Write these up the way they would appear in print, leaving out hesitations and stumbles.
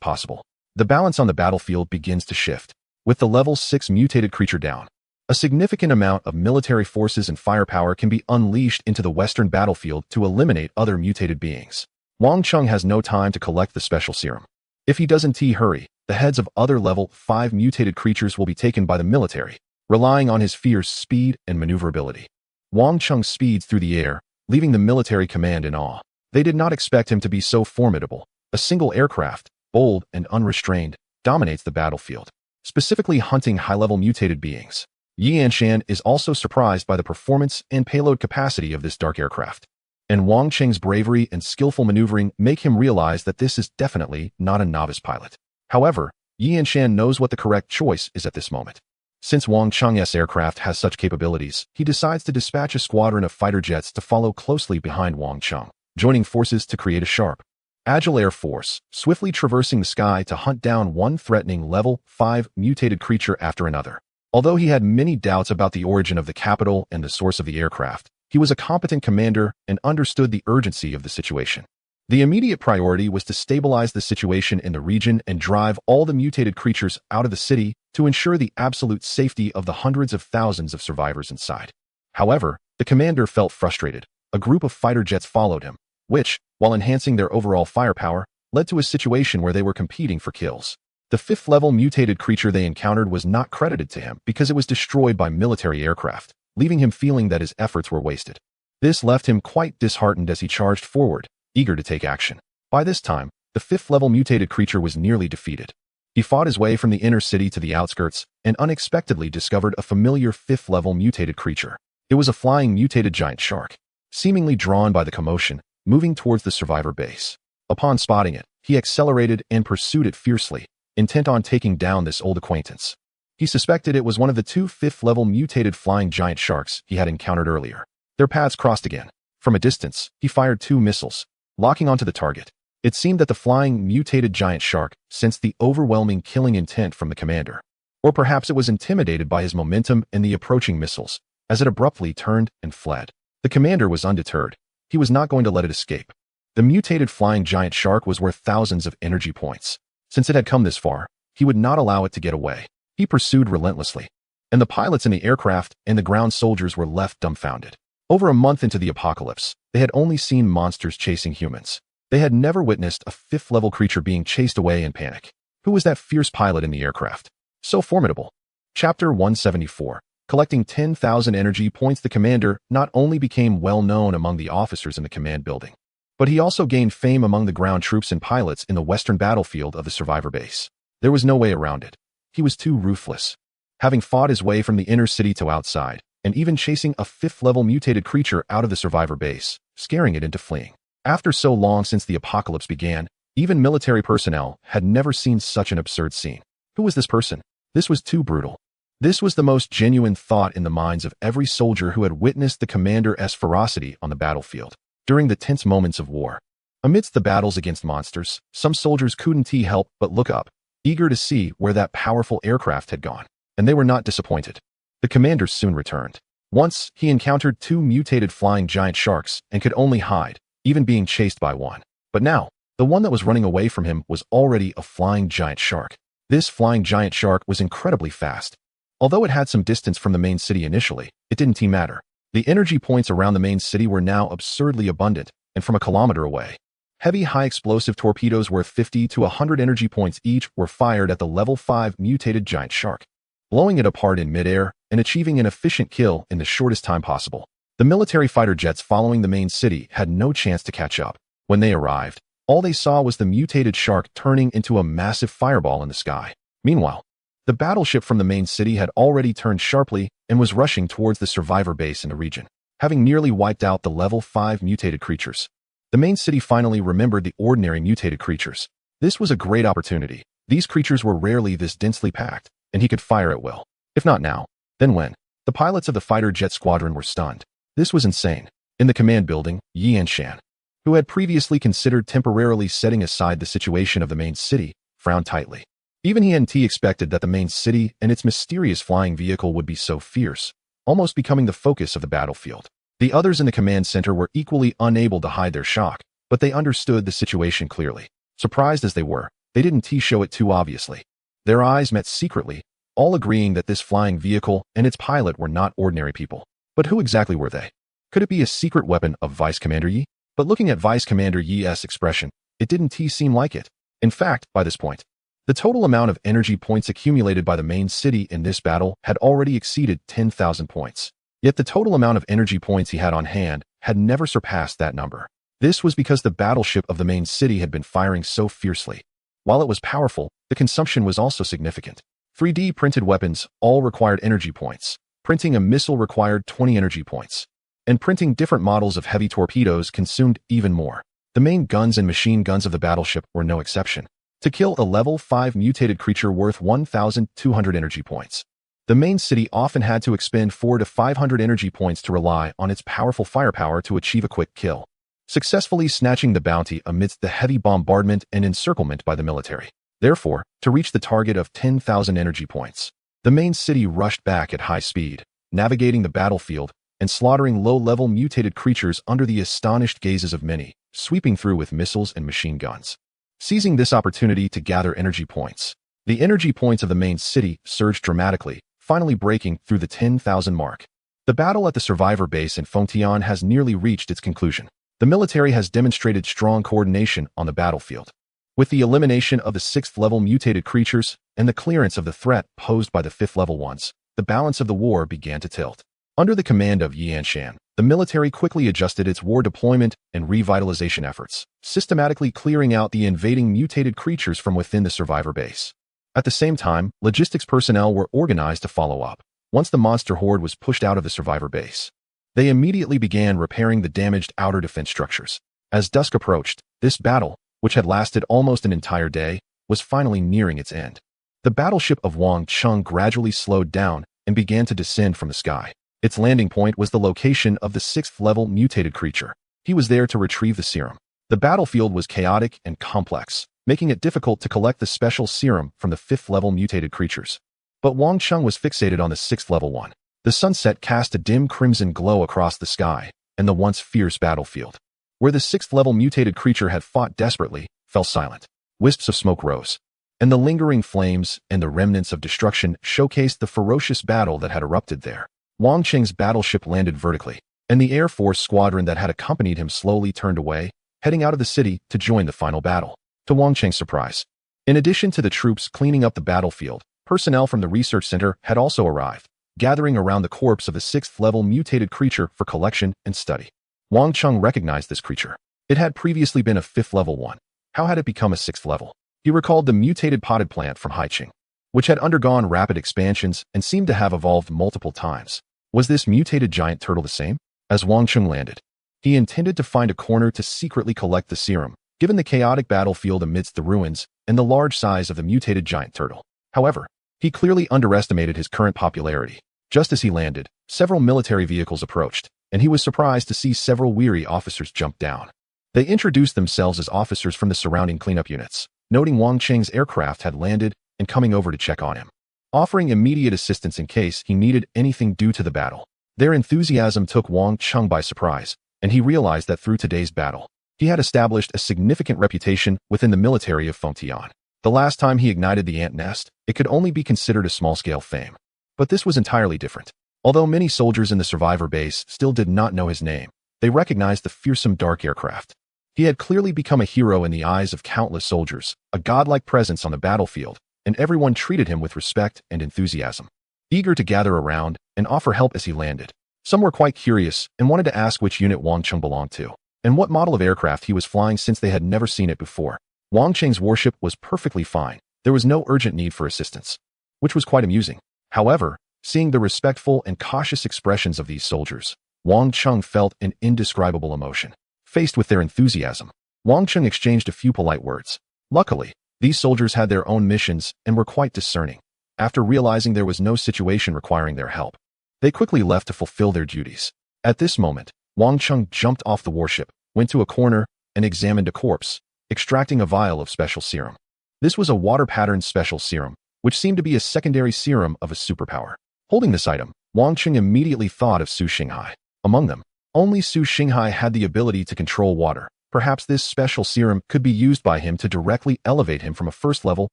possible. The balance on the battlefield begins to shift. With the level 6 mutated creature down, a significant amount of military forces and firepower can be unleashed into the western battlefield to eliminate other mutated beings. Wang Cheng has no time to collect the special serum. If he doesn't hurry, the heads of other level 5 mutated creatures will be taken by the military, relying on his fierce speed and maneuverability. Wang Cheng speeds through the air, leaving the military command in awe. They did not expect him to be so formidable. A single aircraft, bold and unrestrained, dominates the battlefield, specifically hunting high-level mutated beings. Yi Anshan is also surprised by the performance and payload capacity of this dark aircraft. And Wang Cheng's bravery and skillful maneuvering make him realize that this is definitely not a novice pilot. However, Yi Anshan knows what the correct choice is at this moment. Since Wang Cheng's aircraft has such capabilities, he decides to dispatch a squadron of fighter jets to follow closely behind Wang Cheng, joining forces to create a sharp, agile air force, swiftly traversing the sky to hunt down one threatening level 5 mutated creature after another. Although he had many doubts about the origin of the capital and the source of the aircraft, he was a competent commander and understood the urgency of the situation. The immediate priority was to stabilize the situation in the region and drive all the mutated creatures out of the city to ensure the absolute safety of the hundreds of thousands of survivors inside. However, the commander felt frustrated. A group of fighter jets followed him, which, while enhancing their overall firepower, led to a situation where they were competing for kills. The 5th-level mutated creature they encountered was not credited to him because it was destroyed by military aircraft, leaving him feeling that his efforts were wasted. This left him quite disheartened as he charged forward, eager to take action. By this time, the 5th-level mutated creature was nearly defeated. He fought his way from the inner city to the outskirts and unexpectedly discovered a familiar 5th-level mutated creature. It was a flying mutated giant shark, seemingly drawn by the commotion, moving towards the survivor base. Upon spotting it, he accelerated and pursued it fiercely, intent on taking down this old acquaintance. He suspected it was one of the 2 5th-level mutated flying giant sharks he had encountered earlier. Their paths crossed again. From a distance, he fired 2 missiles, locking onto the target. It seemed that the flying mutated giant shark sensed the overwhelming killing intent from the commander. Or perhaps it was intimidated by his momentum and the approaching missiles, as it abruptly turned and fled. The commander was undeterred. He was not going to let it escape. The mutated flying giant shark was worth thousands of energy points. Since it had come this far, he would not allow it to get away. He pursued relentlessly, and the pilots in the aircraft and the ground soldiers were left dumbfounded. Over a month into the apocalypse, they had only seen monsters chasing humans. They had never witnessed a 5th-level creature being chased away in panic. Who was that fierce pilot in the aircraft? So formidable. Chapter 174. Collecting 10,000 energy points. The commander not only became well known among the officers in the command building, but he also gained fame among the ground troops and pilots in the western battlefield of the survivor base. There was no way around it. He was too ruthless. Having fought his way from the inner city to outside, and even chasing a 5th-level mutated creature out of the survivor base, scaring it into fleeing. After so long since the apocalypse began, even military personnel had never seen such an absurd scene. Who was this person? This was too brutal. This was the most genuine thought in the minds of every soldier who had witnessed the commander's ferocity on the battlefield. During the tense moments of war, amidst the battles against monsters, some soldiers couldn't help but look up, eager to see where that powerful aircraft had gone. And they were not disappointed. The commander soon returned. Once, he encountered 2 mutated flying giant sharks and could only hide, even being chased by one. But now, the one that was running away from him was already a flying giant shark. This flying giant shark was incredibly fast. Although it had some distance from the main city initially, it didn't matter. The energy points around the main city were now absurdly abundant, and from a kilometer away, heavy high-explosive torpedoes worth 50 to 100 energy points each were fired at the level 5 mutated giant shark, blowing it apart in midair and achieving an efficient kill in the shortest time possible. The military fighter jets following the main city had no chance to catch up. When they arrived, all they saw was the mutated shark turning into a massive fireball in the sky. Meanwhile, the battleship from the main city had already turned sharply and was rushing towards the survivor base in the region, having nearly wiped out the level 5 mutated creatures. The main city finally remembered the ordinary mutated creatures. This was a great opportunity. These creatures were rarely this densely packed, and he could fire at will. If not now, then when? The pilots of the fighter jet squadron were stunned. This was insane. In the command building, Yi Anshan, who had previously considered temporarily setting aside the situation of the main city, frowned tightly. Even he hadn't expected that the main city and its mysterious flying vehicle would be so fierce, almost becoming the focus of the battlefield. The others in the command center were equally unable to hide their shock, but they understood the situation clearly. Surprised as they were, they didn't show it too obviously. Their eyes met secretly, all agreeing that this flying vehicle and its pilot were not ordinary people. But who exactly were they? Could it be a secret weapon of Vice Commander Yi? But looking at Vice Commander Yi's expression, it didn't seem like it. In fact, by this point, the total amount of energy points accumulated by the main city in this battle had already exceeded 10,000 points. Yet the total amount of energy points he had on hand had never surpassed that number. This was because the battleship of the main city had been firing so fiercely. While it was powerful, the consumption was also significant. 3D printed weapons all required energy points. Printing a missile required 20 energy points. And printing different models of heavy torpedoes consumed even more. The main guns and machine guns of the battleship were no exception. To kill a level 5 mutated creature worth 1,200 energy points, the main city often had to expend 400 to 500 energy points to rely on its powerful firepower to achieve a quick kill, successfully snatching the bounty amidst the heavy bombardment and encirclement by the military. Therefore, to reach the target of 10,000 energy points, the main city rushed back at high speed, navigating the battlefield and slaughtering low-level mutated creatures under the astonished gazes of many, sweeping through with missiles and machine guns. Seizing this opportunity to gather energy points, the energy points of the main city surged dramatically, finally breaking through the 10,000 mark. The battle at the survivor base in Fengtian has nearly reached its conclusion. The military has demonstrated strong coordination on the battlefield. With the elimination of the 6th-level mutated creatures and the clearance of the threat posed by the 5th-level ones, the balance of the war began to tilt. Under the command of Yi Anshan, the military quickly adjusted its war deployment and revitalization efforts, systematically clearing out the invading mutated creatures from within the survivor base. At the same time, logistics personnel were organized to follow up. Once the monster horde was pushed out of the survivor base, they immediately began repairing the damaged outer defense structures. As dusk approached, this battle, which had lasted almost an entire day, was finally nearing its end. The battleship of Wang Cheng gradually slowed down and began to descend from the sky. Its landing point was the location of the 6th-level mutated creature. He was there to retrieve the serum. The battlefield was chaotic and complex, making it difficult to collect the special serum from the 5th-level mutated creatures. But Wang Cheng was fixated on the 6th-level one. The sunset cast a dim crimson glow across the sky, and the once fierce battlefield, where the 6th-level mutated creature had fought desperately, fell silent. Wisps of smoke rose, and the lingering flames and the remnants of destruction showcased the ferocious battle that had erupted there. Wang Cheng's battleship landed vertically, and the Air Force squadron that had accompanied him slowly turned away, heading out of the city to join the final battle. To Wang Cheng's surprise, in addition to the troops cleaning up the battlefield, personnel from the research center had also arrived, gathering around the corpse of the 6th-level mutated creature for collection and study. Wang Cheng recognized this creature. It had previously been a 5th-level one. How had it become a 6th level? He recalled the mutated potted plant from Haiqing, which had undergone rapid expansions and seemed to have evolved multiple times. Was this mutated giant turtle the same? As Wang Cheng landed, he intended to find a corner to secretly collect the serum, given the chaotic battlefield amidst the ruins and the large size of the mutated giant turtle. However, he clearly underestimated his current popularity. Just as he landed, several military vehicles approached, and he was surprised to see several weary officers jump down. They introduced themselves as officers from the surrounding cleanup units, noting Wang Cheng's aircraft had landed and coming over to check on him, offering immediate assistance in case he needed anything due to the battle. Their enthusiasm took Wang Cheng by surprise, and he realized that through today's battle, he had established a significant reputation within the military of Fengtian. The last time he ignited the ant nest, it could only be considered a small-scale fame. But this was entirely different. Although many soldiers in the survivor base still did not know his name, they recognized the fearsome dark aircraft. He had clearly become a hero in the eyes of countless soldiers, a godlike presence on the battlefield, and everyone treated him with respect and enthusiasm, eager to gather around and offer help as he landed. Some were quite curious and wanted to ask which unit Wang Cheng belonged to, and what model of aircraft he was flying since they had never seen it before. Wang Cheng's warship was perfectly fine. There was no urgent need for assistance, which was quite amusing. However, seeing the respectful and cautious expressions of these soldiers, Wang Cheng felt an indescribable emotion. Faced with their enthusiasm, Wang Cheng exchanged a few polite words. Luckily, these soldiers had their own missions and were quite discerning. After realizing there was no situation requiring their help, they quickly left to fulfill their duties. At this moment, Wang Cheng jumped off the warship, went to a corner, and examined a corpse, extracting a vial of special serum. This was a water-patterned special serum, which seemed to be a secondary serum of a superpower. Holding this item, Wang Cheng immediately thought of Su Xinghai. Among them, only Su Xinghai had the ability to control water, Perhaps this special serum could be used by him to directly elevate him from a first level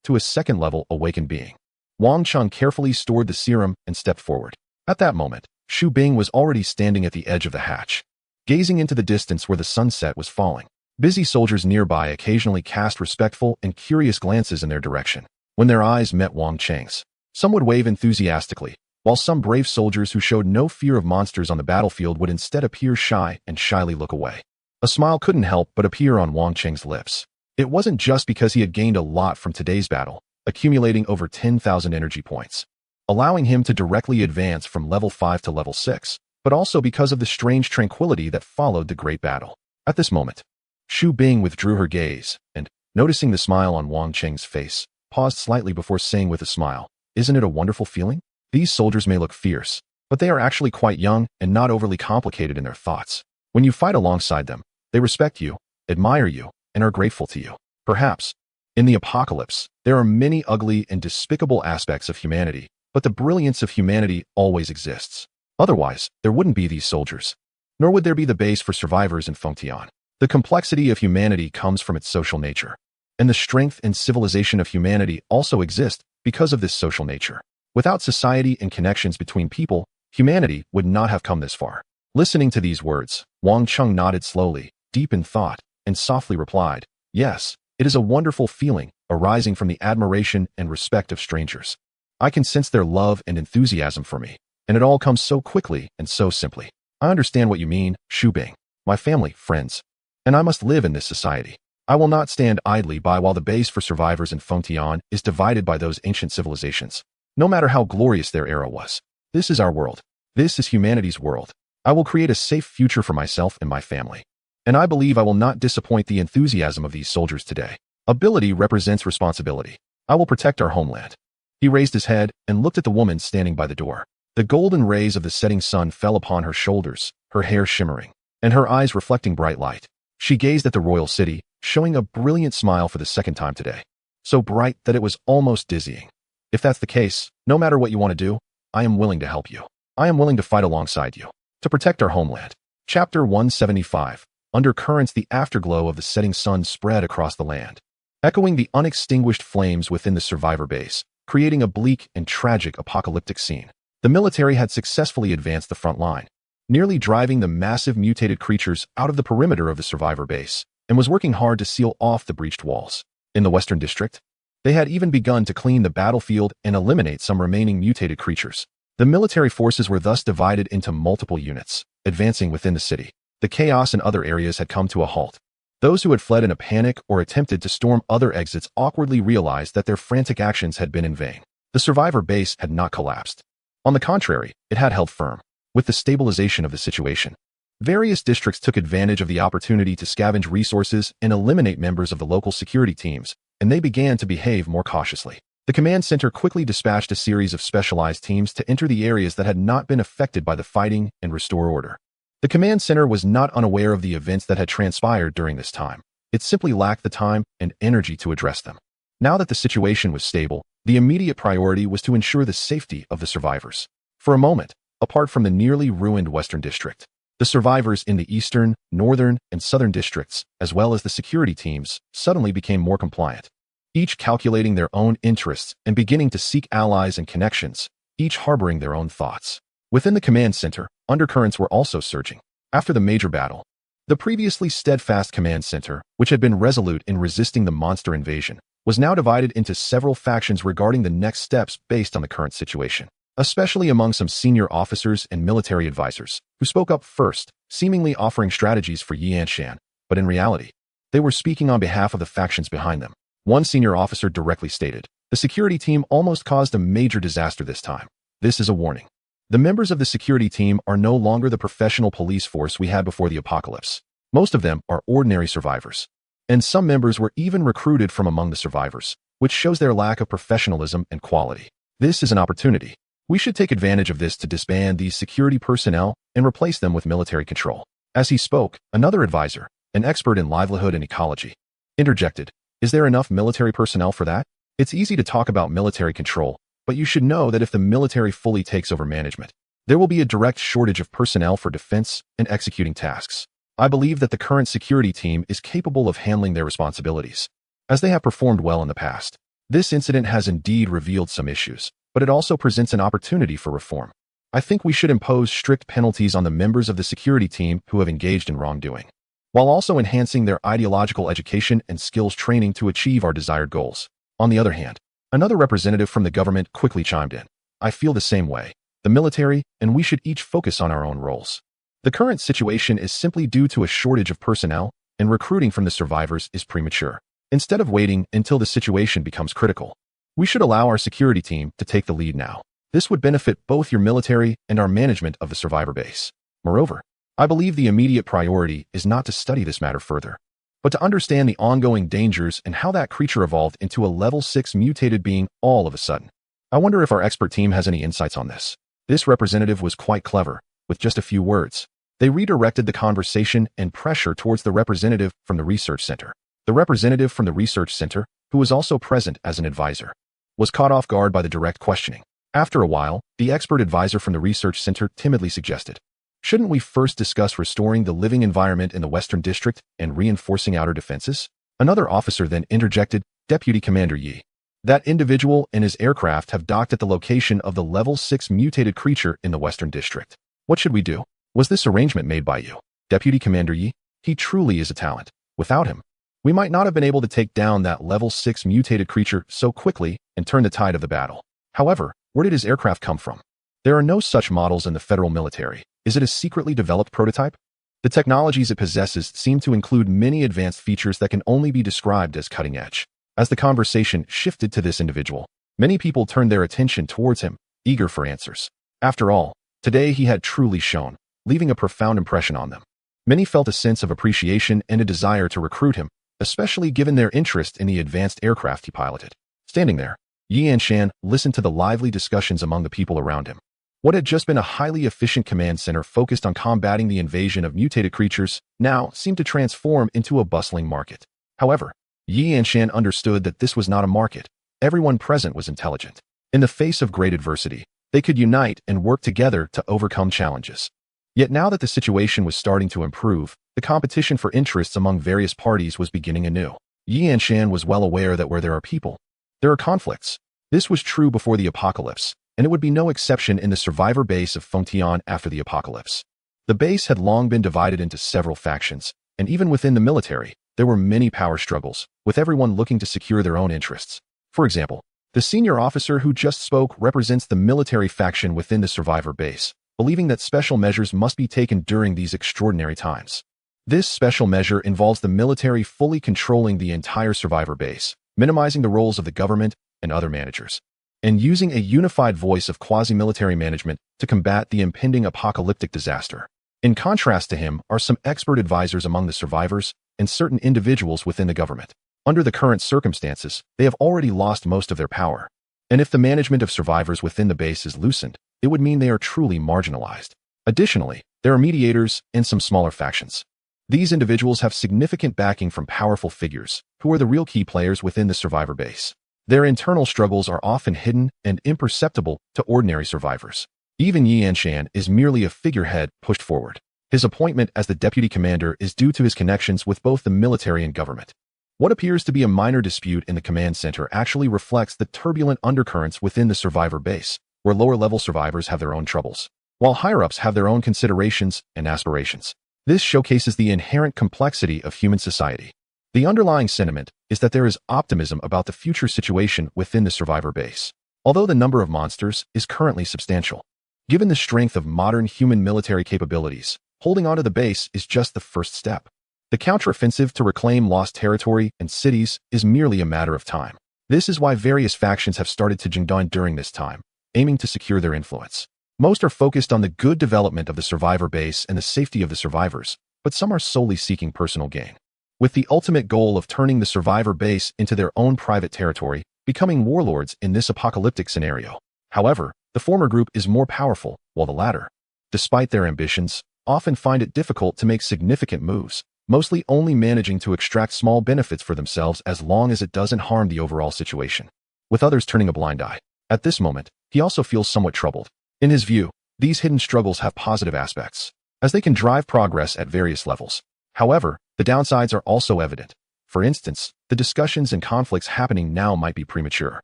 to a second level awakened being. Wang Cheng carefully stored the serum and stepped forward. At that moment, Xu Bing was already standing at the edge of the hatch, gazing into the distance where the sunset was falling. Busy soldiers nearby occasionally cast respectful and curious glances in their direction. When their eyes met Wang Cheng's, some would wave enthusiastically, while some brave soldiers who showed no fear of monsters on the battlefield would instead appear shy and shyly look away. A smile couldn't help but appear on Wang Cheng's lips. It wasn't just because he had gained a lot from today's battle, accumulating over 10,000 energy points, allowing him to directly advance from level 5 to level 6, but also because of the strange tranquility that followed the great battle. At this moment, Xu Bing withdrew her gaze and, noticing the smile on Wang Cheng's face, paused slightly before saying with a smile, "Isn't it a wonderful feeling? These soldiers may look fierce, but they are actually quite young and not overly complicated in their thoughts. When you fight alongside them, they respect you, admire you, and are grateful to you." Perhaps, in the apocalypse, there are many ugly and despicable aspects of humanity, but the brilliance of humanity always exists. Otherwise, there wouldn't be these soldiers, nor would there be the base for survivors in Fengtian. The complexity of humanity comes from its social nature, and the strength and civilization of humanity also exist because of this social nature. Without society and connections between people, humanity would not have come this far. Listening to these words, Wang Cheng nodded slowly, deep in thought, and softly replied, "Yes, it is a wonderful feeling, arising from the admiration and respect of strangers. I can sense their love and enthusiasm for me, and it all comes so quickly and so simply. I understand what you mean, Xu Bing. My family, friends, and I must live in this society. I will not stand idly by while the base for survivors in Fengtian is divided by those ancient civilizations, no matter how glorious their era was. This is our world. This is humanity's world. I will create a safe future for myself and my family. And I believe I will not disappoint the enthusiasm of these soldiers today. Ability represents responsibility. I will protect our homeland." He raised his head and looked at the woman standing by the door. The golden rays of the setting sun fell upon her shoulders, her hair shimmering, and her eyes reflecting bright light. She gazed at the royal city, showing a brilliant smile for the second time today, so bright that it was almost dizzying. "If that's the case, no matter what you want to do, I am willing to help you. I am willing to fight alongside you, to protect our homeland." Chapter 175. Under currents, the afterglow of the setting sun spread across the land, echoing the unextinguished flames within the survivor base, creating a bleak and tragic apocalyptic scene. The military had successfully advanced the front line, nearly driving the massive mutated creatures out of the perimeter of the survivor base, and was working hard to seal off the breached walls. In the Western District, they had even begun to clean the battlefield and eliminate some remaining mutated creatures. The military forces were thus divided into multiple units, advancing within the city. The chaos in other areas had come to a halt. Those who had fled in a panic or attempted to storm other exits awkwardly realized that their frantic actions had been in vain. The survivor base had not collapsed. On the contrary, it had held firm. With the stabilization of the situation, various districts took advantage of the opportunity to scavenge resources and eliminate members of the local security teams, and they began to behave more cautiously. The command center quickly dispatched a series of specialized teams to enter the areas that had not been affected by the fighting and restore order. The command center was not unaware of the events that had transpired during this time. It simply lacked the time and energy to address them. Now that the situation was stable, the immediate priority was to ensure the safety of the survivors. For a moment, apart from the nearly ruined Western District, the survivors in the Eastern, Northern, and Southern districts, as well as the security teams, suddenly became more compliant, each calculating their own interests and beginning to seek allies and connections, each harboring their own thoughts. Within the command center, undercurrents were also surging. After the major battle, the previously steadfast command center, which had been resolute in resisting the monster invasion, was now divided into several factions regarding the next steps based on the current situation, especially among some senior officers and military advisors, who spoke up first, seemingly offering strategies for Yanshan, but in reality, they were speaking on behalf of the factions behind them. One senior officer directly stated, "The security team almost caused a major disaster this time. This is a warning. The members of the security team are no longer the professional police force we had before the apocalypse. Most of them are ordinary survivors, and some members were even recruited from among the survivors, which shows their lack of professionalism and quality. This is an opportunity. We should take advantage of this to disband these security personnel and replace them with military control." As he spoke, another advisor, an expert in livelihood and ecology, interjected, "Is there enough military personnel for that? It's easy to talk about military control, but you should know that if the military fully takes over management, there will be a direct shortage of personnel for defense and executing tasks. I believe that the current security team is capable of handling their responsibilities, as they have performed well in the past. This incident has indeed revealed some issues, but it also presents an opportunity for reform. I think we should impose strict penalties on the members of the security team who have engaged in wrongdoing, while also enhancing their ideological education and skills training to achieve our desired goals. On the other hand, another representative from the government quickly chimed in. I feel the same way. The military and we should each focus on our own roles. The current situation is simply due to a shortage of personnel, and recruiting from the survivors is premature. Instead of waiting until the situation becomes critical, we should allow our security team to take the lead now. This would benefit both your military and our management of the survivor base. Moreover, I believe the immediate priority is not to study this matter further, but to understand the ongoing dangers and how that creature evolved into a level 6 mutated being all of a sudden. I wonder if our expert team has any insights on this. This representative was quite clever. With just a few words, they redirected the conversation and pressure towards the representative from the research center. The representative from the research center, who was also present as an advisor, was caught off guard by the direct questioning. After a while, the expert advisor from the research center timidly suggested, "Shouldn't we first discuss restoring the living environment in the Western District and reinforcing outer defenses?" Another officer then interjected, "Deputy Commander Yi, that individual and his aircraft have docked at the location of the level 6 mutated creature in the Western District. What should we do? Was this arrangement made by you, Deputy Commander Yi? He truly is a talent. Without him, we might not have been able to take down that level 6 mutated creature so quickly and turn the tide of the battle. However, where did his aircraft come from? There are no such models in the federal military. Is it a secretly developed prototype? The technologies it possesses seem to include many advanced features that can only be described as cutting edge." As the conversation shifted to this individual, many people turned their attention towards him, eager for answers. After all, today he had truly shone, leaving a profound impression on them. Many felt a sense of appreciation and a desire to recruit him, especially given their interest in the advanced aircraft he piloted. Standing there, Yi Anshan listened to the lively discussions among the people around him. What had just been a highly efficient command center focused on combating the invasion of mutated creatures now seemed to transform into a bustling market. However, Yi Anshan understood that this was not a market. Everyone present was intelligent. In the face of great adversity, they could unite and work together to overcome challenges. Yet now that the situation was starting to improve, the competition for interests among various parties was beginning anew. Yi Anshan was well aware that where there are people, there are conflicts. This was true before the apocalypse, and it would be no exception in the survivor base of Fengtian after the apocalypse. The base had long been divided into several factions, and even within the military, there were many power struggles, with everyone looking to secure their own interests. For example, the senior officer who just spoke represents the military faction within the survivor base, believing that special measures must be taken during these extraordinary times. This special measure involves the military fully controlling the entire survivor base, minimizing the roles of the government and other managers, and using a unified voice of quasi-military management to combat the impending apocalyptic disaster. In contrast to him are some expert advisors among the survivors and certain individuals within the government. Under the current circumstances, they have already lost most of their power. And if the management of survivors within the base is loosened, it would mean they are truly marginalized. Additionally, there are mediators and some smaller factions. These individuals have significant backing from powerful figures, who are the real key players within the survivor base. Their internal struggles are often hidden and imperceptible to ordinary survivors. Even Yi Anshan is merely a figurehead pushed forward. His appointment as the deputy commander is due to his connections with both the military and government. What appears to be a minor dispute in the command center actually reflects the turbulent undercurrents within the survivor base, where lower-level survivors have their own troubles, while higher-ups have their own considerations and aspirations. This showcases the inherent complexity of human society. The underlying sentiment is that there is optimism about the future situation within the survivor base, although the number of monsters is currently substantial. Given the strength of modern human military capabilities, holding onto the base is just the first step. The counteroffensive to reclaim lost territory and cities is merely a matter of time. This is why various factions have started to Jingdan during this time, aiming to secure their influence. Most are focused on the good development of the survivor base and the safety of the survivors, but some are solely seeking personal gain, with the ultimate goal of turning the survivor base into their own private territory, becoming warlords in this apocalyptic scenario. However, the former group is more powerful, while the latter, despite their ambitions, often find it difficult to make significant moves, mostly only managing to extract small benefits for themselves as long as it doesn't harm the overall situation, with others turning a blind eye. At this moment, he also feels somewhat troubled. In his view, these hidden struggles have positive aspects, as they can drive progress at various levels. However, the downsides are also evident. For instance, the discussions and conflicts happening now might be premature.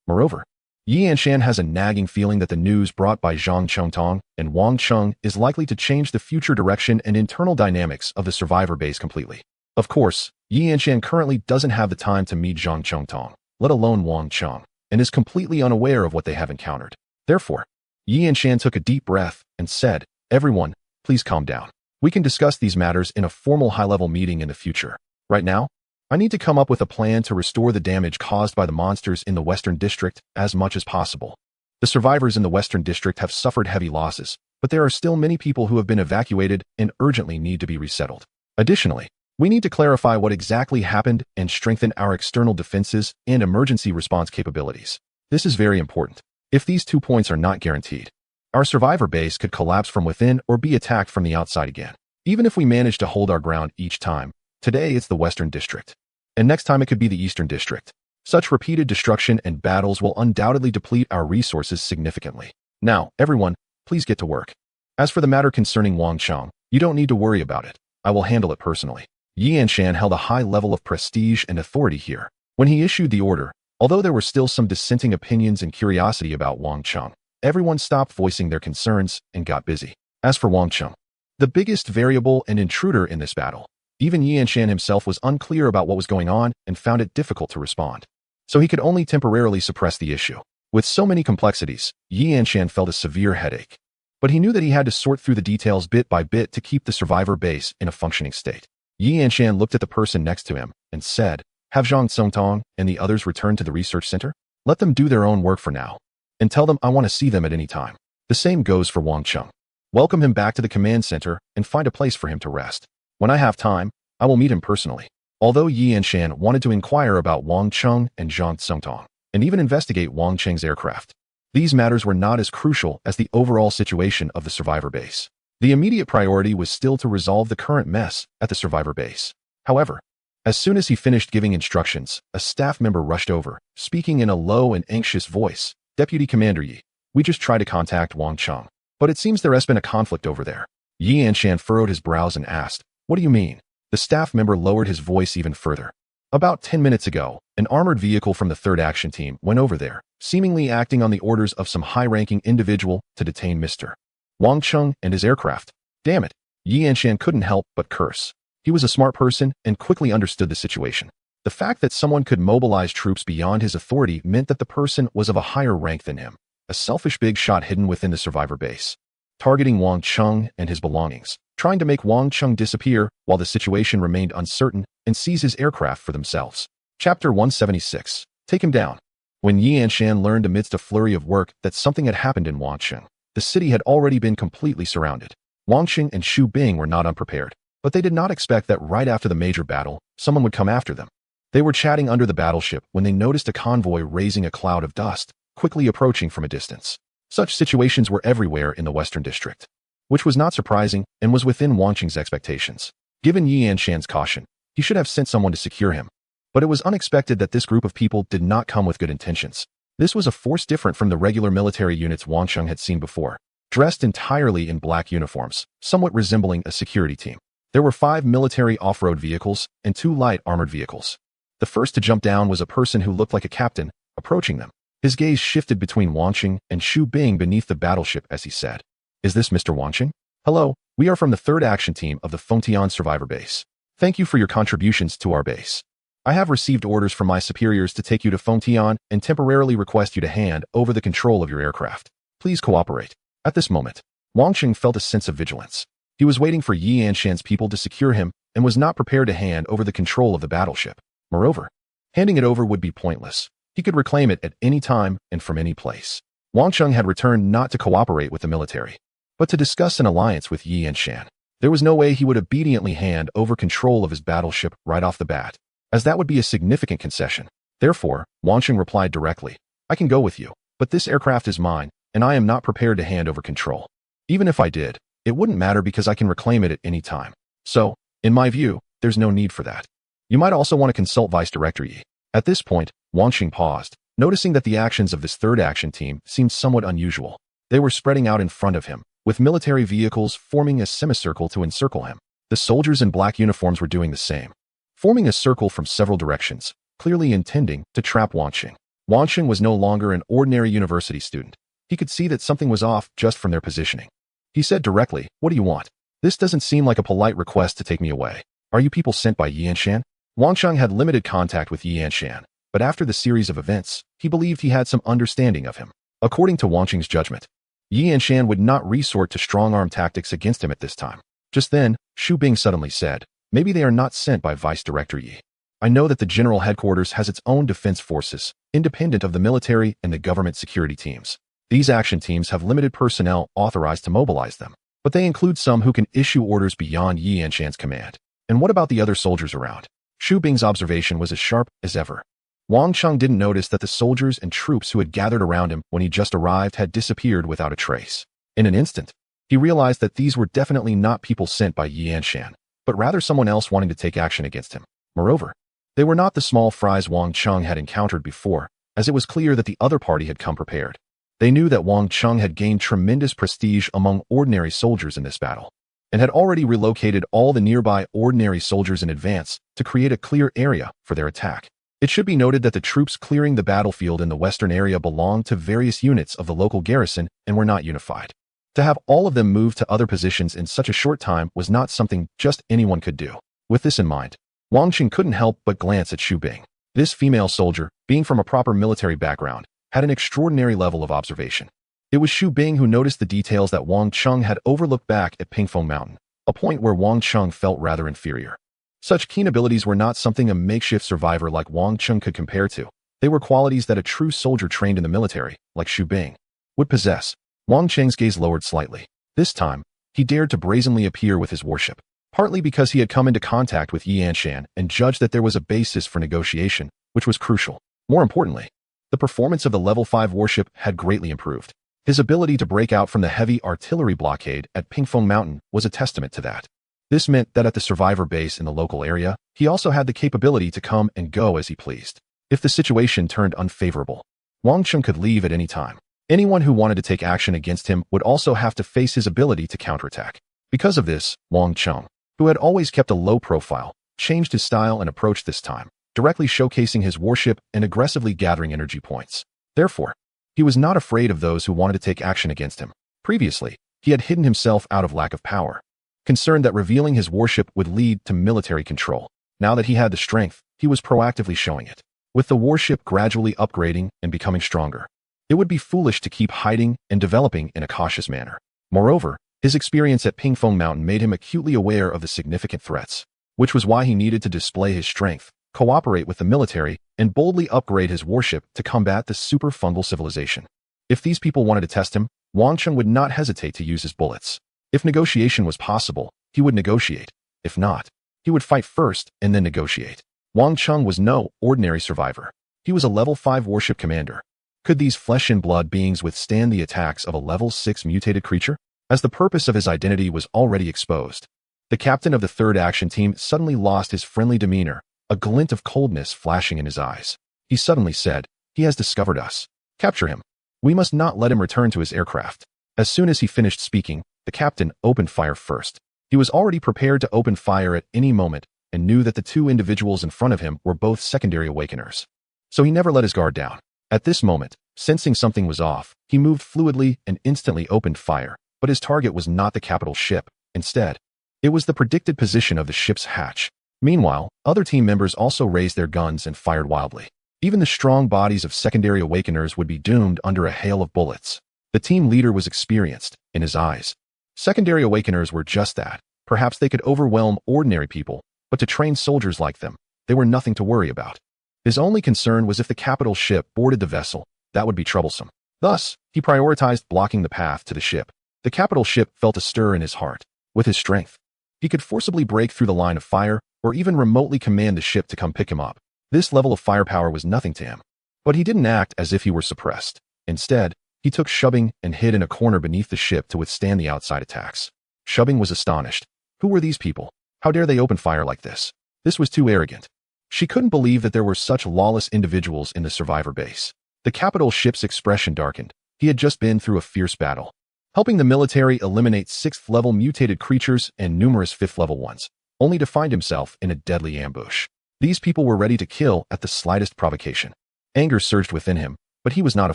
Moreover, Yi Anshan has a nagging feeling that the news brought by Zhang Chengtong and Wang Cheng is likely to change the future direction and internal dynamics of the survivor base completely. Of course, Yi Anshan currently doesn't have the time to meet Zhang Chengtong, let alone Wang Cheng, and is completely unaware of what they have encountered. Therefore, Yi Anshan took a deep breath and said, "Everyone, please calm down. We can discuss these matters in a formal high-level meeting in the future. Right now, I need to come up with a plan to restore the damage caused by the monsters in the Western District as much as possible. The survivors in the Western District have suffered heavy losses, but there are still many people who have been evacuated and urgently need to be resettled. Additionally, we need to clarify what exactly happened and strengthen our external defenses and emergency response capabilities. This is very important. If these 2 points are not guaranteed, our survivor base could collapse from within or be attacked from the outside again. Even if we manage to hold our ground each time, today it's the Western District, and next time it could be the Eastern District. Such repeated destruction and battles will undoubtedly deplete our resources significantly. Now, everyone, please get to work. As for the matter concerning Wang Cheng, you don't need to worry about it. I will handle it personally." Yi Anshan held a high level of prestige and authority here. When he issued the order, although there were still some dissenting opinions and curiosity about Wang Cheng, everyone stopped voicing their concerns and got busy. As for Wang Cheng, the biggest variable and intruder in this battle, even Yi Anshan himself was unclear about what was going on and found it difficult to respond. So he could only temporarily suppress the issue. With so many complexities, Yi Anshan felt a severe headache. But he knew that he had to sort through the details bit by bit to keep the survivor base in a functioning state. Yi Anshan looked at the person next to him and said, "Have Zhang Tsongtong and the others return to the research center? Let them do their own work for now. And tell them I want to see them at any time." The same goes for Wang Cheng. Welcome him back to the command center and find a place for him to rest. When I have time, I will meet him personally. Although Yi Anshan wanted to inquire about Wang Cheng and Zhang Tsongtong, and even investigate Wang Cheng's aircraft, these matters were not as crucial as the overall situation of the survivor base. The immediate priority was still to resolve the current mess at the survivor base. However, as soon as he finished giving instructions, a staff member rushed over, speaking in a low and anxious voice. "Deputy Commander Yi, we just tried to contact Wang Cheng, but it seems there has been a conflict over there." Yi Anshan furrowed his brows and asked, "What do you mean?" The staff member lowered his voice even further. "About 10 minutes ago, an armored vehicle from the 3rd Action Team went over there, seemingly acting on the orders of some high-ranking individual to detain Mr. Wang Cheng and his aircraft. Damn it." Yi Anshan couldn't help but curse. He was a smart person and quickly understood the situation. The fact that someone could mobilize troops beyond his authority meant that the person was of a higher rank than him, a selfish big shot hidden within the survivor base, targeting Wang Cheng and his belongings, trying to make Wang Cheng disappear while the situation remained uncertain and seize his aircraft for themselves. Chapter 176. Take him down. When Yi Anshan learned amidst a flurry of work that something had happened in Wangcheng, the city had already been completely surrounded. Wangcheng and Xu Bing were not unprepared, but they did not expect that right after the major battle, someone would come after them. They were chatting under the battleship when they noticed a convoy raising a cloud of dust, quickly approaching from a distance. Such situations were everywhere in the Western District, which was not surprising and was within Wangcheng's expectations. Given Yi Anshan's caution, he should have sent someone to secure him. But it was unexpected that this group of people did not come with good intentions. This was a force different from the regular military units Wangcheng had seen before, dressed entirely in black uniforms, somewhat resembling a security team. There were 5 military off-road vehicles and 2 light armored vehicles. The first to jump down was a person who looked like a captain, approaching them. His gaze shifted between Wangcheng and Xu Bing beneath the battleship as he said, "Is this Mr. Wangcheng? Hello, we are from the 3rd Action Team of the Fengtian Survivor Base. Thank you for your contributions to our base. I have received orders from my superiors to take you to Fengtian and temporarily request you to hand over the control of your aircraft. Please cooperate." At this moment, Wangcheng felt a sense of vigilance. He was waiting for Yi Anshan's people to secure him and was not prepared to hand over the control of the battleship. Moreover, handing it over would be pointless. He could reclaim it at any time and from any place. Wangcheng had returned not to cooperate with the military, but to discuss an alliance with Yi Anshan. There was no way he would obediently hand over control of his battleship right off the bat, as that would be a significant concession. Therefore, Wangcheng replied directly, "I can go with you, but this aircraft is mine, and I am not prepared to hand over control. Even if I did, it wouldn't matter because I can reclaim it at any time. So, in my view, there's no need for that. You might also want to consult Vice Director Yi." At this point, Wangcheng paused, noticing that the actions of this 3rd Action Team seemed somewhat unusual. They were spreading out in front of him, with military vehicles forming a semicircle to encircle him. The soldiers in black uniforms were doing the same, forming a circle from several directions, clearly intending to trap Wang Qing. Wang Qing was no longer an ordinary university student. He could see that something was off just from their positioning. He said directly, "What do you want? This doesn't seem like a polite request to take me away. Are you people sent by Yanshan?" Wang Qing had limited contact with Yanshan, but after the series of events, he believed he had some understanding of him. According to Wang Qing's judgment, Yanshan would not resort to strong-arm tactics against him at this time. Just then, Xu Bing suddenly said, "Maybe they are not sent by Vice Director Yi. I know that the General Headquarters has its own defense forces, independent of the military and the government security teams. These action teams have limited personnel authorized to mobilize them, but they include some who can issue orders beyond Yanshan's command. And what about the other soldiers around?" Xu Bing's observation was as sharp as ever. Wang Qing didn't notice that the soldiers and troops who had gathered around him when he just arrived had disappeared without a trace. In an instant, he realized that these were definitely not people sent by Yanshan, but rather someone else wanting to take action against him. Moreover, they were not the small fries Wang Qing had encountered before, as it was clear that the other party had come prepared. They knew that Wang Qing had gained tremendous prestige among ordinary soldiers in this battle, and had already relocated all the nearby ordinary soldiers in advance to create a clear area for their attack. It should be noted that the troops clearing the battlefield in the western area belonged to various units of the local garrison and were not unified. To have all of them move to other positions in such a short time was not something just anyone could do. With this in mind, Wang Qing couldn't help but glance at Xu Bing. This female soldier, being from a proper military background, had an extraordinary level of observation. It was Xu Bing who noticed the details that Wang Qing had overlooked back at Pingfeng Mountain, a point where Wang Qing felt rather inferior. Such keen abilities were not something a makeshift survivor like Wang Qing could compare to. They were qualities that a true soldier trained in the military, like Xu Bing, would possess. Wang Qing's gaze lowered slightly. This time, he dared to brazenly appear with his warship, partly because he had come into contact with Yanshan and judged that there was a basis for negotiation, which was crucial. More importantly, the performance of the level 5 warship had greatly improved. His ability to break out from the heavy artillery blockade at Pingfeng Mountain was a testament to that. This meant that at the survivor base in the local area, he also had the capability to come and go as he pleased. If the situation turned unfavorable, Wang Qing could leave at any time. Anyone who wanted to take action against him would also have to face his ability to counterattack. Because of this, Wang Qing, who had always kept a low profile, changed his style and approach this time, directly showcasing his warship and aggressively gathering energy points. Therefore, he was not afraid of those who wanted to take action against him. Previously, he had hidden himself out of lack of power, concerned that revealing his warship would lead to military control. Now that he had the strength, he was proactively showing it. With the warship gradually upgrading and becoming stronger, it would be foolish to keep hiding and developing in a cautious manner. Moreover, his experience at Pingfeng Mountain made him acutely aware of the significant threats, which was why he needed to display his strength, cooperate with the military, and boldly upgrade his warship to combat the super fungal civilization. If these people wanted to test him, Wang Qing would not hesitate to use his bullets. If negotiation was possible, he would negotiate. If not, he would fight first and then negotiate. Wang Qing was no ordinary survivor. He was a level 5 warship commander. Could these flesh and blood beings withstand the attacks of a level 6 mutated creature? As the purpose of his identity was already exposed, the captain of the 3rd action team suddenly lost his friendly demeanor, a glint of coldness flashing in his eyes. He suddenly said, "He has discovered us. Capture him. We must not let him return to his aircraft." As soon as he finished speaking, the captain opened fire first. He was already prepared to open fire at any moment and knew that the 2 individuals in front of him were both secondary awakeners. So he never let his guard down. At this moment, sensing something was off, he moved fluidly and instantly opened fire, but his target was not the capital ship. Instead, it was the predicted position of the ship's hatch. Meanwhile, other team members also raised their guns and fired wildly. Even the strong bodies of secondary awakeners would be doomed under a hail of bullets. The team leader was experienced. In his eyes, secondary awakeners were just that. Perhaps they could overwhelm ordinary people, but to train soldiers like them, they were nothing to worry about. His only concern was if the capital ship boarded the vessel, that would be troublesome. Thus, he prioritized blocking the path to the ship. The capital ship felt a stir in his heart. With his strength, he could forcibly break through the line of fire or even remotely command the ship to come pick him up. This level of firepower was nothing to him. But he didn't act as if he were suppressed. Instead, he took Shubbing and hid in a corner beneath the ship to withstand the outside attacks. Shubbing was astonished. Who were these people? How dare they open fire like this? This was too arrogant. She couldn't believe that there were such lawless individuals in the survivor base. The capital ship's expression darkened. He had just been through a fierce battle. helping the military eliminate 6th-level mutated creatures and numerous 5th-level ones, only to find himself in a deadly ambush. These people were ready to kill at the slightest provocation. Anger surged within him, but he was not a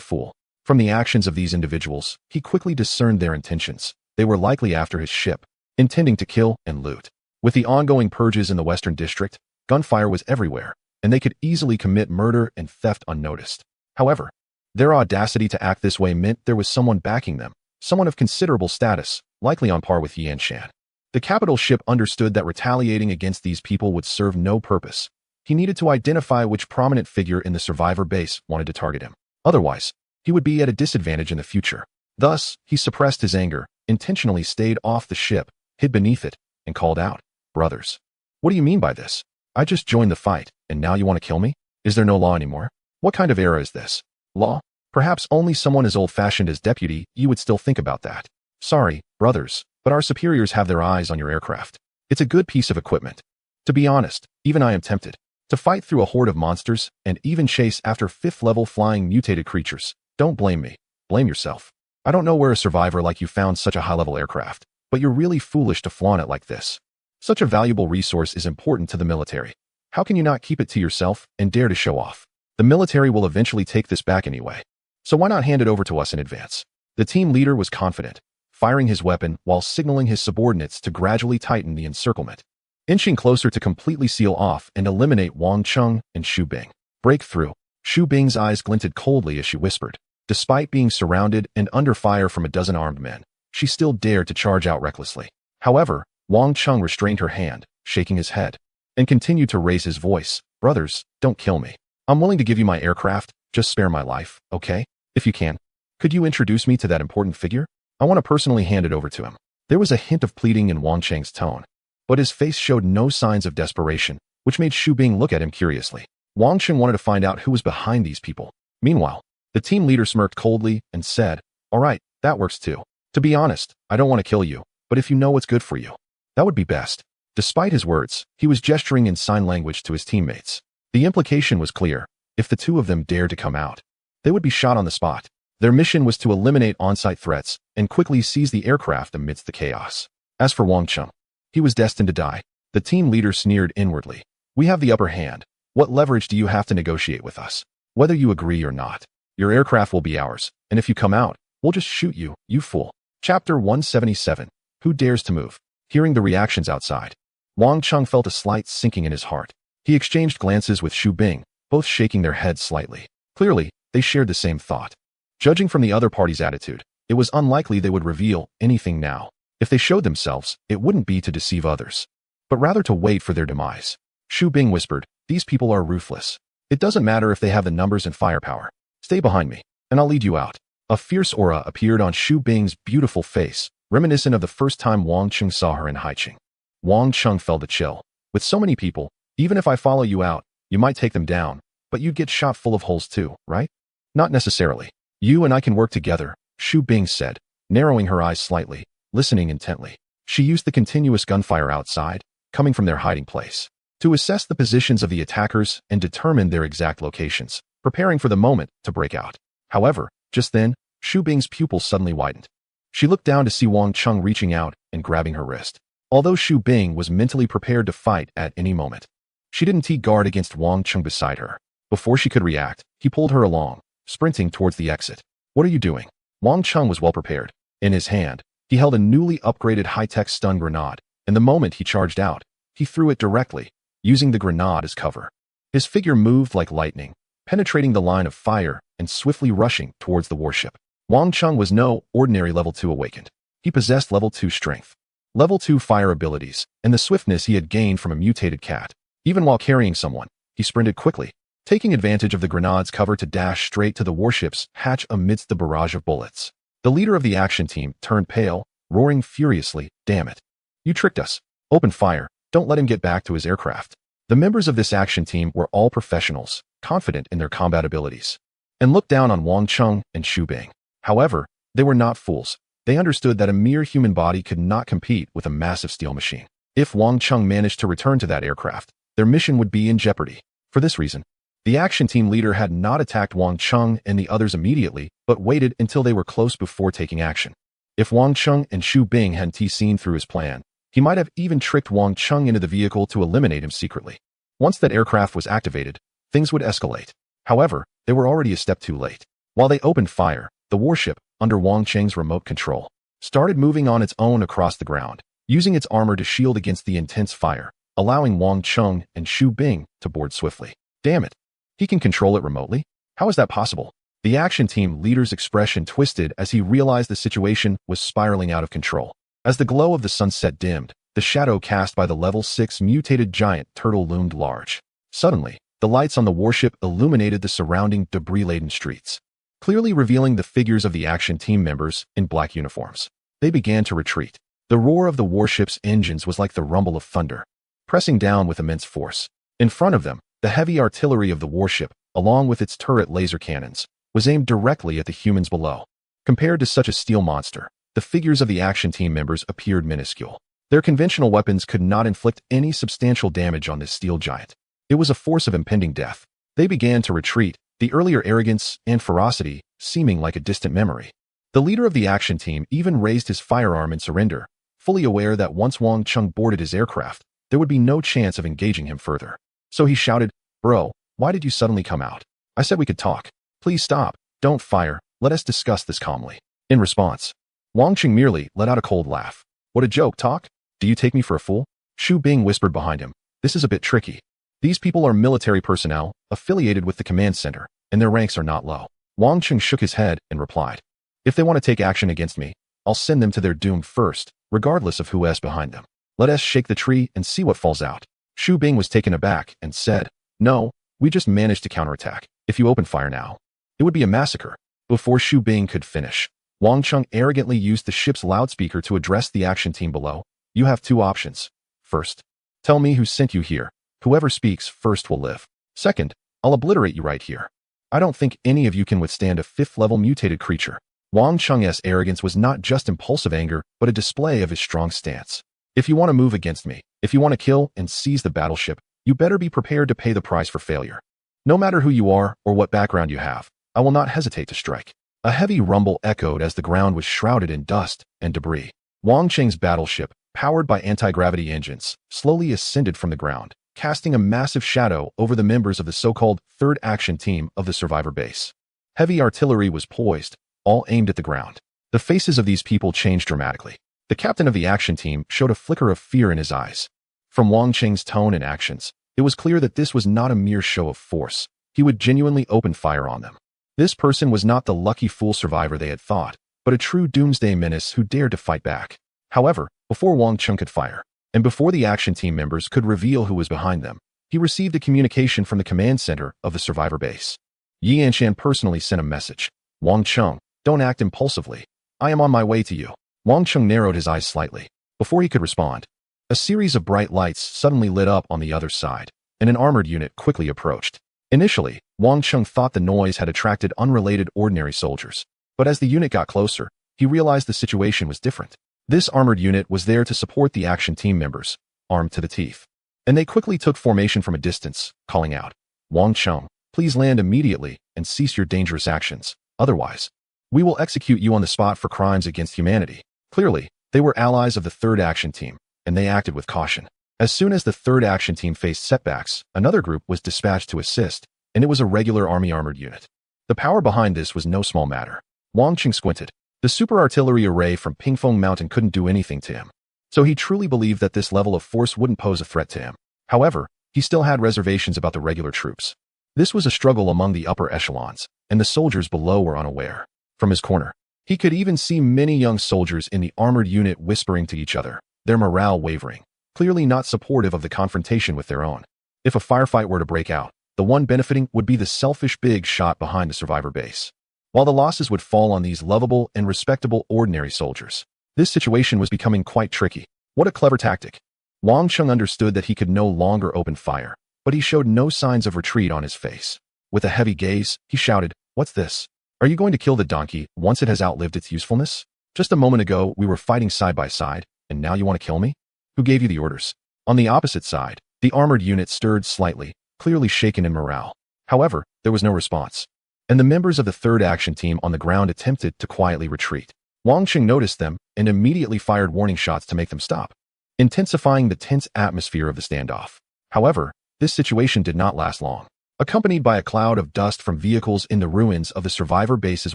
fool. From the actions of these individuals, he quickly discerned their intentions. They were likely after his ship, intending to kill and loot. With the ongoing purges in the Western District, gunfire was everywhere, and they could easily commit murder and theft unnoticed. However, their audacity to act this way meant there was someone backing them, someone of considerable status, likely on par with Yan Shan. The capital ship understood that retaliating against these people would serve no purpose. He needed to identify which prominent figure in the survivor base wanted to target him. Otherwise, he would be at a disadvantage in the future. Thus, he suppressed his anger, intentionally stayed off the ship, hid beneath it, and called out, "Brothers, what do you mean by this? I just joined the fight, and now you want to kill me? Is there no law anymore? What kind of era is this? Law? Perhaps only someone as old-fashioned as Deputy you would still think about that. Sorry, brothers, but our superiors have their eyes on your aircraft. It's a good piece of equipment. To be honest, even I am tempted to fight through a horde of monsters and even chase after 5th-level flying mutated creatures. Don't blame me. Blame yourself. I don't know where a survivor like you found such a high-level aircraft, but you're really foolish to flaunt it like this. Such a valuable resource is important to the military. How can you not keep it to yourself and dare to show off? The military will eventually take this back anyway. So why not hand it over to us in advance?" The team leader was confident, firing his weapon while signaling his subordinates to gradually tighten the encirclement, inching closer to completely seal off and eliminate Wang Cheng and Xu Bing. "Breakthrough." Xu Bing's eyes glinted coldly as she whispered. Despite being surrounded and under fire from a dozen armed men, she still dared to charge out recklessly. However, Wang Cheng restrained her hand, shaking his head, and continued to raise his voice. "Brothers, don't kill me. I'm willing to give you my aircraft, just spare my life, okay? If you can. Could you introduce me to that important figure? I want to personally hand it over to him." There was a hint of pleading in Wang Cheng's tone, but his face showed no signs of desperation, which made Xu Bing look at him curiously. Wang Cheng wanted to find out who was behind these people. Meanwhile, the team leader smirked coldly and said, "All right, that works too. To be honest, I don't want to kill you, but if you know what's good for you, that would be best." Despite his words, he was gesturing in sign language to his teammates. The implication was clear. If the two of them dared to come out, they would be shot on the spot. Their mission was to eliminate on-site threats and quickly seize the aircraft amidst the chaos. As for Wang Cheng, he was destined to die. The team leader sneered inwardly. "We have the upper hand. What leverage do you have to negotiate with us? Whether you agree or not, your aircraft will be ours, and if you come out, we'll just shoot you, you fool." Chapter 177. Who dares to move? Hearing the reactions outside, Wang Cheng felt a slight sinking in his heart. He exchanged glances with Xu Bing, both shaking their heads slightly. Clearly, they shared the same thought. Judging from the other party's attitude, it was unlikely they would reveal anything now. If they showed themselves, it wouldn't be to deceive others, but rather to wait for their demise. Xu Bing whispered, "These people are ruthless. It doesn't matter if they have the numbers and firepower. Stay behind me, and I'll lead you out." A fierce aura appeared on Xu Bing's beautiful face, reminiscent of the first time Wang Cheng saw her in Haiqing. Wang Cheng felt a chill. "With so many people, even if I follow you out, you might take them down, but you'd get shot full of holes too, right?" "Not necessarily. You and I can work together," Xu Bing said, narrowing her eyes slightly, listening intently. She used the continuous gunfire outside, coming from their hiding place, to assess the positions of the attackers and determine their exact locations, preparing for the moment to break out. However, just then, Xu Bing's pupils suddenly widened. She looked down to see Wang Cheng reaching out and grabbing her wrist. Although Xu Bing was mentally prepared to fight at any moment, she didn't take guard against Wang Cheng beside her. Before she could react, he pulled her along, sprinting towards the exit. "What are you doing?" Wang Cheng was well prepared. In his hand, he held a newly upgraded high-tech stun grenade, and the moment he charged out, he threw it directly, using the grenade as cover. His figure moved like lightning, penetrating the line of fire and swiftly rushing towards the warship. Wang Cheng was no ordinary level 2 awakened. He possessed level 2 strength, level 2 fire abilities, and the swiftness he had gained from a mutated cat. Even while carrying someone, he sprinted quickly, taking advantage of the grenade's cover to dash straight to the warship's hatch amidst the barrage of bullets. The leader of the action team turned pale, roaring furiously, "Damn it. You tricked us. Open fire. Don't let him get back to his aircraft." The members of this action team were all professionals, confident in their combat abilities, and looked down on Wang Cheng and Xu Bing. However, they were not fools. They understood that a mere human body could not compete with a massive steel machine. If Wang Cheng managed to return to that aircraft, their mission would be in jeopardy. For this reason, the action team leader had not attacked Wang Cheng and the others immediately, but waited until they were close before taking action. If Wang Cheng and Xu Bing hadn't seen through his plan, he might have even tricked Wang Cheng into the vehicle to eliminate him secretly. Once that aircraft was activated, things would escalate. However, they were already a step too late. While they opened fire, the warship, under Wang Cheng's remote control, started moving on its own across the ground, using its armor to shield against the intense fire, allowing Wang Cheng and Xu Bing to board swiftly. Damn it! He can control it remotely? How is that possible? The action team leader's expression twisted as he realized the situation was spiraling out of control. As the glow of the sunset dimmed, the shadow cast by the level 6 mutated giant turtle loomed large. Suddenly, the lights on the warship illuminated the surrounding debris-laden streets, clearly revealing the figures of the action team members in black uniforms. They began to retreat. The roar of the warship's engines was like the rumble of thunder, pressing down with immense force. In front of them, the heavy artillery of the warship, along with its turret laser cannons, was aimed directly at the humans below. Compared to such a steel monster, the figures of the action team members appeared minuscule. Their conventional weapons could not inflict any substantial damage on this steel giant. It was a force of impending death. They began to retreat, the earlier arrogance and ferocity seeming like a distant memory. The leader of the action team even raised his firearm in surrender, fully aware that once Wang Cheng boarded his aircraft, there would be no chance of engaging him further. So he shouted, "Bro, why did you suddenly come out? I said we could talk. Please stop, don't fire, let us discuss this calmly." In response, Wang Cheng merely let out a cold laugh. "What a joke, talk? Do you take me for a fool?" Xu Bing whispered behind him. "This is a bit tricky. These people are military personnel, affiliated with the command center, and their ranks are not low." Wang Cheng shook his head and replied, "If they want to take action against me, I'll send them to their doom first, regardless of who is behind them. Let us shake the tree and see what falls out." Xu Bing was taken aback and said, "No, we just managed to counterattack. If you open fire now, it would be a massacre." Before Xu Bing could finish, Wang Cheng arrogantly used the ship's loudspeaker to address the action team below. "You have two options. First, tell me who sent you here. Whoever speaks first will live. Second, I'll obliterate you right here. I don't think any of you can withstand a 5th-level mutated creature." Wang Cheng's arrogance was not just impulsive anger, but a display of his strong stance. "If you want to move against me, if you want to kill and seize the battleship, you better be prepared to pay the price for failure. No matter who you are or what background you have, I will not hesitate to strike." A heavy rumble echoed as the ground was shrouded in dust and debris. Wang Cheng's battleship, powered by anti-gravity engines, slowly ascended from the ground, casting a massive shadow over the members of the so-called third action team of the survivor base. Heavy artillery was poised, all aimed at the ground. The faces of these people changed dramatically. The captain of the action team showed a flicker of fear in his eyes. From Wang Cheng's tone and actions, it was clear that this was not a mere show of force. He would genuinely open fire on them. This person was not the lucky fool survivor they had thought, but a true doomsday menace who dared to fight back. However, before Wang Cheng could fire, and before the action team members could reveal who was behind them, he received a communication from the command center of the survivor base. Yi Anshan personally sent a message. "Wang Cheng, don't act impulsively. I am on my way to you." Wang Cheng narrowed his eyes slightly. Before he could respond, a series of bright lights suddenly lit up on the other side, and an armored unit quickly approached. Initially, Wang Cheng thought the noise had attracted unrelated ordinary soldiers, but as the unit got closer, he realized the situation was different. This armored unit was there to support the action team members, armed to the teeth. And they quickly took formation from a distance, calling out, "Wang Cheng, please land immediately and cease your dangerous actions. Otherwise, we will execute you on the spot for crimes against humanity." Clearly, they were allies of the third action team, and they acted with caution. As soon as the third action team faced setbacks, another group was dispatched to assist, and it was a regular army armored unit. The power behind this was no small matter. Wang Cheng squinted. The super artillery array from Pingfeng Mountain couldn't do anything to him, so he truly believed that this level of force wouldn't pose a threat to him. However, he still had reservations about the regular troops. This was a struggle among the upper echelons, and the soldiers below were unaware. From his corner, he could even see many young soldiers in the armored unit whispering to each other, their morale wavering, clearly not supportive of the confrontation with their own. If a firefight were to break out, the one benefiting would be the selfish big shot behind the survivor base, while the losses would fall on these lovable and respectable ordinary soldiers. This situation was becoming quite tricky. What a clever tactic. Wang Cheng understood that he could no longer open fire, but he showed no signs of retreat on his face. With a heavy gaze, he shouted, "What's this? Are you going to kill the donkey once it has outlived its usefulness? Just a moment ago, we were fighting side by side, and now you want to kill me? Who gave you the orders?" On the opposite side, the armored unit stirred slightly, clearly shaken in morale. However, there was no response, and the members of the third action team on the ground attempted to quietly retreat. Wang Qing noticed them and immediately fired warning shots to make them stop, intensifying the tense atmosphere of the standoff. However, this situation did not last long. Accompanied by a cloud of dust from vehicles in the ruins of the survivor base's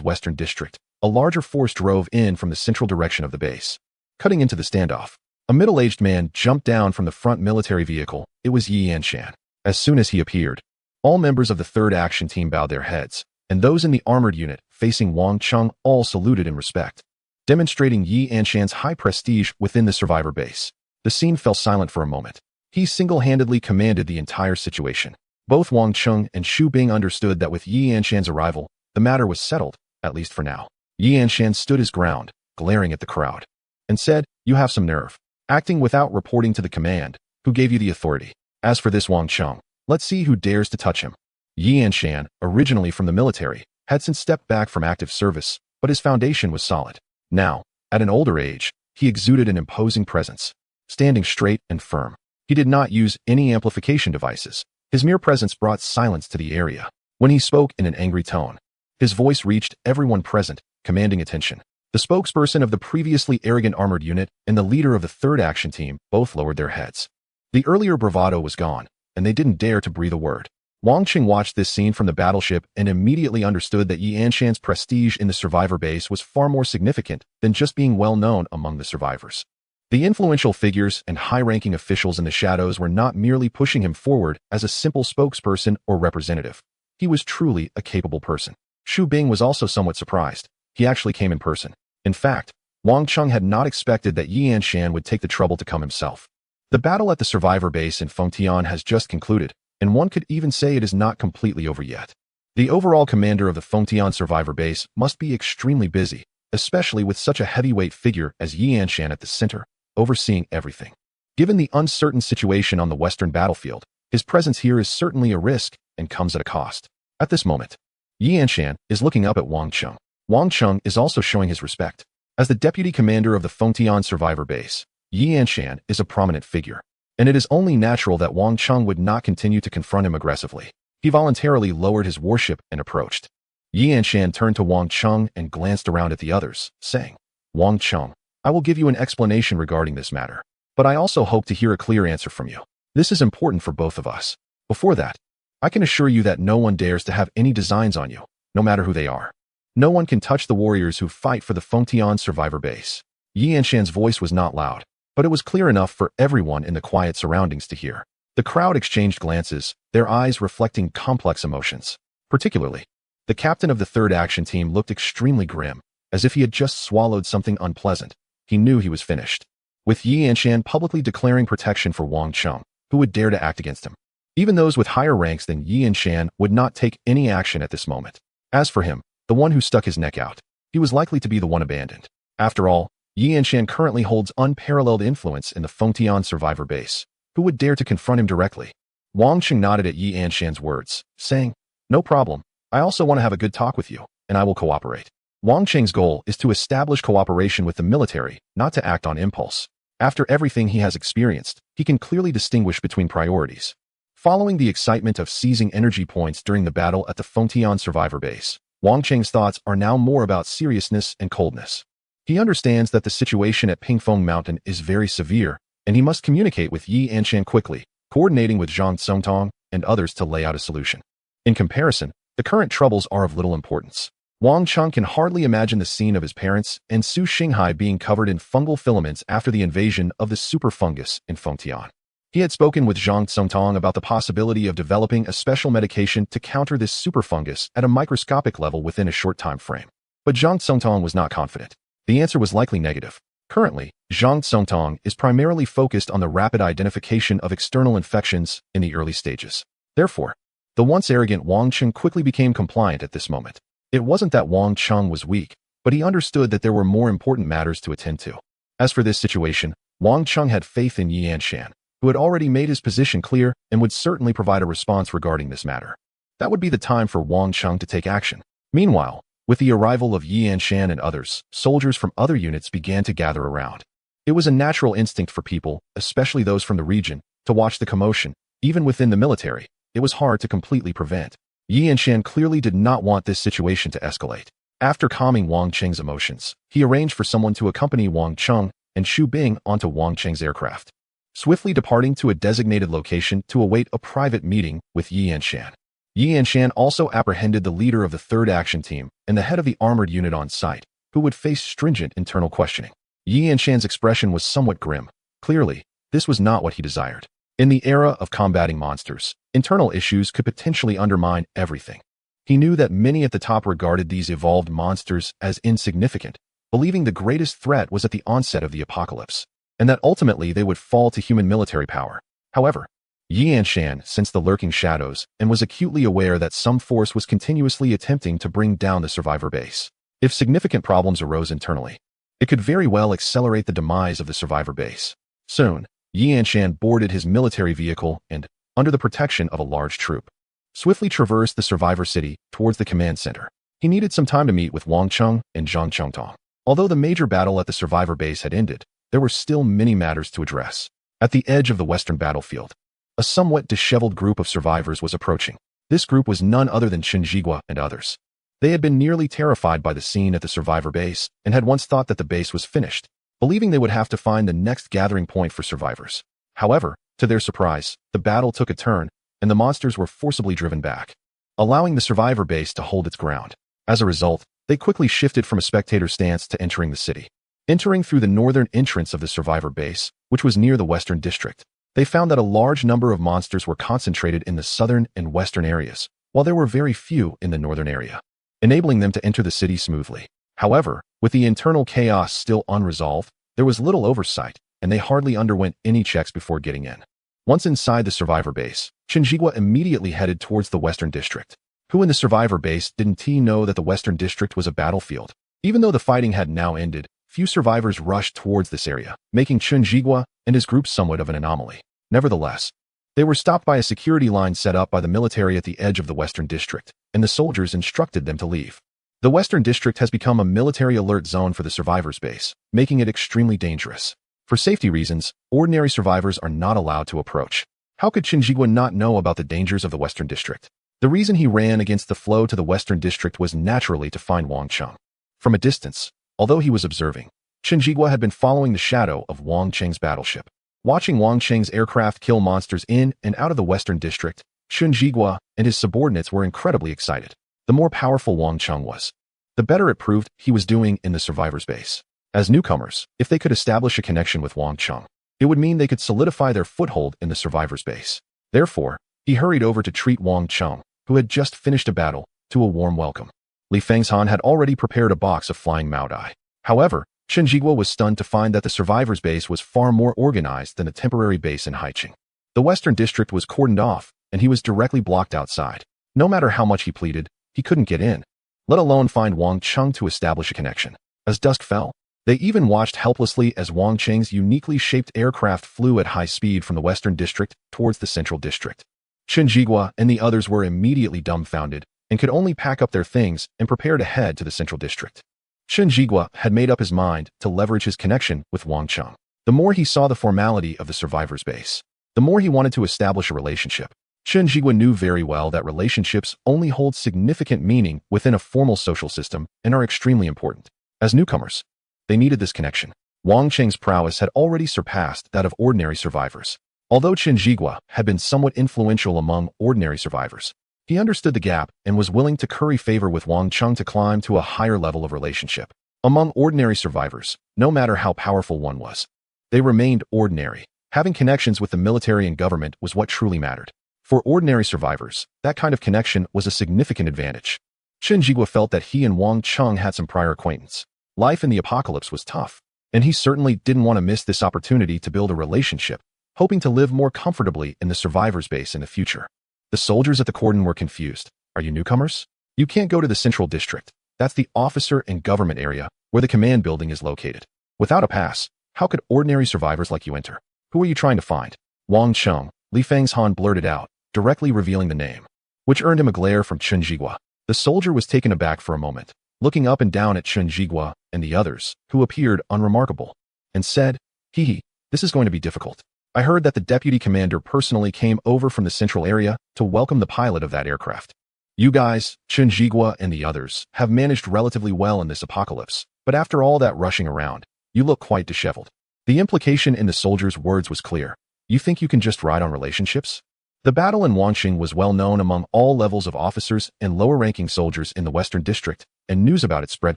western district, a larger force drove in from the central direction of the base. Cutting into the standoff, a middle-aged man jumped down from the front military vehicle. It was Yi Yanshan. As soon as he appeared, all members of the 3rd Action Team bowed their heads, and those in the armored unit facing Wang Qing all saluted in respect, demonstrating Yi Yanshan's high prestige within the survivor base. The scene fell silent for a moment. He single-handedly commanded the entire situation. Both Wang Qing and Xu Bing understood that with Yi Yanshan's arrival, the matter was settled, at least for now. Yi Yanshan stood his ground, glaring at the crowd, and said, "You have some nerve, acting without reporting to the command. Who gave you the authority? As for this Wang Qing, let's see who dares to touch him." Yi Yanshan, originally from the military, had since stepped back from active service, but his foundation was solid. Now, at an older age, he exuded an imposing presence, standing straight and firm. He did not use any amplification devices. His mere presence brought silence to the area. When he spoke in an angry tone, his voice reached everyone present, commanding attention. The spokesperson of the previously arrogant armored unit and the leader of the 3rd Action Team both lowered their heads. The earlier bravado was gone, and they didn't dare to breathe a word. Wang Qing watched this scene from the battleship and immediately understood that Yi Yanshan's prestige in the survivor base was far more significant than just being well known among the survivors. The influential figures and high-ranking officials in the shadows were not merely pushing him forward as a simple spokesperson or representative. He was truly a capable person. Xu Bing was also somewhat surprised. He actually came in person. In fact, Wang Qing had not expected that Yi Yanshan would take the trouble to come himself. The battle at the survivor base in Fengtian has just concluded, and one could even say it is not completely over yet. The overall commander of the Fengtian survivor base must be extremely busy, especially with such a heavyweight figure as Yi Yanshan at the center, overseeing everything. Given the uncertain situation on the western battlefield, his presence here is certainly a risk and comes at a cost. At this moment, Yi Yanshan is looking up at Wang Qing. Wang Qing is also showing his respect. As the deputy commander of the Fengtian survivor base, Yi Yanshan is a prominent figure, and it is only natural that Wang Qing would not continue to confront him aggressively. He voluntarily lowered his warship and approached. Yi Yanshan turned to Wang Qing and glanced around at the others, saying, "Wang Qing, I will give you an explanation regarding this matter, but I also hope to hear a clear answer from you. This is important for both of us. Before that, I can assure you that no one dares to have any designs on you, no matter who they are. No one can touch the warriors who fight for the Fengtian survivor base." Yi Yanshan's voice was not loud, but it was clear enough for everyone in the quiet surroundings to hear. The crowd exchanged glances, their eyes reflecting complex emotions. Particularly, the captain of the 3rd Action Team looked extremely grim, as if he had just swallowed something unpleasant. He knew he was finished. With Yi Yanshan publicly declaring protection for Wang Qing, who would dare to act against him? Even those with higher ranks than Yi Yanshan would not take any action at this moment. As for him, the one who stuck his neck out, he was likely to be the one abandoned. After all, Yi Yanshan currently holds unparalleled influence in the Fengtian survivor base. Who would dare to confront him directly? Wang Qing nodded at Yi Yanshan's words, saying, "No problem. I also want to have a good talk with you, and I will cooperate." Wang Qing's goal is to establish cooperation with the military, not to act on impulse. After everything he has experienced, he can clearly distinguish between priorities. Following the excitement of seizing energy points during the battle at the Fengtian survivor base, Wang Qing's thoughts are now more about seriousness and coldness. He understands that the situation at Pingfeng Mountain is very severe, and he must communicate with Yi Yanshan quickly, coordinating with Zhang Tsongtong and others to lay out a solution. In comparison, the current troubles are of little importance. Wang Qing can hardly imagine the scene of his parents and Su Xinghai being covered in fungal filaments after the invasion of the super fungus in Fengtian. He had spoken with Zhang Tsongtong about the possibility of developing a special medication to counter this super fungus at a microscopic level within a short time frame. But Zhang Tsongtong was not confident. The answer was likely negative. Currently, Zhang Tsongtong is primarily focused on the rapid identification of external infections in the early stages. Therefore, the once arrogant Wang Qing quickly became compliant at this moment. It wasn't that Wang Qing was weak, but he understood that there were more important matters to attend to. As for this situation, Wang Qing had faith in Yi Yanshan, who had already made his position clear and would certainly provide a response regarding this matter. That would be the time for Wang Qing to take action. Meanwhile, with the arrival of Yi Yanshan and others, soldiers from other units began to gather around. It was a natural instinct for people, especially those from the region, to watch the commotion. Even within the military, it was hard to completely prevent. Yi Yanshan clearly did not want this situation to escalate. After calming Wang Cheng's emotions, he arranged for someone to accompany Wang Cheng and Xu Bing onto Wang Cheng's aircraft, swiftly departing to a designated location to await a private meeting with Yi Yanshan. Yi Yanshan also apprehended the leader of the 3rd Action Team and the head of the armored unit on site, who would face stringent internal questioning. Yi Yanshan's expression was somewhat grim. Clearly, this was not what he desired. In the era of combating monsters, internal issues could potentially undermine everything. He knew that many at the top regarded these evolved monsters as insignificant, believing the greatest threat was at the onset of the apocalypse, and that ultimately they would fall to human military power. However, Yi Yanshan sensed the lurking shadows and was acutely aware that some force was continuously attempting to bring down the survivor base. If significant problems arose internally, it could very well accelerate the demise of the survivor base. Soon, Yi Yanshan boarded his military vehicle and, under the protection of a large troop, swiftly traversed the survivor city towards the command center. He needed some time to meet with Wang Cheng and Zhang Chengtong. Although the major battle at the survivor base had ended, there were still many matters to address. At the edge of the western battlefield, a somewhat disheveled group of survivors was approaching. This group was none other than Chen Jigua and others. They had been nearly terrified by the scene at the survivor base and had once thought that the base was finished, believing they would have to find the next gathering point for survivors. However, to their surprise, the battle took a turn, and the monsters were forcibly driven back, allowing the survivor base to hold its ground. As a result, they quickly shifted from a spectator stance to entering the city. Entering through the northern entrance of the survivor base, which was near the western district, they found that a large number of monsters were concentrated in the southern and western areas, while there were very few in the northern area, enabling them to enter the city smoothly. However, with the internal chaos still unresolved, there was little oversight, and they hardly underwent any checks before getting in. Once inside the survivor base, Chen Jigua immediately headed towards the western district. Who in the survivor base didn't know that the western district was a battlefield? Even though the fighting had now ended, few survivors rushed towards this area, making Chen Jigua and his group somewhat of an anomaly. Nevertheless, they were stopped by a security line set up by the military at the edge of the western district, and the soldiers instructed them to leave. The western district has become a military alert zone for the survivors base, making it extremely dangerous. For safety reasons, ordinary survivors are not allowed to approach. How could Chen Jigua not know about the dangers of the western district? The reason he ran against the flow to the western district was naturally to find Wang Cheng. From a distance, although he was observing, Chen Jigua had been following the shadow of Wang Cheng's battleship. Watching Wang Cheng's aircraft kill monsters in and out of the western district, Chen Jigua and his subordinates were incredibly excited. The more powerful Wang Cheng was, the better it proved he was doing in the survivors base. As newcomers, if they could establish a connection with Wang Cheng, it would mean they could solidify their foothold in the survivors base. Therefore, he hurried over to treat Wang Cheng, who had just finished a battle, to a warm welcome. Li Feng's-han had already prepared a box of flying Maodai. However, Chen Jigua was stunned to find that the survivors base was far more organized than the temporary base in Haiqing. The western district was cordoned off, and he was directly blocked outside. No matter how much he pleaded, he couldn't get in, let alone find Wang Cheng to establish a connection. As dusk fell, they even watched helplessly as Wang Cheng's uniquely shaped aircraft flew at high speed from the western district towards the central district. Chen Jigua and the others were immediately dumbfounded and could only pack up their things and prepare to head to the central district. Chen Jigua had made up his mind to leverage his connection with Wang Cheng. The more he saw the formality of the survivors base, the more he wanted to establish a relationship. Chen Jigua knew very well that relationships only hold significant meaning within a formal social system and are extremely important. As newcomers, they needed this connection. Wang Cheng's prowess had already surpassed that of ordinary survivors. Although Chen Jigua had been somewhat influential among ordinary survivors, he understood the gap and was willing to curry favor with Wang Cheng to climb to a higher level of relationship. Among ordinary survivors, no matter how powerful one was, they remained ordinary. Having connections with the military and government was what truly mattered. For ordinary survivors, that kind of connection was a significant advantage. Chen Jigua felt that he and Wang Cheng had some prior acquaintance. Life in the apocalypse was tough, and he certainly didn't want to miss this opportunity to build a relationship, hoping to live more comfortably in the survivors base in the future. The soldiers at the cordon were confused. Are you newcomers? You can't go to the central district. That's the officer and government area where the command building is located. Without a pass, how could ordinary survivors like you enter? Who are you trying to find? Wang Cheng, Li Feng's-han blurted out, directly revealing the name, which earned him a glare from Chen Jigua. The soldier was taken aback for a moment, looking up and down at Chen Jigua and the others, who appeared unremarkable, and said, this is going to be difficult. I heard that the deputy commander personally came over from the central area to welcome the pilot of that aircraft. You guys, Chunjigua and the others, have managed relatively well in this apocalypse, but after all that rushing around, you look quite disheveled. The implication in the soldier's words was clear. You think you can just ride on relationships? The battle in Wanqing was well known among all levels of officers and lower-ranking soldiers in the Western District, and news about it spread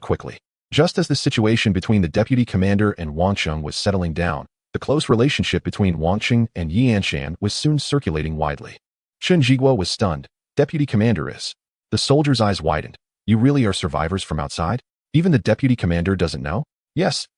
quickly. Just as the situation between the deputy commander and Wang Cheng was settling down, the close relationship between Wang Qing and Yi Anshan was soon circulating widely. Chen Jigua was stunned. Deputy commander is. The soldier's eyes widened. You really are survivors from outside? Even the deputy commander doesn't know? Yes.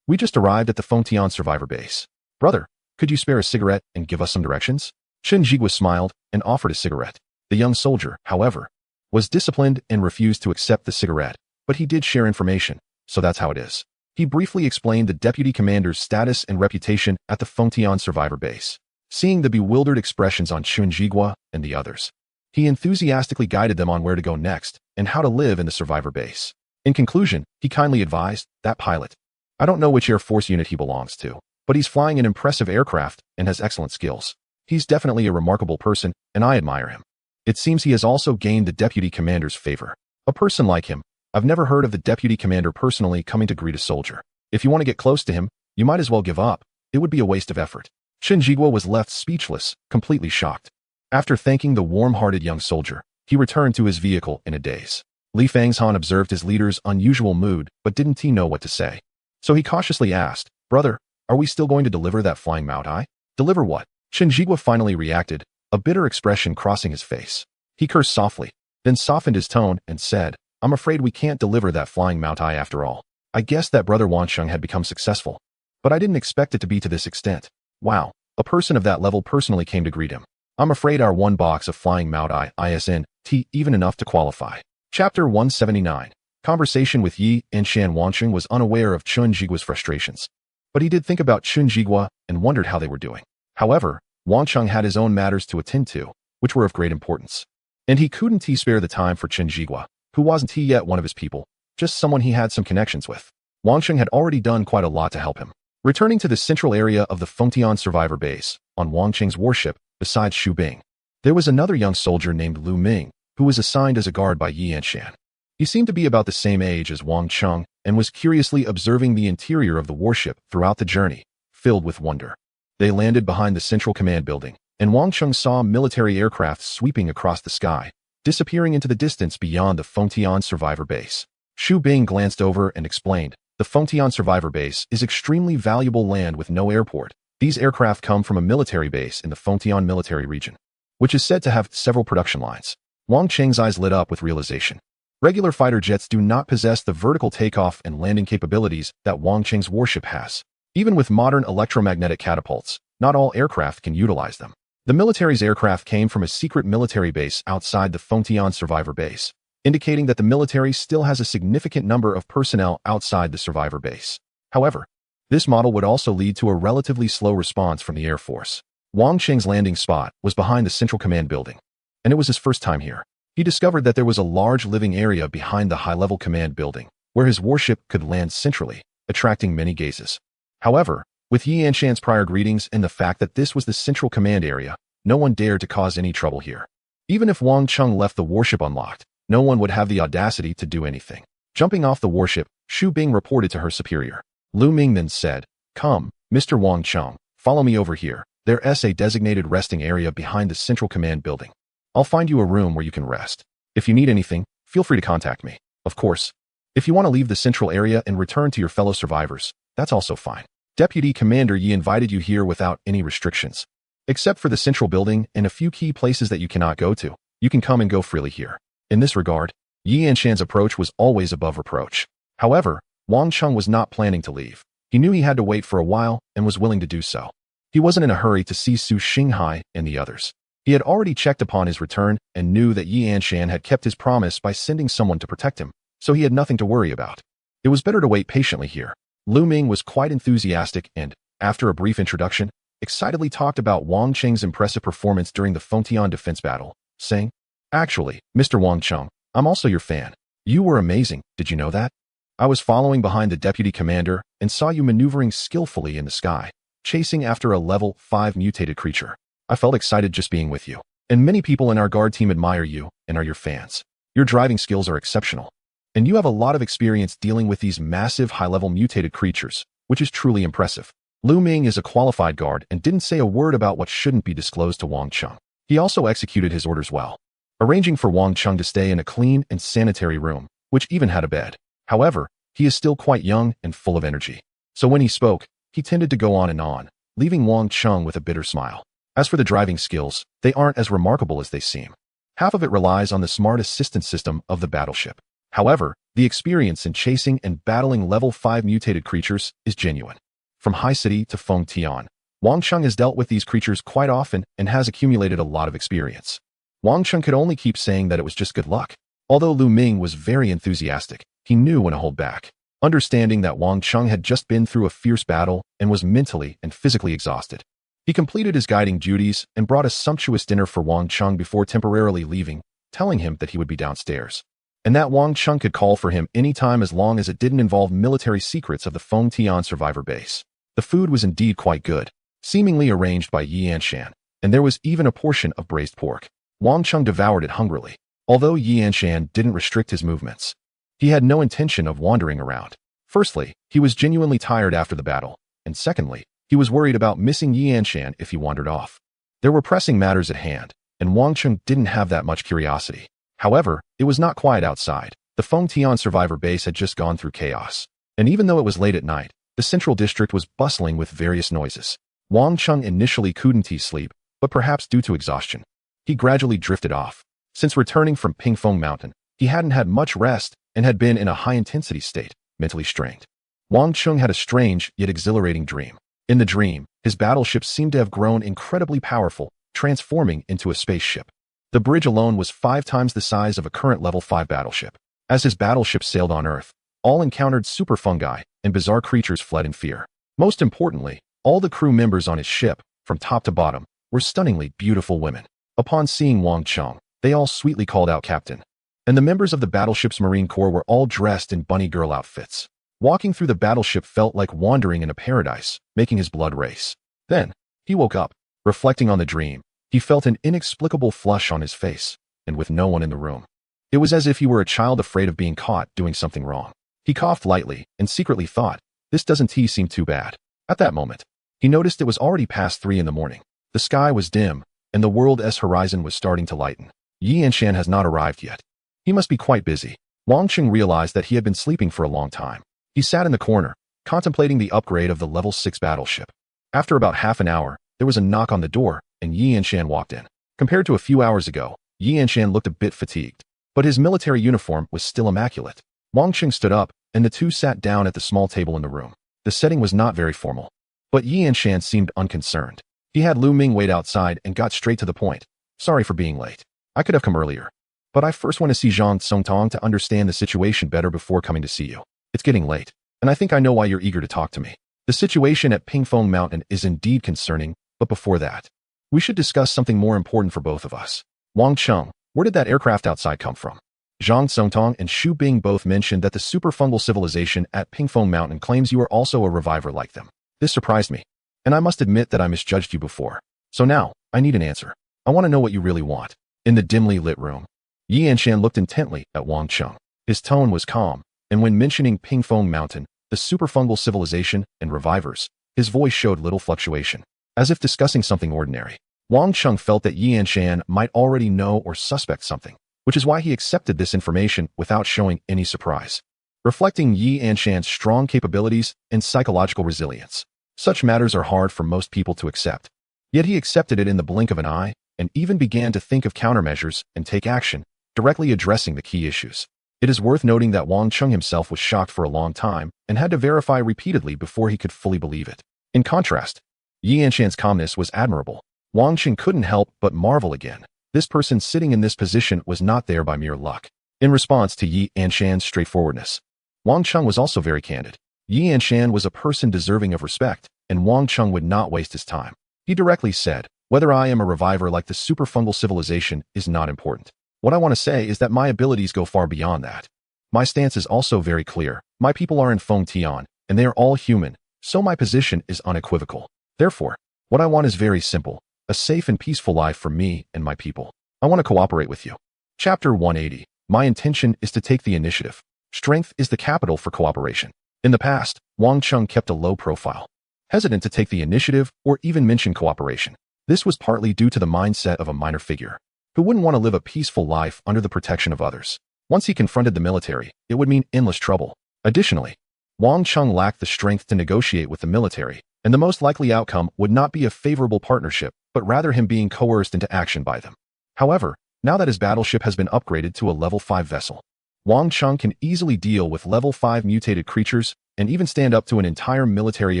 We just arrived at the Fengtian survivor base. Brother, could you spare a cigarette and give us some directions? Chen Jigua smiled and offered a cigarette. The young soldier, however, was disciplined and refused to accept the cigarette, but he did share information, so that's how it is. He briefly explained the deputy commander's status and reputation at the Fengtian survivor base. Seeing the bewildered expressions on Chen Jigua and the others, he enthusiastically guided them on where to go next and how to live in the survivor base. In conclusion, he kindly advised, that pilot. I don't know which Air Force unit he belongs to, but he's flying an impressive aircraft and has excellent skills. He's definitely a remarkable person, and I admire him. It seems he has also gained the deputy commander's favor. A person like him, I've never heard of the deputy commander personally coming to greet a soldier. If you want to get close to him, you might as well give up. It would be a waste of effort. Chen Jigua was left speechless, completely shocked. After thanking the warm-hearted young soldier, he returned to his vehicle in a daze. Li Fangzhan observed his leader's unusual mood, but didn't he know what to say. So he cautiously asked, Brother, are we still going to deliver that flying Maotai? Deliver what? Chen Jigua finally reacted, a bitter expression crossing his face. He cursed softly, then softened his tone and said, I'm afraid we can't deliver that flying Maotai after all. I guess that brother Wansheng had become successful, but I didn't expect it to be to this extent. Wow, a person of that level personally came to greet him. I'm afraid our one box of flying Maotai isn't even enough to qualify. Chapter 179. Conversation with Yi and Shan Wansheng was unaware of Chun Jigua's frustrations, but he did think about Chun Jigua and wondered how they were doing. However, Wansheng had his own matters to attend to, which were of great importance. And he couldn't spare the time for Chen Jigua, who wasn't yet one of his people, just someone he had some connections with. Wansheng had already done quite a lot to help him. Returning to the central area of the Fengtian survivor base, on Wansheng's warship, besides Xu Bing, there was another young soldier named Lu Ming, who was assigned as a guard by Yi Anshan. He seemed to be about the same age as Wang Cheng and was curiously observing the interior of the warship throughout the journey, filled with wonder. They landed behind the central command building, and Wang Cheng saw military aircraft sweeping across the sky, disappearing into the distance beyond the Fengtian survivor base. Xu Bing glanced over and explained, the Fengtian survivor base is extremely valuable land with no airport. These aircraft come from a military base in the Fengtian military region, which is said to have several production lines. Wang Cheng's eyes lit up with realization. Regular fighter jets do not possess the vertical takeoff and landing capabilities that Wang Cheng's warship has. Even with modern electromagnetic catapults, not all aircraft can utilize them. The military's aircraft came from a secret military base outside the Fengtian survivor base, indicating that the military still has a significant number of personnel outside the survivor base. However, this model would also lead to a relatively slow response from the Air Force. Wang Cheng's landing spot was behind the central command building, and it was his first time here. He discovered that there was a large living area behind the high-level command building, where his warship could land centrally, attracting many gazes. However, with Yi Anshan's prior greetings and the fact that this was the central command area, no one dared to cause any trouble here. Even if Wang Cheng left the warship unlocked, no one would have the audacity to do anything. Jumping off the warship, Xu Bing reported to her superior. Lu Ming then said, Come, Mr. Wang Cheng, follow me over here. There's a designated resting area behind the central command building. I'll find you a room where you can rest. If you need anything, feel free to contact me. Of course, if you want to leave the central area and return to your fellow survivors, that's also fine. Deputy Commander Yi invited you here without any restrictions. Except for the central building and a few key places that you cannot go to, you can come and go freely here. In this regard, Yi Anshan's approach was always above reproach. However, Wang Cheng was not planning to leave. He knew he had to wait for a while and was willing to do so. He wasn't in a hurry to see Su Xinghai and the others. He had already checked upon his return and knew that Yi Anshan had kept his promise by sending someone to protect him, so he had nothing to worry about. It was better to wait patiently here. Lu Ming was quite enthusiastic and, after a brief introduction, excitedly talked about Wang Cheng's impressive performance during the Fengtian defense battle, saying, Actually, Mr. Wang Cheng, I'm also your fan. You were amazing, did you know that? I was following behind the deputy commander and saw you maneuvering skillfully in the sky, chasing after a level 5 mutated creature. I felt excited just being with you. And many people in our guard team admire you and are your fans. Your driving skills are exceptional. And you have a lot of experience dealing with these massive high-level mutated creatures, which is truly impressive. Lu Ming is a qualified guard and didn't say a word about what shouldn't be disclosed to Wang Cheng. He also executed his orders well, arranging for Wang Cheng to stay in a clean and sanitary room, which even had a bed. However, he is still quite young and full of energy. So when he spoke, he tended to go on and on, leaving Wang Cheng with a bitter smile. As for the driving skills, they aren't as remarkable as they seem. Half of it relies on the smart assistance system of the battleship. However, the experience in chasing and battling level 5 mutated creatures is genuine. From High City to Feng Tian, Wang Cheng has dealt with these creatures quite often and has accumulated a lot of experience. Wang Cheng could only keep saying that it was just good luck. Although Lu Ming was very enthusiastic, he knew when to hold back, understanding that Wang Cheng had just been through a fierce battle and was mentally and physically exhausted. He completed his guiding duties and brought a sumptuous dinner for Wang Cheng before temporarily leaving, telling him that he would be downstairs, and that Wang Cheng could call for him anytime as long as it didn't involve military secrets of the Feng Tian survivor base. The food was indeed quite good, seemingly arranged by Yi Anshan, and there was even a portion of braised pork. Wang Cheng devoured it hungrily. Although Yi Anshan didn't restrict his movements, he had no intention of wandering around. Firstly, he was genuinely tired after the battle, and secondly, he was worried about missing Yi Anshan if he wandered off. There were pressing matters at hand, and Wang Cheng didn't have that much curiosity. However, it was not quiet outside. The Feng Tian survivor base had just gone through chaos, and even though it was late at night, the central district was bustling with various noises. Wang Cheng initially couldn't sleep, but perhaps due to exhaustion, he gradually drifted off. Since returning from Pingfeng Mountain, he hadn't had much rest and had been in a high-intensity state, mentally strained. Wang Cheng had a strange yet exhilarating dream. In the dream, his battleship seemed to have grown incredibly powerful, transforming into a spaceship. The bridge alone was 5 times the size of a current level 5 battleship. As his battleship sailed on Earth, all encountered super fungi and bizarre creatures fled in fear. Most importantly, all the crew members on his ship, from top to bottom, were stunningly beautiful women. Upon seeing Wang Cheng, they all sweetly called out Captain. And the members of the battleship's Marine Corps were all dressed in bunny girl outfits. Walking through the battleship felt like wandering in a paradise, making his blood race. Then, he woke up. Reflecting on the dream, he felt an inexplicable flush on his face, and with no one in the room. It was as if he were a child afraid of being caught doing something wrong. He coughed lightly and secretly thought, this doesn't seem too bad. At that moment, he noticed it was already past 3 in the morning. The sky was dim, and the world's horizon was starting to lighten. Yi Anshan has not arrived yet. He must be quite busy. Wang Cheng realized that he had been sleeping for a long time. He sat in the corner, contemplating the upgrade of the level 6 battleship. After about half an hour, there was a knock on the door, and Yi Anshan walked in. Compared to a few hours ago, Yi Anshan looked a bit fatigued, but his military uniform was still immaculate. Wang Cheng stood up, and the two sat down at the small table in the room. The setting was not very formal, but Yi Anshan seemed unconcerned. He had Lu Ming wait outside and got straight to the point. Sorry for being late. I could have come earlier, but I first want to see Zhang Songtong to understand the situation better before coming to see you. It's getting late, and I think I know why you're eager to talk to me. The situation at Pingfeng Mountain is indeed concerning, but before that, we should discuss something more important for both of us. Wang Cheng, where did that aircraft outside come from? Zhang Songtong and Xu Bing both mentioned that the super-fungal civilization at Pingfeng Mountain claims you are also a reviver like them. This surprised me, and I must admit that I misjudged you before. So now, I need an answer. I want to know what you really want. In the dimly lit room, Yi Anshan looked intently at Wang Cheng. His tone was calm, and when mentioning Pingfeng Mountain, the super-fungal civilization, and revivers, his voice showed little fluctuation, as if discussing something ordinary. Wang Cheng felt that Yi Anshan might already know or suspect something, which is why he accepted this information without showing any surprise. Reflecting Yi Anshan's strong capabilities and psychological resilience, such matters are hard for most people to accept. Yet he accepted it in the blink of an eye, and even began to think of countermeasures and take action, directly addressing the key issues. It is worth noting that Wang Cheng himself was shocked for a long time and had to verify repeatedly before he could fully believe it. In contrast, Yi Anshan's calmness was admirable. Wang Cheng couldn't help but marvel again. This person sitting in this position was not there by mere luck. In response to Yi Anshan's straightforwardness, Wang Cheng was also very candid. Yi Anshan was a person deserving of respect, and Wang Cheng would not waste his time. He directly said, whether I am a reviver like the super-fungal civilization is not important. What I want to say is that my abilities go far beyond that. My stance is also very clear. My people are in Feng Tian, and they are all human, so my position is unequivocal. Therefore, what I want is very simple, a safe and peaceful life for me and my people. I want to cooperate with you. Chapter 180. My intention is to take the initiative. Strength is the capital for cooperation. In the past, Wang Chung kept a low profile, hesitant to take the initiative or even mention cooperation. This was partly due to the mindset of a minor figure who wouldn't want to live a peaceful life under the protection of others. Once he confronted the military, it would mean endless trouble. Additionally, Wang Chung lacked the strength to negotiate with the military, and the most likely outcome would not be a favorable partnership, but rather him being coerced into action by them. However, now that his battleship has been upgraded to a level 5 vessel, Wang Chung can easily deal with level 5 mutated creatures and even stand up to an entire military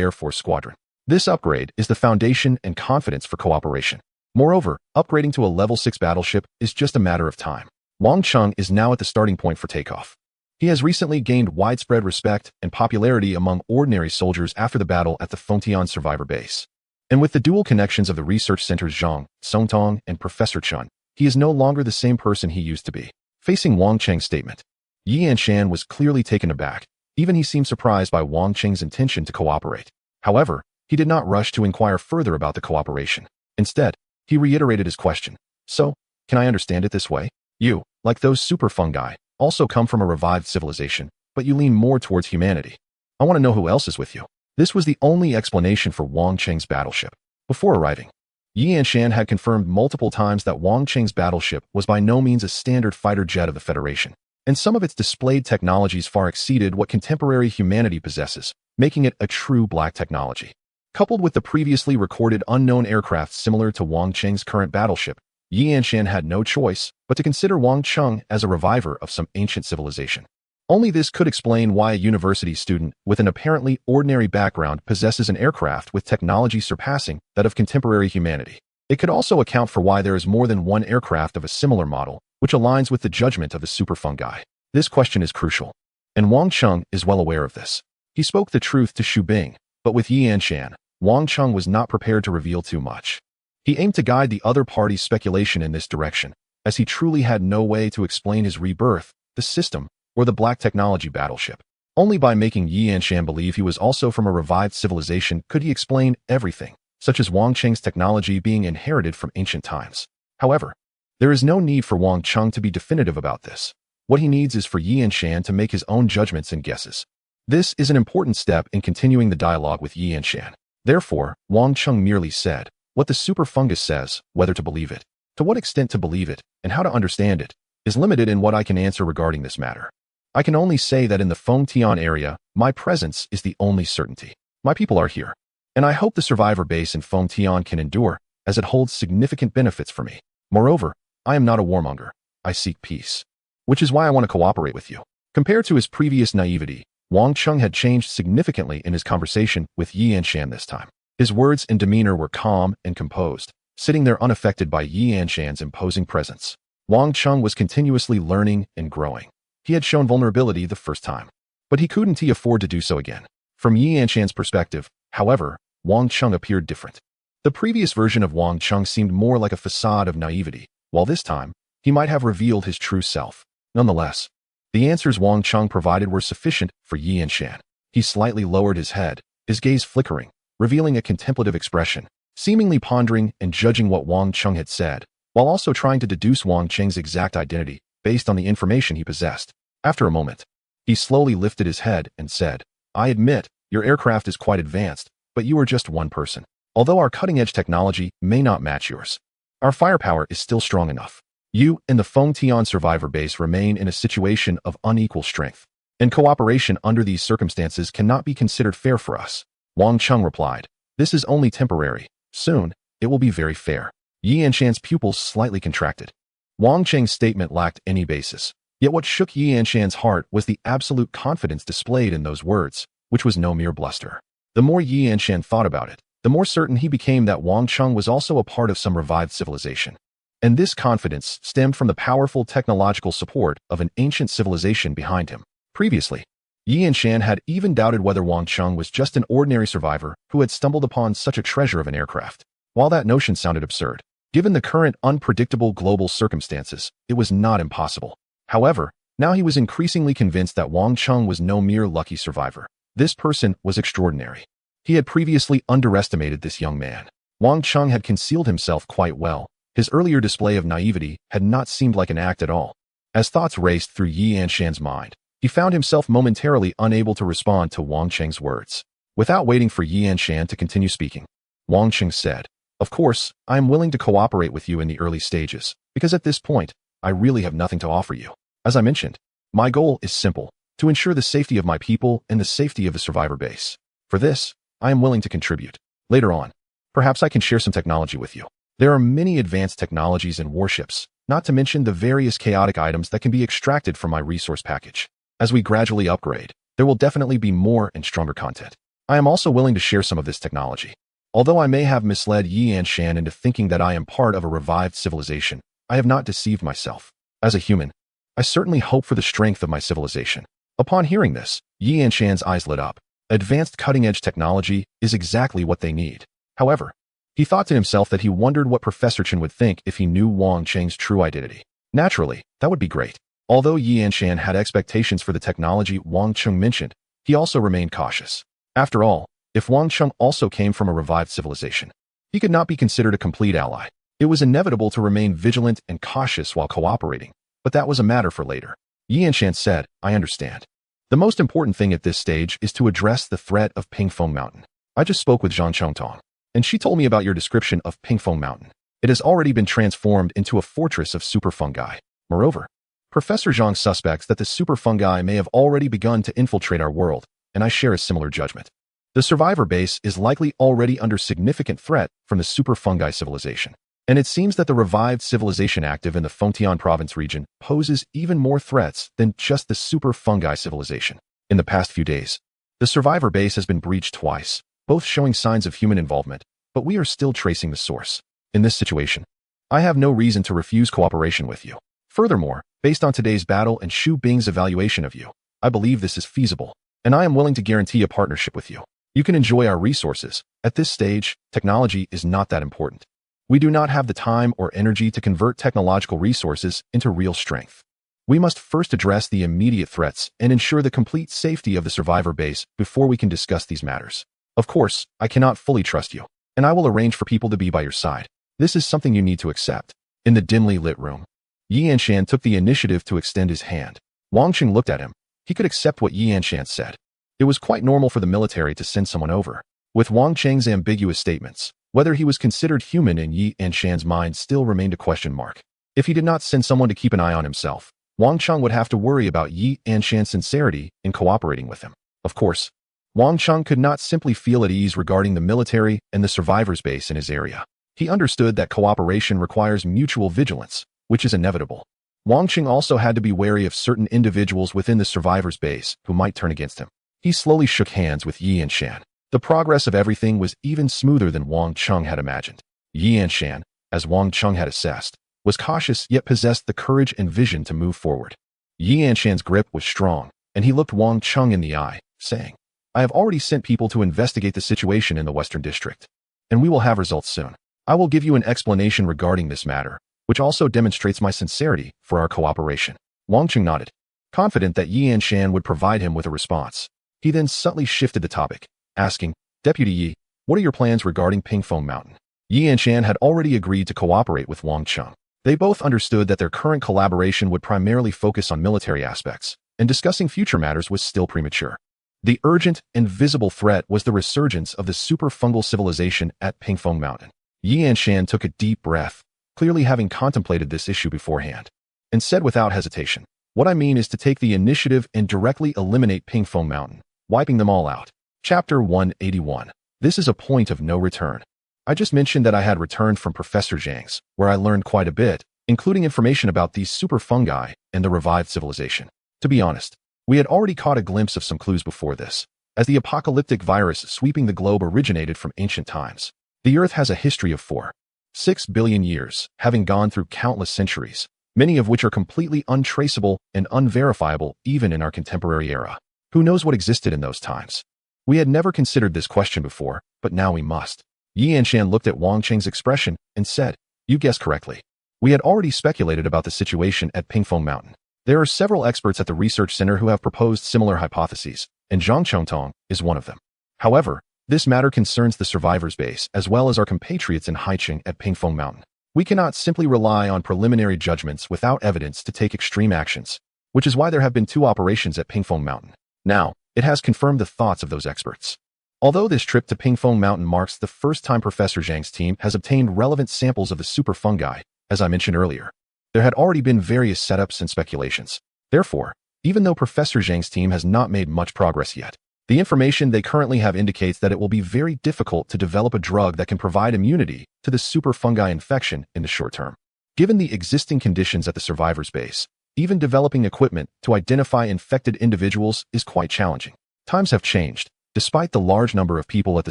Air Force squadron. This upgrade is the foundation and confidence for cooperation. Moreover, upgrading to a level 6 battleship is just a matter of time. Wang Chung is now at the starting point for takeoff. He has recently gained widespread respect and popularity among ordinary soldiers after the battle at the Fengtian survivor base. And with the dual connections of the research centers Zhang, Songtong, and Professor Chun, he is no longer the same person he used to be. Facing Wang Cheng's statement, Yi Anshan was clearly taken aback. Even he seemed surprised by Wang Cheng's intention to cooperate. However, he did not rush to inquire further about the cooperation. Instead, he reiterated his question. So, can I understand it this way? You, like those super fungi, also come from a revived civilization, but you lean more towards humanity. I want to know who else is with you. This was the only explanation for Wang Cheng's battleship. Before arriving, Yi Anshan had confirmed multiple times that Wang Cheng's battleship was by no means a standard fighter jet of the Federation, and some of its displayed technologies far exceeded what contemporary humanity possesses, making it a true black technology. Coupled with the previously recorded unknown aircraft similar to Wang Cheng's current battleship, Yi Anshan had no choice but to consider Wang Chung as a reviver of some ancient civilization. Only this could explain why a university student with an apparently ordinary background possesses an aircraft with technology surpassing that of contemporary humanity. It could also account for why there is more than one aircraft of a similar model, which aligns with the judgment of the super fungi. This question is crucial, and Wang Chung is well aware of this. He spoke the truth to Xu Bing, but with Yi Anshan, Wang Chung was not prepared to reveal too much. He aimed to guide the other party's speculation in this direction, as he truly had no way to explain his rebirth, the system, or the black technology battleship. Only by making Yi Anshan believe he was also from a revived civilization could he explain everything, such as Wang Cheng's technology being inherited from ancient times. However, there is no need for Wang Chung to be definitive about this. What he needs is for Yi Anshan to make his own judgments and guesses. This is an important step in continuing the dialogue with Yi Anshan. Therefore, Wang Chung merely said what the super fungus says, whether to believe it, to what extent to believe it, and how to understand it, is limited in what I can answer regarding this matter. I can only say that in the Fengtian area, my presence is the only certainty. My people are here, and I hope the survivor base in Fengtian can endure, as it holds significant benefits for me. Moreover, I am not a warmonger. I seek peace, which is why I want to cooperate with you. Compared to his previous naivety, Wang Chung had changed significantly in his conversation with Yi Anshan this time. His words and demeanor were calm and composed, sitting there unaffected by Yi Anshan's imposing presence. Wang Chung was continuously learning and growing. He had shown vulnerability the first time, but he couldn't afford to do so again. From Yi Anshan's perspective, however, Wang Chung appeared different. The previous version of Wang Chung seemed more like a facade of naivety, while this time, he might have revealed his true self. Nonetheless, the answers Wang Chung provided were sufficient for Yi Anshan. He slightly lowered his head, his gaze flickering, revealing a contemplative expression, seemingly pondering and judging what Wang Chung had said, while also trying to deduce Wang Cheng's exact identity based on the information he possessed. After a moment, he slowly lifted his head and said, I admit, your aircraft is quite advanced, but you are just one person. Although our cutting-edge technology may not match yours, our firepower is still strong enough. You and the Fengtian survivor base remain in a situation of unequal strength, and cooperation under these circumstances cannot be considered fair for us. Wang Chung replied, this is only temporary. Soon, it will be very fair. Yi Anshan's pupils slightly contracted. Wang Cheng's statement lacked any basis. Yet what shook Yi Anshan's heart was the absolute confidence displayed in those words, which was no mere bluster. The more Yi Anshan thought about it, the more certain he became that Wang Chung was also a part of some revived civilization. And this confidence stemmed from the powerful technological support of an ancient civilization behind him. Previously, Yi Anshan had even doubted whether Wang Chung was just an ordinary survivor who had stumbled upon such a treasure of an aircraft. While that notion sounded absurd, given the current unpredictable global circumstances, it was not impossible. However, now he was increasingly convinced that Wang Chung was no mere lucky survivor. This person was extraordinary. He had previously underestimated this young man. Wang Cheng had concealed himself quite well. His earlier display of naivety had not seemed like an act at all. As thoughts raced through Yi Anshan's mind, he found himself momentarily unable to respond to Wang Cheng's words. Without waiting for Yi Anshan to continue speaking, Wang Cheng said, "Of course, I am willing to cooperate with you in the early stages, because at this point, I really have nothing to offer you. As I mentioned, my goal is simple, to ensure the safety of my people and the safety of the survivor base. For this, I am willing to contribute. Later on, perhaps I can share some technology with you. There are many advanced technologies and warships, not to mention the various chaotic items that can be extracted from my resource package. As we gradually upgrade, there will definitely be more and stronger content. I am also willing to share some of this technology. Although I may have misled Yi Anshan into thinking that I am part of a revived civilization, I have not deceived myself. As a human, I certainly hope for the strength of my civilization." Upon hearing this, Yi Anshan's eyes lit up. Advanced cutting-edge technology is exactly what they need. However, he thought to himself that he wondered what Professor Chen would think if he knew Wang Cheng's true identity. Naturally, that would be great. Although Yi Anshan had expectations for the technology Wang Cheng mentioned, he also remained cautious. After all, if Wang Cheng also came from a revived civilization, he could not be considered a complete ally. It was inevitable to remain vigilant and cautious while cooperating, but that was a matter for later. Yi Anshan said, "I understand. The most important thing at this stage is to address the threat of Pingfeng Mountain. I just spoke with Zhang Chongtong, and she told me about your description of Pingfeng Mountain. It has already been transformed into a fortress of super fungi. Moreover, Professor Zhang suspects that the super fungi may have already begun to infiltrate our world, and I share a similar judgment. The survivor base is likely already under significant threat from the super fungi civilization, and it seems that the revived civilization active in the Fengtian province region poses even more threats than just the super fungi civilization. In the past few days, the survivor base has been breached twice, both showing signs of human involvement, but we are still tracing the source. In this situation, I have no reason to refuse cooperation with you. Furthermore, based on today's battle and Xu Bing's evaluation of you, I believe this is feasible, and I am willing to guarantee a partnership with you. You can enjoy our resources. At this stage, technology is not that important. We do not have the time or energy to convert technological resources into real strength. We must first address the immediate threats and ensure the complete safety of the survivor base before we can discuss these matters. Of course, I cannot fully trust you, and I will arrange for people to be by your side. This is something you need to accept." In the dimly lit room, Yi Anshan took the initiative to extend his hand. Wang Cheng looked at him. He could accept what Yi Anshan said. It was quite normal for the military to send someone over. With Wang Cheng's ambiguous statements, whether he was considered human in Yi Anshan's mind still remained a question mark. If he did not send someone to keep an eye on himself, Wang Cheng would have to worry about Yi Anshan's sincerity in cooperating with him. Of course, Wang Cheng could not simply feel at ease regarding the military and the survivors base in his area. He understood that cooperation requires mutual vigilance, which is inevitable. Wang Cheng also had to be wary of certain individuals within the survivors base who might turn against him. He slowly shook hands with Yi Anshan. The progress of everything was even smoother than Wang Cheng had imagined. Yi Anshan, as Wang Cheng had assessed, was cautious yet possessed the courage and vision to move forward. Yi Anshan's grip was strong, and he looked Wang Cheng in the eye, saying, "I have already sent people to investigate the situation in the Western District, and we will have results soon. I will give you an explanation regarding this matter, which also demonstrates my sincerity for our cooperation." Wang Cheng nodded, confident that Yi Anshan would provide him with a response. He then subtly shifted the topic, asking, "Deputy Yi, what are your plans regarding Pingfeng Mountain?" Yi Anshan had already agreed to cooperate with Wang Cheng. They both understood that their current collaboration would primarily focus on military aspects, and discussing future matters was still premature. The urgent and visible threat was the resurgence of the super-fungal civilization at Pingfeng Mountain. Yi Anshan took a deep breath, clearly having contemplated this issue beforehand, and said without hesitation, "What I mean is to take the initiative and directly eliminate Pingfeng Mountain, wiping them all out." Chapter 181. This is a point of no return. I just mentioned that I had returned from Professor Zhang's, where I learned quite a bit, including information about these super fungi and the revived civilization. To be honest, we had already caught a glimpse of some clues before this, as the apocalyptic virus sweeping the globe originated from ancient times. The Earth has a history of 4.6 billion years, having gone through countless centuries, many of which are completely untraceable and unverifiable even in our contemporary era. Who knows what existed in those times? We had never considered this question before, but now we must. Yi Anshan looked at Wang Cheng's expression and said, "You guessed correctly. We had already speculated about the situation at Pingfeng Mountain. There are several experts at the research center who have proposed similar hypotheses, and Zhang Chongtong is one of them. However, This matter concerns the survivors' base as well as our compatriots in Haicheng at Pingfeng Mountain. We cannot simply rely on preliminary judgments without evidence to take extreme actions, which is why there have been 2 operations at Pingfeng Mountain. Now, it has confirmed the thoughts of those experts. Although this trip to Pingfeng Mountain marks the first time Professor Zhang's team has obtained relevant samples of the super fungi, as I mentioned earlier, there had already been various setups and speculations. Therefore, even though Professor Zhang's team has not made much progress yet, the information they currently have indicates that it will be very difficult to develop a drug that can provide immunity to the super fungi infection in the short term. Given the existing conditions at the survivors' base, even developing equipment to identify infected individuals is quite challenging. Times have changed, despite the large number of people at the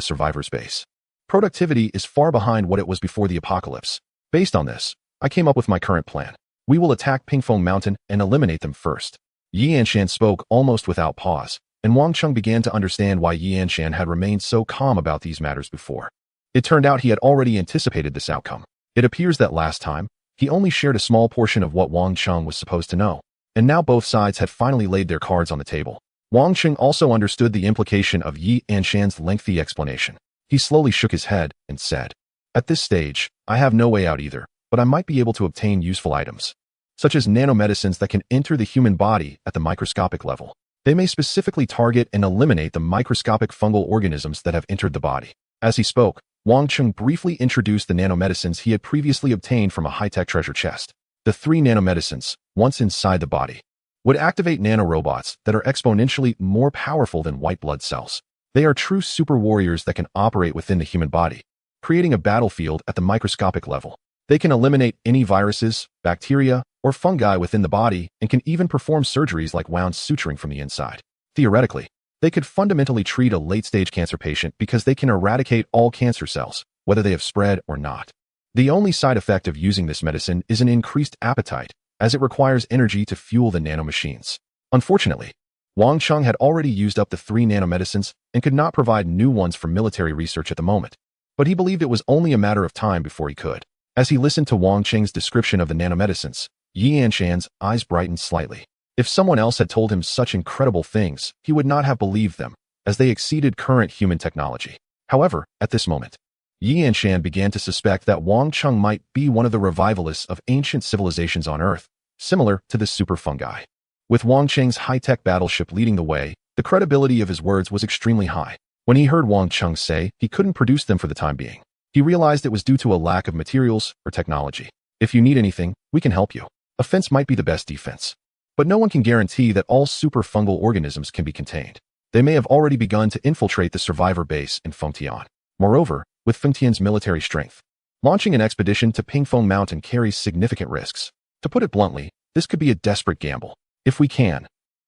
survivors' base. Productivity is far behind what it was before the apocalypse. Based on this, I came up with my current plan. We will attack Pingfeng Mountain and eliminate them first. Yi Anshan spoke almost without pause, and Wang Cheng began to understand why Yi Anshan had remained so calm about these matters before. It turned out he had already anticipated this outcome. It appears that last time, he only shared a small portion of what Wang Cheng was supposed to know, and now both sides had finally laid their cards on the table. Wang Cheng also understood the implication of Yi Anshan's lengthy explanation. He slowly shook his head and said, "At this stage, I have no way out either, but I might be able to obtain useful items, such as nanomedicines that can enter the human body at the microscopic level. They may specifically target and eliminate the microscopic fungal organisms that have entered the body." As he spoke, Wang Cheng briefly introduced the nanomedicines he had previously obtained from a high-tech treasure chest. The 3 nanomedicines, once inside the body, would activate nanorobots that are exponentially more powerful than white blood cells. They are true super warriors that can operate within the human body, creating a battlefield at the microscopic level. They can eliminate any viruses, bacteria, or fungi within the body and can even perform surgeries like wound suturing from the inside. Theoretically, they could fundamentally treat a late-stage cancer patient because they can eradicate all cancer cells, whether they have spread or not. The only side effect of using this medicine is an increased appetite, as it requires energy to fuel the nanomachines. Unfortunately, Wang Cheng had already used up the 3 nanomedicines and could not provide new ones for military research at the moment, but he believed it was only a matter of time before he could. As he listened to Wang Cheng's description of the nanomedicines, Yi Anshan's eyes brightened slightly. If someone else had told him such incredible things, he would not have believed them, as they exceeded current human technology. However, at this moment, Yi Anshan began to suspect that Wang Cheng might be one of the revivalists of ancient civilizations on Earth, similar to the super fungi. With Wang Cheng's high-tech battleship leading the way, the credibility of his words was extremely high. When he heard Wang Cheng say he couldn't produce them for the time being, he realized it was due to a lack of materials or technology. "If you need anything, we can help you. Offense might be the best defense. But no one can guarantee that all super fungal organisms can be contained. They may have already begun to infiltrate the survivor base in Fengtian. Moreover, with Fengtian's military strength, launching an expedition to Pingfeng Mountain carries significant risks. To put it bluntly, this could be a desperate gamble. If we can,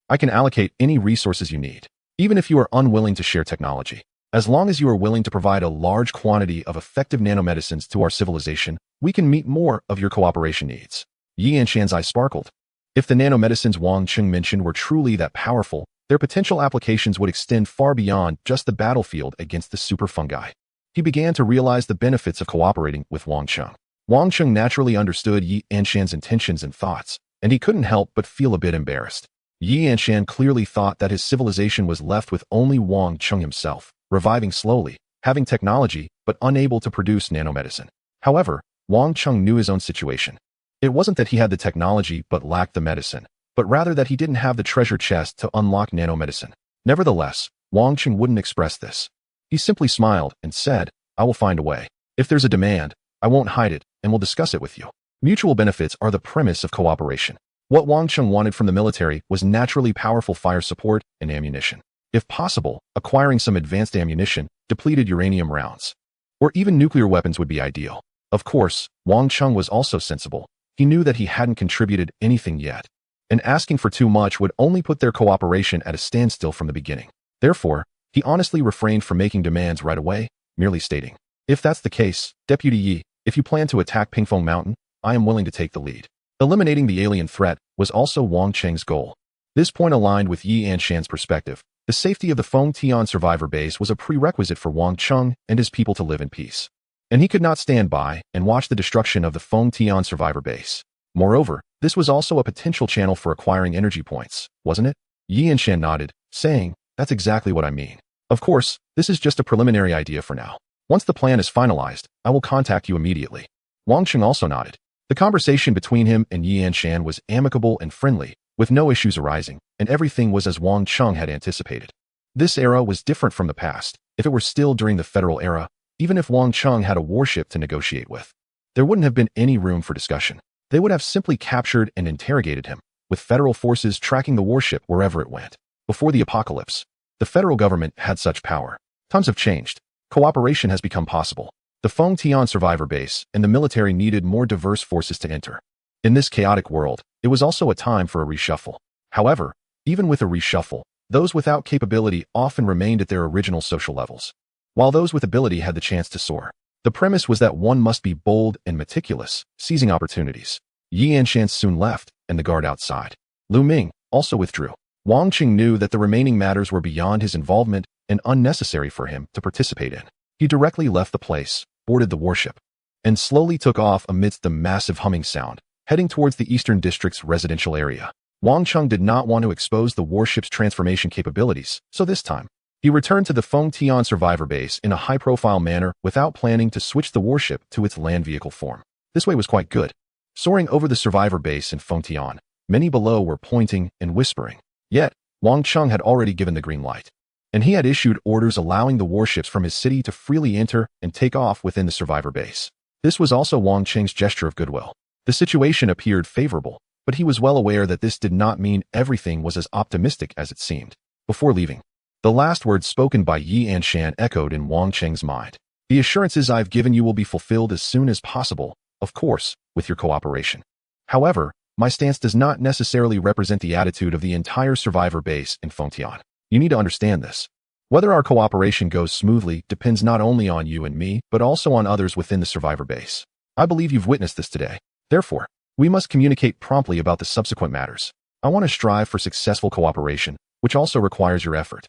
I can allocate any resources you need, even if you are unwilling to share technology. As long as you are willing to provide a large quantity of effective nanomedicines to our civilization, we can meet more of your cooperation needs." Yi Anshan's eyes sparkled. If the nanomedicines Wang Cheng mentioned were truly that powerful, their potential applications would extend far beyond just the battlefield against the super fungi. He began to realize the benefits of cooperating with Wang Cheng. Wang Cheng naturally understood Yi Anshan's intentions and thoughts, and he couldn't help but feel a bit embarrassed. Yi Anshan clearly thought that his civilization was left with only Wang Cheng himself, reviving slowly, having technology, but unable to produce nanomedicine. However, Wang Cheng knew his own situation. It wasn't that he had the technology but lacked the medicine, but rather that he didn't have the treasure chest to unlock nanomedicine. Nevertheless, Wang Cheng wouldn't express this. He simply smiled and said, "I will find a way. If there's a demand, I won't hide it and will discuss it with you." Mutual benefits are the premise of cooperation. What Wang Cheng wanted from the military was naturally powerful fire support and ammunition. If possible, acquiring some advanced ammunition, depleted uranium rounds, or even nuclear weapons would be ideal. Of course, Wang Cheng was also sensible. He knew that he hadn't contributed anything yet, and asking for too much would only put their cooperation at a standstill from the beginning. Therefore, he honestly refrained from making demands right away, merely stating, "If that's the case, Deputy Yi, if you plan to attack Pingfeng Mountain, I am willing to take the lead." Eliminating the alien threat was also Wang Cheng's goal. This point aligned with Yi Anshan's perspective. The safety of the Fengtian survivor base was a prerequisite for Wang Cheng and his people to live in peace, and he could not stand by and watch the destruction of the Fengtian survivor base. Moreover, this was also a potential channel for acquiring energy points, wasn't it? Yi Anshan nodded, saying, "That's exactly what I mean." Of course, this is just a preliminary idea for now. Once the plan is finalized, I will contact you immediately. Wang Cheng also nodded. The conversation between him and Yi Anshan was amicable and friendly, with no issues arising, and everything was as Wang Cheng had anticipated. This era was different from the past. If it were still during the Federal era, even if Wang Cheng had a warship to negotiate with, there wouldn't have been any room for discussion. They would have simply captured and interrogated him, with Federal forces tracking the warship wherever it went. Before the apocalypse, the Federal government had such power. Times have changed. Cooperation has become possible. The Fengtian survivor base and the military needed more diverse forces to enter. In this chaotic world, it was also a time for a reshuffle. However, even with a reshuffle, those without capability often remained at their original social levels, while those with ability had the chance to soar. The premise was that one must be bold and meticulous, seizing opportunities. Yi Anshan soon left, and the guard outside, Lu Ming, also withdrew. Wang Qing knew that the remaining matters were beyond his involvement and unnecessary for him to participate in. He directly left the place, boarded the warship, and slowly took off amidst the massive humming sound, heading towards the Eastern District's residential area. Wang Cheng did not want to expose the warship's transformation capabilities, so this time, he returned to the Fengtian survivor base in a high-profile manner without planning to switch the warship to its land vehicle form. This way was quite good. Soaring over the survivor base in Fengtian, many below were pointing and whispering. Yet, Wang Cheng had already given the green light, and he had issued orders allowing the warships from his city to freely enter and take off within the survivor base. This was also Wang Cheng's gesture of goodwill. The situation appeared favorable, but he was well aware that this did not mean everything was as optimistic as it seemed. Before leaving, the last words spoken by Yi Anshan echoed in Wang Cheng's mind. The assurances I've given you will be fulfilled as soon as possible, of course, with your cooperation. However, my stance does not necessarily represent the attitude of the entire survivor base in Fengtian. You need to understand this. Whether our cooperation goes smoothly depends not only on you and me, but also on others within the survivor base. I believe you've witnessed this today. Therefore, we must communicate promptly about the subsequent matters. I want to strive for successful cooperation, which also requires your effort.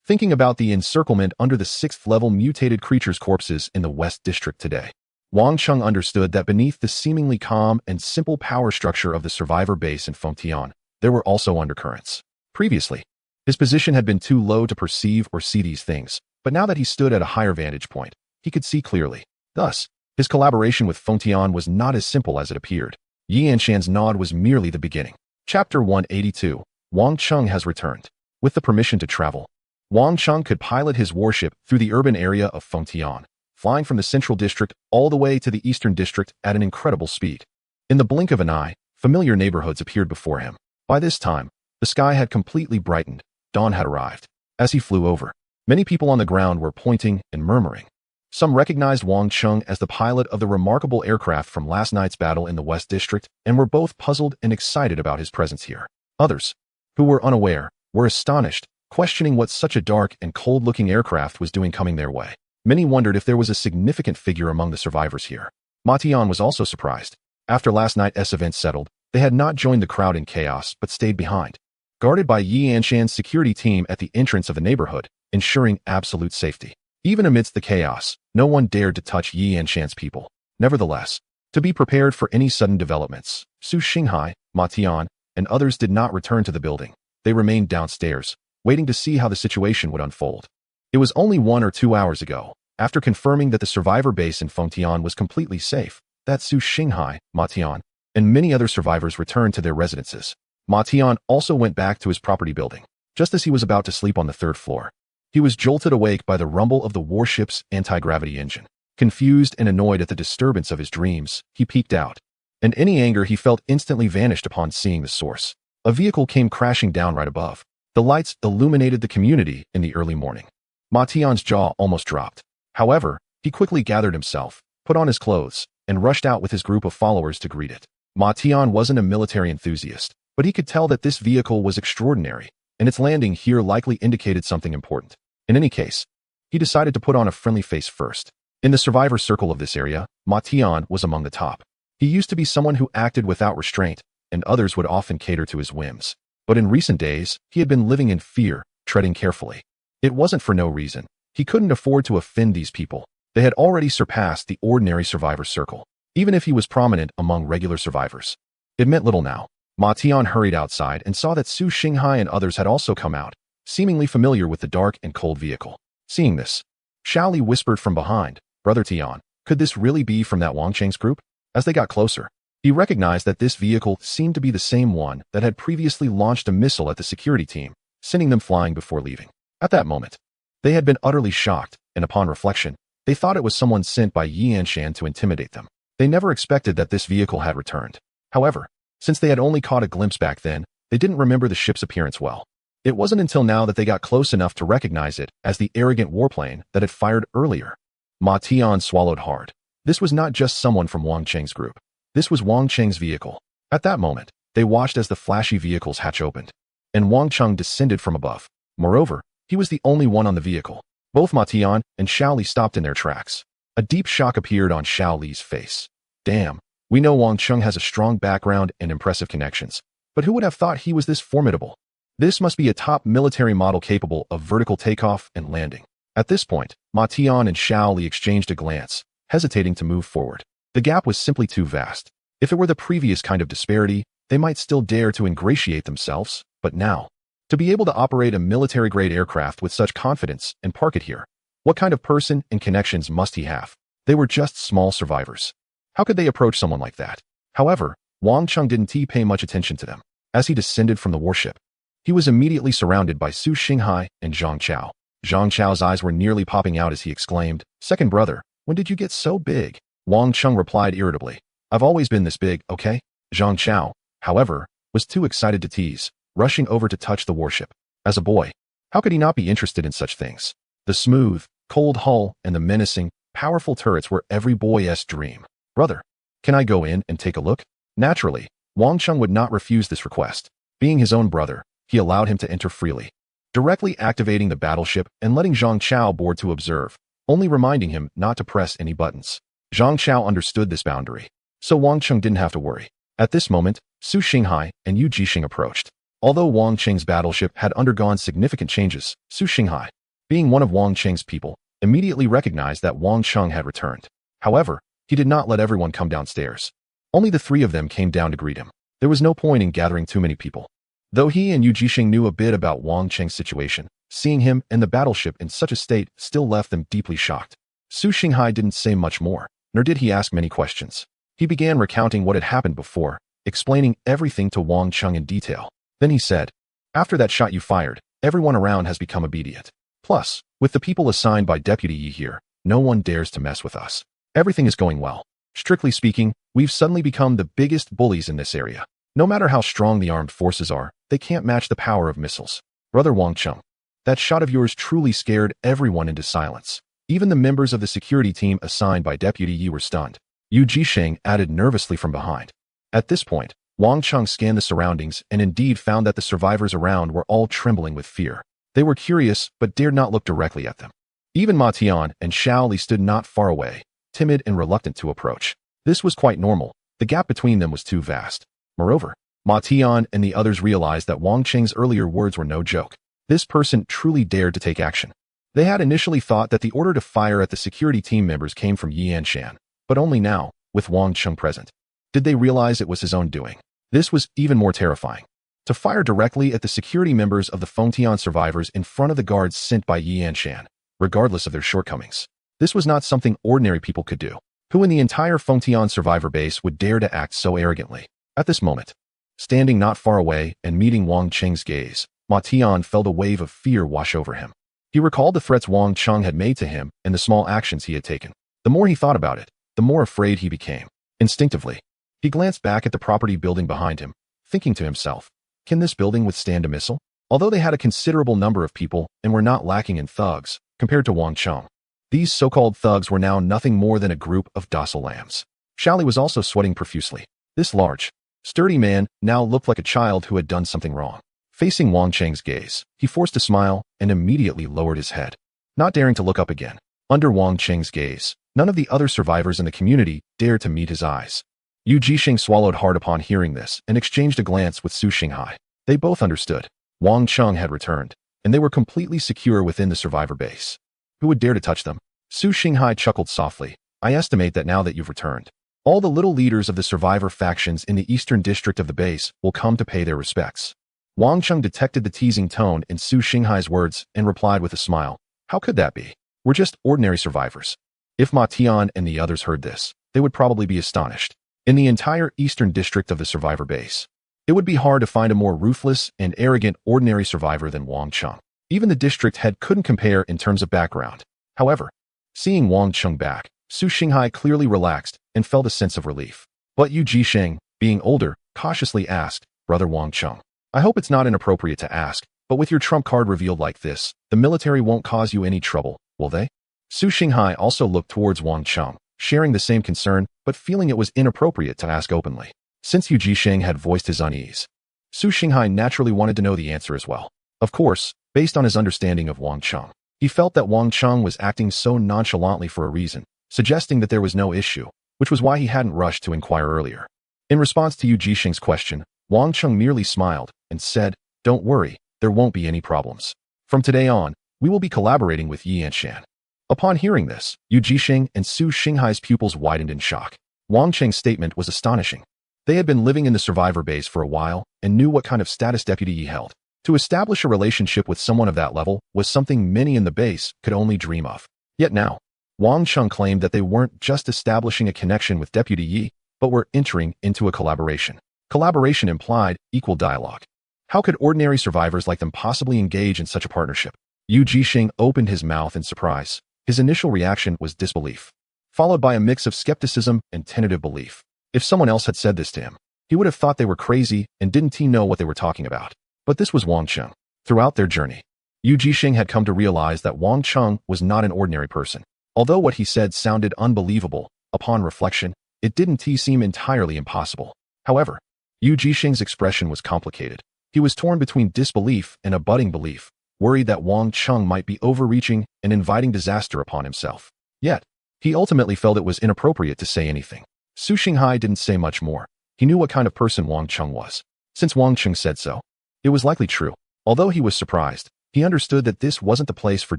Thinking about the encirclement under the 6th level mutated creatures' corpses in the West District today, Wang Cheng understood that beneath the seemingly calm and simple power structure of the survivor base in Fengtian, there were also undercurrents. Previously, his position had been too low to perceive or see these things, but now that he stood at a higher vantage point, he could see clearly. Thus, his collaboration with Fengtian was not as simple as it appeared. Yi Anshan's nod was merely the beginning. Chapter 182. Wang Cheng has returned. With the permission to travel, Wang Cheng could pilot his warship through the urban area of Fengtian, flying from the central district all the way to the eastern district at an incredible speed. In the blink of an eye, familiar neighborhoods appeared before him. By this time, the sky had completely brightened. Dawn had arrived. As he flew over, many people on the ground were pointing and murmuring. Some recognized Wang Cheng as the pilot of the remarkable aircraft from last night's battle in the West District and were both puzzled and excited about his presence here. Others, who were unaware, were astonished, questioning what such a dark and cold-looking aircraft was doing coming their way. Many wondered if there was a significant figure among the survivors here. Ma Tian was also surprised. After last night's events settled, they had not joined the crowd in chaos but stayed behind, guarded by Yi Anshan's security team at the entrance of the neighborhood, ensuring absolute safety. Even amidst the chaos, no one dared to touch Yi Anshan's people. Nevertheless, to be prepared for any sudden developments, Su Xinghai, Ma Tian, and others did not return to the building. They remained downstairs, waiting to see how the situation would unfold. It was only 1 or 2 hours ago, after confirming that the survivor base in Fengtian was completely safe, that Su Xinghai, Ma Tian, and many other survivors returned to their residences. Ma Tian also went back to his property building. Just as he was about to sleep on the 3rd floor, he was jolted awake by the rumble of the warship's anti-gravity engine. Confused and annoyed at the disturbance of his dreams, he peeked out, and any anger he felt instantly vanished upon seeing the source. A vehicle came crashing down right above. The lights illuminated the community in the early morning. Ma Tian's jaw almost dropped. However, he quickly gathered himself, put on his clothes, and rushed out with his group of followers to greet it. Ma Tian wasn't a military enthusiast, but he could tell that this vehicle was extraordinary, and its landing here likely indicated something important. In any case, he decided to put on a friendly face first. In the survivor circle of this area, Ma Tian was among the top. He used to be someone who acted without restraint, and others would often cater to his whims. But in recent days, he had been living in fear, treading carefully. It wasn't for no reason. He couldn't afford to offend these people. They had already surpassed the ordinary survivor circle, even if he was prominent among regular survivors. It meant little now. Ma Tian hurried outside and saw that Su Xinghai and others had also come out, seemingly familiar with the dark and cold vehicle. Seeing this, Xiao Li whispered from behind, "Brother Tian, could this really be from that Wang Cheng's group?" As they got closer, he recognized that this vehicle seemed to be the same one that had previously launched a missile at the security team, sending them flying before leaving. At that moment, they had been utterly shocked, and upon reflection, they thought it was someone sent by Yianshan to intimidate them. They never expected that this vehicle had returned. However, since they had only caught a glimpse back then, they didn't remember the ship's appearance well. It wasn't until now that they got close enough to recognize it as the arrogant warplane that had fired earlier. Ma Tian swallowed hard. This was not just someone from Wang Cheng's group. This was Wang Cheng's vehicle. At that moment, they watched as the flashy vehicle's hatch opened, and Wang Cheng descended from above. Moreover, he was the only one on the vehicle. Both Ma Tian and Xiao Li stopped in their tracks. A deep shock appeared on Xiao Li's face. Damn, we know Wang Cheng has a strong background and impressive connections, but who would have thought he was this formidable? This must be a top military model capable of vertical takeoff and landing. At this point, Ma Tian and Xiao Li exchanged a glance, hesitating to move forward. The gap was simply too vast. If it were the previous kind of disparity, they might still dare to ingratiate themselves, but now, to be able to operate a military-grade aircraft with such confidence and park it here, what kind of person and connections must he have? They were just small survivors. How could they approach someone like that? However, Wang Cheng didn't pay much attention to them. As he descended from the warship, he was immediately surrounded by Su Xinghai and Zhang Chao. Zhang Chao's eyes were nearly popping out as he exclaimed, "Second brother, when did you get so big?" Wang Cheng replied irritably, "I've always been this big, okay?" Zhang Chao, however, was too excited to tease, rushing over to touch the warship. As a boy, how could he not be interested in such things? The smooth, cold hull and the menacing, powerful turrets were every boy's dream. "Brother, can I go in and take a look?" Naturally, Wang Cheng would not refuse this request. Being his own brother, he allowed him to enter freely, directly activating the battleship and letting Zhang Chao board to observe, only reminding him not to press any buttons. Zhang Chao understood this boundary, so Wang Cheng didn't have to worry. At this moment, Su Xinghai and Yu Jixing approached. Although Wang Cheng's battleship had undergone significant changes, Su Xinghai, being one of Wang Cheng's people, immediately recognized that Wang Cheng had returned. However, he did not let everyone come downstairs. Only the three of them came down to greet him. There was no point in gathering too many people. Though he and Yu Jixing knew a bit about Wang Cheng's situation, seeing him and the battleship in such a state still left them deeply shocked. Su Xinghai didn't say much more, nor did he ask many questions. He began recounting what had happened before, explaining everything to Wang Cheng in detail. Then he said, "After that shot you fired, everyone around has become obedient. Plus, with the people assigned by Deputy Yi here, no one dares to mess with us. Everything is going well. Strictly speaking, we've suddenly become the biggest bullies in this area. No matter how strong the armed forces are, they can't match the power of missiles. Brother Wang Cheng, that shot of yours truly scared everyone into silence. Even the members of the security team assigned by Deputy Yi were stunned." Yu Jixing added nervously from behind. At this point, Wang Cheng scanned the surroundings and indeed found that the survivors around were all trembling with fear. They were curious but dared not look directly at them. Even Ma Tian and Xiao Li stood not far away, timid and reluctant to approach. This was quite normal. The gap between them was too vast. Moreover, Ma Tian and the others realized that Wang Cheng's earlier words were no joke. This person truly dared to take action. They had initially thought that the order to fire at the security team members came from Yianshan, but only now, with Wang Cheng present, did they realize it was his own doing. This was even more terrifying. To fire directly at the security members of the Fengtian survivors in front of the guards sent by Yianshan, regardless of their shortcomings. This was not something ordinary people could do. Who in the entire Fengtian survivor base would dare to act so arrogantly? At this moment, standing not far away and meeting Wang Cheng's gaze, Ma Tian felt a wave of fear wash over him. He recalled the threats Wang Cheng had made to him and the small actions he had taken. The more he thought about it, the more afraid he became. Instinctively, he glanced back at the property building behind him, thinking to himself, can this building withstand a missile? Although they had a considerable number of people and were not lacking in thugs, compared to Wang Cheng, these so-called thugs were now nothing more than a group of docile lambs. Xiao Li was also sweating profusely. This large, sturdy man now looked like a child who had done something wrong. Facing Wang Cheng's gaze, he forced a smile and immediately lowered his head, not daring to look up again. Under Wang Cheng's gaze, none of the other survivors in the community dared to meet his eyes. Yu Jixing swallowed hard upon hearing this and exchanged a glance with Su Xinghai. They both understood. Wang Cheng had returned, and they were completely secure within the survivor base. Who would dare to touch them? Su Xinghai chuckled softly. I estimate that now that you've returned, all the little leaders of the survivor factions in the eastern district of the base will come to pay their respects. Wang Cheng detected the teasing tone in Su Xinghai's words and replied with a smile. How could that be? We're just ordinary survivors. If Ma Tian and the others heard this, they would probably be astonished. In the entire eastern district of the survivor base, it would be hard to find a more ruthless and arrogant ordinary survivor than Wang Cheng. Even the district head couldn't compare in terms of background. However, seeing Wang Cheng back, Su Xinghai clearly relaxed and felt a sense of relief. But Yu Jisheng, being older, cautiously asked, "Brother Wang Cheng, I hope it's not inappropriate to ask, but with your trump card revealed like this, the military won't cause you any trouble, will they?" Su Xinghai also looked towards Wang Cheng, sharing the same concern, but feeling it was inappropriate to ask openly. Since Yu Jisheng had voiced his unease, Su Xinghai naturally wanted to know the answer as well. Of course, based on his understanding of Wang Cheng, he felt that Wang Cheng was acting so nonchalantly for a reason, suggesting that there was no issue, which was why he hadn't rushed to inquire earlier. In response to Yu Jisheng's question, Wang Cheng merely smiled and said, "Don't worry, there won't be any problems. From today on, we will be collaborating with Yi Anshan." Upon hearing this, Yu Jisheng and Su Xinghai's pupils widened in shock. Wang Cheng's statement was astonishing. They had been living in the survivor base for a while and knew what kind of status Deputy Yi held. To establish a relationship with someone of that level was something many in the base could only dream of. Yet now, Wang Cheng claimed that they weren't just establishing a connection with Deputy Yi, but were entering into a collaboration. Collaboration implied equal dialogue. How could ordinary survivors like them possibly engage in such a partnership? Yu Jisheng opened his mouth in surprise. His initial reaction was disbelief, followed by a mix of skepticism and tentative belief. If someone else had said this to him, he would have thought they were crazy and didn't he know what they were talking about. But this was Wang Cheng. Throughout their journey, Yu Jisheng had come to realize that Wang Cheng was not an ordinary person. Although what he said sounded unbelievable, upon reflection, it didn't seem entirely impossible. However, Yu Jisheng's expression was complicated. He was torn between disbelief and a budding belief, worried that Wang Cheng might be overreaching and inviting disaster upon himself. Yet, he ultimately felt it was inappropriate to say anything. Su Xinghai didn't say much more. He knew what kind of person Wang Cheng was. Since Wang Cheng said so, it was likely true. Although he was surprised, he understood that this wasn't the place for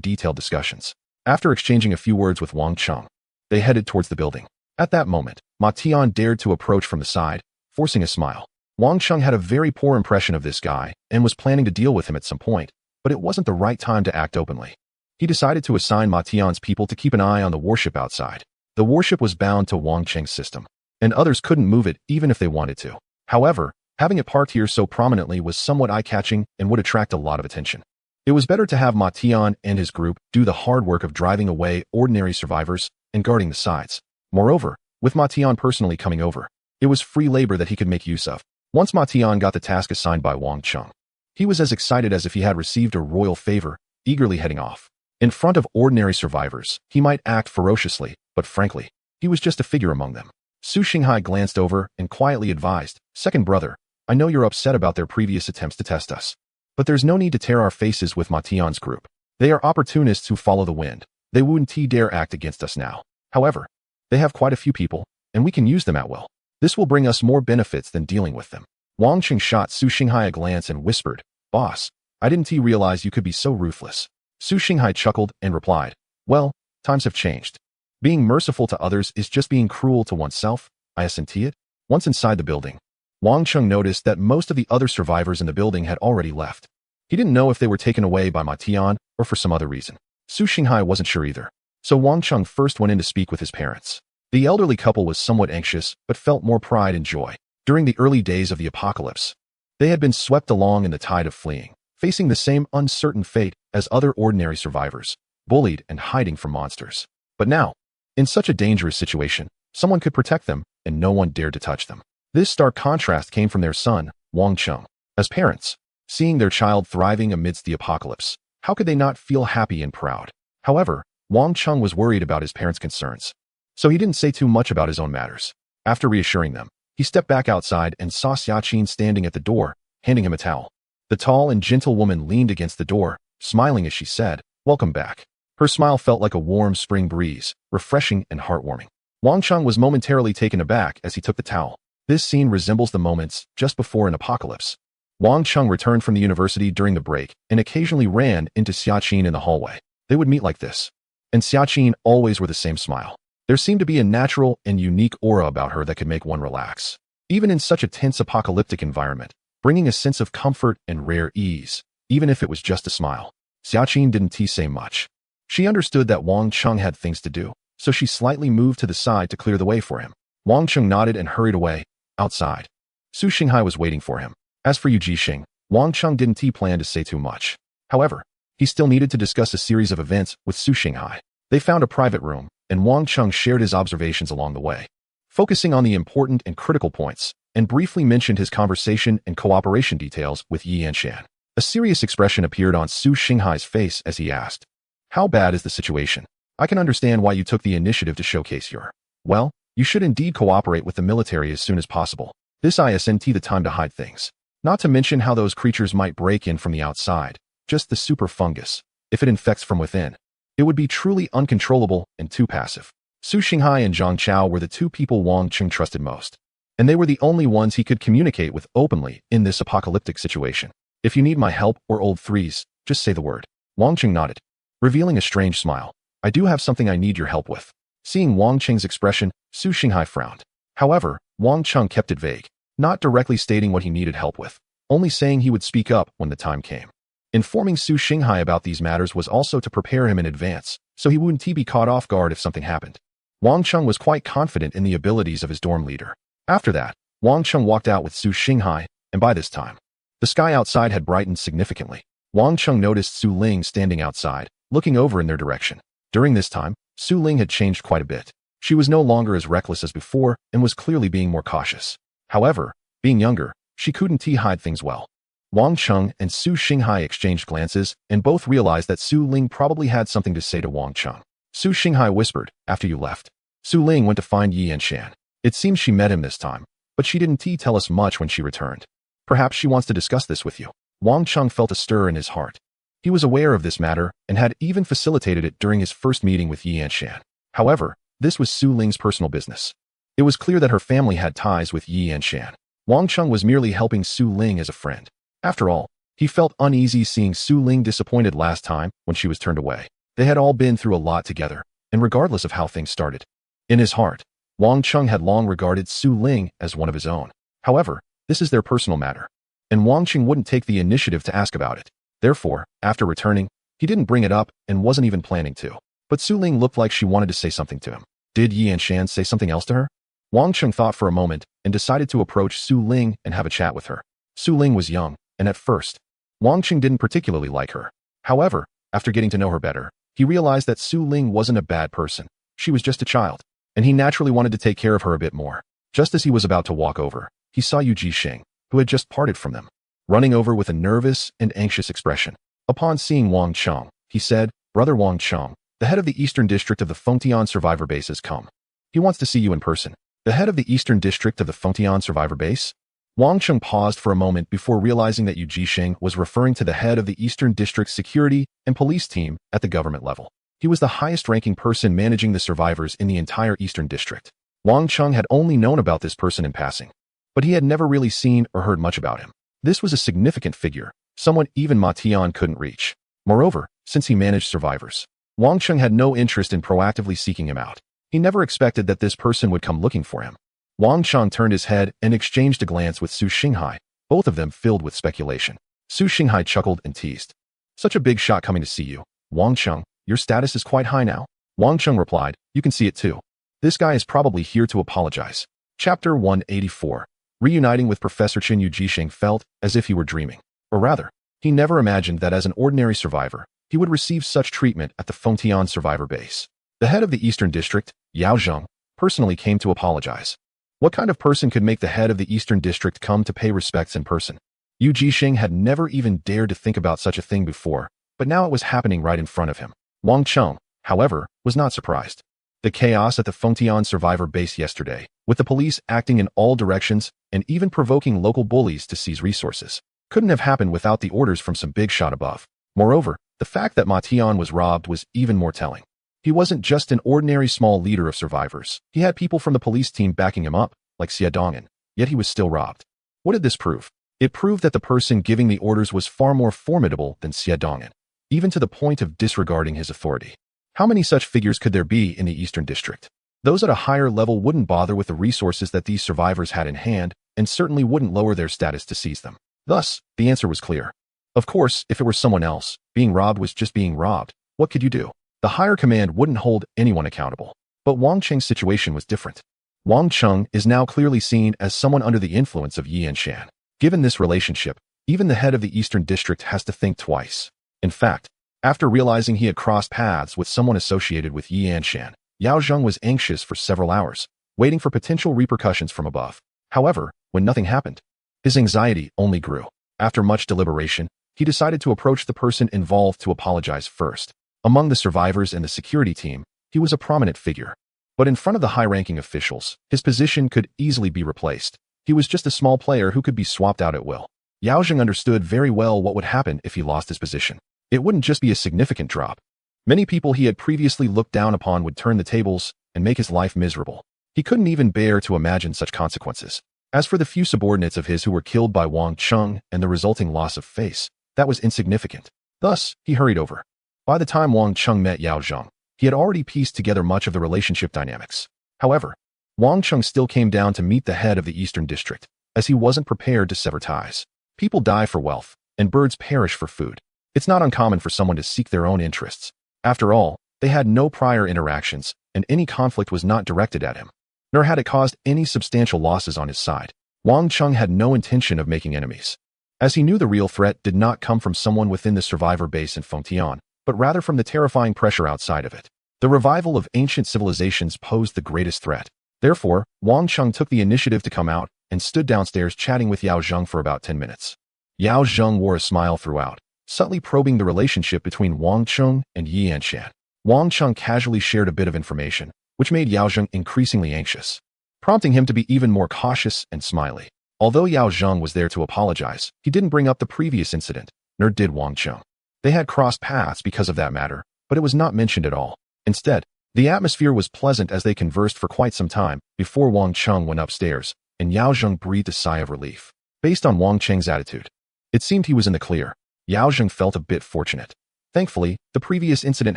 detailed discussions. After exchanging a few words with Wang Cheng, they headed towards the building. At that moment, Ma Tian dared to approach from the side, forcing a smile. Wang Cheng had a very poor impression of this guy and was planning to deal with him at some point, but it wasn't the right time to act openly. He decided to assign Ma Tian's people to keep an eye on the warship outside. The warship was bound to Wang Cheng's system, and others couldn't move it even if they wanted to. However, having it parked here so prominently was somewhat eye-catching and would attract a lot of attention. It was better to have Ma Tian and his group do the hard work of driving away ordinary survivors and guarding the sides. Moreover, with Ma Tian personally coming over, it was free labor that he could make use of. Once Ma Tian got the task assigned by Wang Cheng, he was as excited as if he had received a royal favor, eagerly heading off. In front of ordinary survivors, he might act ferociously, but frankly, he was just a figure among them. Su Xinghai glanced over and quietly advised, "Second brother, I know you're upset about their previous attempts to test us. But there's no need to tear our faces with Ma Tian's group. They are opportunists who follow the wind. They wouldn't dare act against us now. However, they have quite a few people, and we can use them at will. This will bring us more benefits than dealing with them." Wang Cheng shot Su Xinghai a glance and whispered, "Boss, I didn't realize you could be so ruthless." Su Xinghai chuckled and replied, "Well, times have changed. Being merciful to others is just being cruel to oneself, I assent it." Once inside the building, Wang Cheng noticed that most of the other survivors in the building had already left. He didn't know if they were taken away by Ma Tian or for some other reason. Su Xinghai wasn't sure either. So Wang Cheng first went in to speak with his parents. The elderly couple was somewhat anxious, but felt more pride and joy. During the early days of the apocalypse, they had been swept along in the tide of fleeing, facing the same uncertain fate as other ordinary survivors, bullied and hiding from monsters. But now, in such a dangerous situation, someone could protect them, and no one dared to touch them. This stark contrast came from their son, Wang Cheng. As parents, seeing their child thriving amidst the apocalypse, how could they not feel happy and proud? However, Wang Cheng was worried about his parents' concerns, so he didn't say too much about his own matters. After reassuring them, he stepped back outside and saw Xiaqin standing at the door, handing him a towel. The tall and gentle woman leaned against the door, smiling as she said, "Welcome back." Her smile felt like a warm spring breeze, refreshing and heartwarming. Wang Cheng was momentarily taken aback as he took the towel. This scene resembles the moments just before an apocalypse. Wang Cheng returned from the university during the break and occasionally ran into Xiaqin in the hallway. They would meet like this, and Xiaqin always wore the same smile. There seemed to be a natural and unique aura about her that could make one relax, even in such a tense apocalyptic environment, bringing a sense of comfort and rare ease, even if it was just a smile. Xiaqin didn't say much. She understood that Wang Chung had things to do, so she slightly moved to the side to clear the way for him. Wang Chung nodded and hurried away, outside. Su Xinghai was waiting for him. As for Yu Jixing, Wang Chung didn't plan to say too much. However, he still needed to discuss a series of events with Su Xinghai. They found a private room, and Wang Chung shared his observations along the way, focusing on the important and critical points, and briefly mentioned his conversation and cooperation details with Yi Yanshan. A serious expression appeared on Su Xinghai's face as he asked, "How bad is the situation? I can understand why you took the initiative to showcase your... Well, you should indeed cooperate with the military as soon as possible. This isn't the time to hide things. Not to mention how those creatures might break in from the outside. Just the super fungus. If it infects from within, it would be truly uncontrollable and too passive." Su Xinghai and Zhang Chao were the two people Wang Chung trusted most, and they were the only ones he could communicate with openly in this apocalyptic situation. "If you need my help or old threes, just say the word." Wang Chung nodded, revealing a strange smile. "I do have something I need your help with." Seeing Wang Chung's expression, Su Xinghai frowned. However, Wang Chung kept it vague, not directly stating what he needed help with, only saying he would speak up when the time came. Informing Su Xinghai about these matters was also to prepare him in advance, so he wouldn't be caught off guard if something happened. Wang Chung was quite confident in the abilities of his dorm leader. After that, Wang Chung walked out with Su Xinghai, and by this time, the sky outside had brightened significantly. Wang Chung noticed Su Ling standing outside, looking over in their direction. During this time, Su Ling had changed quite a bit. She was no longer as reckless as before and was clearly being more cautious. However, being younger, she couldn't hide things well. Wang Chung and Su Xinghai exchanged glances, and both realized that Su Ling probably had something to say to Wang Chung. Su Xinghai whispered, "After you left, Su Ling went to find Yi Yanshan. It seems she met him this time, but she didn't tell us much when she returned. Perhaps she wants to discuss this with you." Wang Chung felt a stir in his heart. He was aware of this matter and had even facilitated it during his first meeting with Yi Yanshan. However, this was Su Ling's personal business. It was clear that her family had ties with Yi Yanshan. Wang Chung was merely helping Su Ling as a friend. After all, he felt uneasy seeing Su Ling disappointed last time when she was turned away. They had all been through a lot together, and regardless of how things started, in his heart, Wang Chung had long regarded Su Ling as one of his own. However, this is their personal matter, and Wang Chung wouldn't take the initiative to ask about it. Therefore, after returning, he didn't bring it up and wasn't even planning to. But Su Ling looked like she wanted to say something to him. Did Yi Yanshan say something else to her? Wang Chung thought for a moment and decided to approach Su Ling and have a chat with her. Su Ling was young, and at first, Wang Chung didn't particularly like her. However, after getting to know her better, he realized that Su Ling wasn't a bad person. She was just a child, and he naturally wanted to take care of her a bit more. Just as he was about to walk over, he saw Yu Jixing, who had just parted from them, running over with a nervous and anxious expression. Upon seeing Wang Chung, he said, "Brother Wang Chung, the head of the Eastern District of the Fengtian Survivor Base has come. He wants to see you in person." The head of the Eastern District of the Fengtian Survivor Base? Wang Chung paused for a moment before realizing that Yu Jixing was referring to the head of the Eastern District's security and police team at the government level. He was the highest-ranking person managing the survivors in the entire Eastern District. Wang Chung had only known about this person in passing, but he had never really seen or heard much about him. This was a significant figure, someone even Ma Tian couldn't reach. Moreover, since he managed survivors, Wang Chung had no interest in proactively seeking him out. He never expected that this person would come looking for him. Wang Chung turned his head and exchanged a glance with Su Xinghai, both of them filled with speculation. Su Xinghai chuckled and teased, "Such a big shot coming to see you. Wang Chung, your status is quite high now." Wang Chung replied, "You can see it too. This guy is probably here to apologize." Chapter 184. Reuniting with Professor Chen, Yu Jixing felt as if he were dreaming. Or rather, he never imagined that as an ordinary survivor, he would receive such treatment at the Fengtian Survivor Base. The head of the Eastern District, Yao Zheng, personally came to apologize. What kind of person could make the head of the Eastern District come to pay respects in person? Yu Jixing had never even dared to think about such a thing before, but now it was happening right in front of him. Wang Chung, however, was not surprised. The chaos at the Fengtian Survivor Base yesterday, with the police acting in all directions and even provoking local bullies to seize resources, couldn't have happened without the orders from some big shot above. Moreover, the fact that Ma Tian was robbed was even more telling. He wasn't just an ordinary small leader of survivors. He had people from the police team backing him up, like Xie Dong'an, yet he was still robbed. What did this prove? It proved that the person giving the orders was far more formidable than Xie Dong'an, even to the point of disregarding his authority. How many such figures could there be in the Eastern District? Those at a higher level wouldn't bother with the resources that these survivors had in hand, and certainly wouldn't lower their status to seize them. Thus, the answer was clear. Of course, if it were someone else, being robbed was just being robbed. What could you do? The higher command wouldn't hold anyone accountable. But Wang Cheng's situation was different. Wang Cheng is now clearly seen as someone under the influence of Yi Anshan. Given this relationship, even the head of the Eastern District has to think twice. In fact, after realizing he had crossed paths with someone associated with Yi Anshan, Yao Zheng was anxious for several hours, waiting for potential repercussions from above. However, when nothing happened, his anxiety only grew. After much deliberation, he decided to approach the person involved to apologize first. Among the survivors and the security team, he was a prominent figure. But in front of the high-ranking officials, his position could easily be replaced. He was just a small player who could be swapped out at will. Yao Zheng understood very well what would happen if he lost his position. It wouldn't just be a significant drop. Many people he had previously looked down upon would turn the tables and make his life miserable. He couldn't even bear to imagine such consequences. As for the few subordinates of his who were killed by Wang Cheng and the resulting loss of face, that was insignificant. Thus, he hurried over. By the time Wang Cheng met Yao Zheng, he had already pieced together much of the relationship dynamics. However, Wang Cheng still came down to meet the head of the Eastern District, as he wasn't prepared to sever ties. People die for wealth, and birds perish for food. It's not uncommon for someone to seek their own interests. After all, they had no prior interactions, and any conflict was not directed at him, nor had it caused any substantial losses on his side. Wang Cheng had no intention of making enemies, as he knew the real threat did not come from someone within the survivor base in Fengtian, but rather from the terrifying pressure outside of it. The revival of ancient civilizations posed the greatest threat. Therefore, Wang Cheng took the initiative to come out and stood downstairs chatting with Yao Zheng for about 10 minutes. Yao Zheng wore a smile throughout, subtly probing the relationship between Wang Cheng and Yi Anshan. Wang Cheng casually shared a bit of information, which made Yao Zheng increasingly anxious, prompting him to be even more cautious and smiley. Although Yao Zheng was there to apologize, he didn't bring up the previous incident, nor did Wang Cheng. They had crossed paths because of that matter, but it was not mentioned at all. Instead, the atmosphere was pleasant as they conversed for quite some time before Wang Cheng went upstairs, and Yao Zheng breathed a sigh of relief. Based on Wang Cheng's attitude, it seemed he was in the clear. Yao Zheng felt a bit fortunate. Thankfully, the previous incident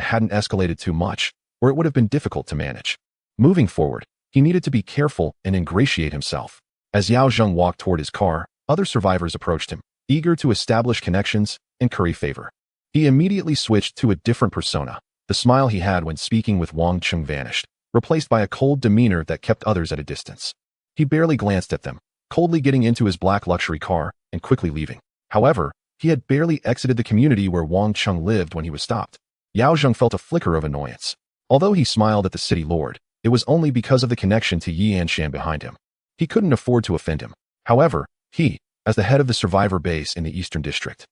hadn't escalated too much, or it would have been difficult to manage. Moving forward, he needed to be careful and ingratiate himself. As Yao Zheng walked toward his car, other survivors approached him, eager to establish connections and curry favor. He immediately switched to a different persona. The smile he had when speaking with Wang Cheng vanished, replaced by a cold demeanor that kept others at a distance. He barely glanced at them, coldly getting into his black luxury car and quickly leaving. However, he had barely exited the community where Wang Cheng lived when he was stopped. Yao Zheng felt a flicker of annoyance. Although he smiled at the city lord, it was only because of the connection to Yi Anshan behind him. He couldn't afford to offend him. However, he, as the head of the survivor base in the Eastern District,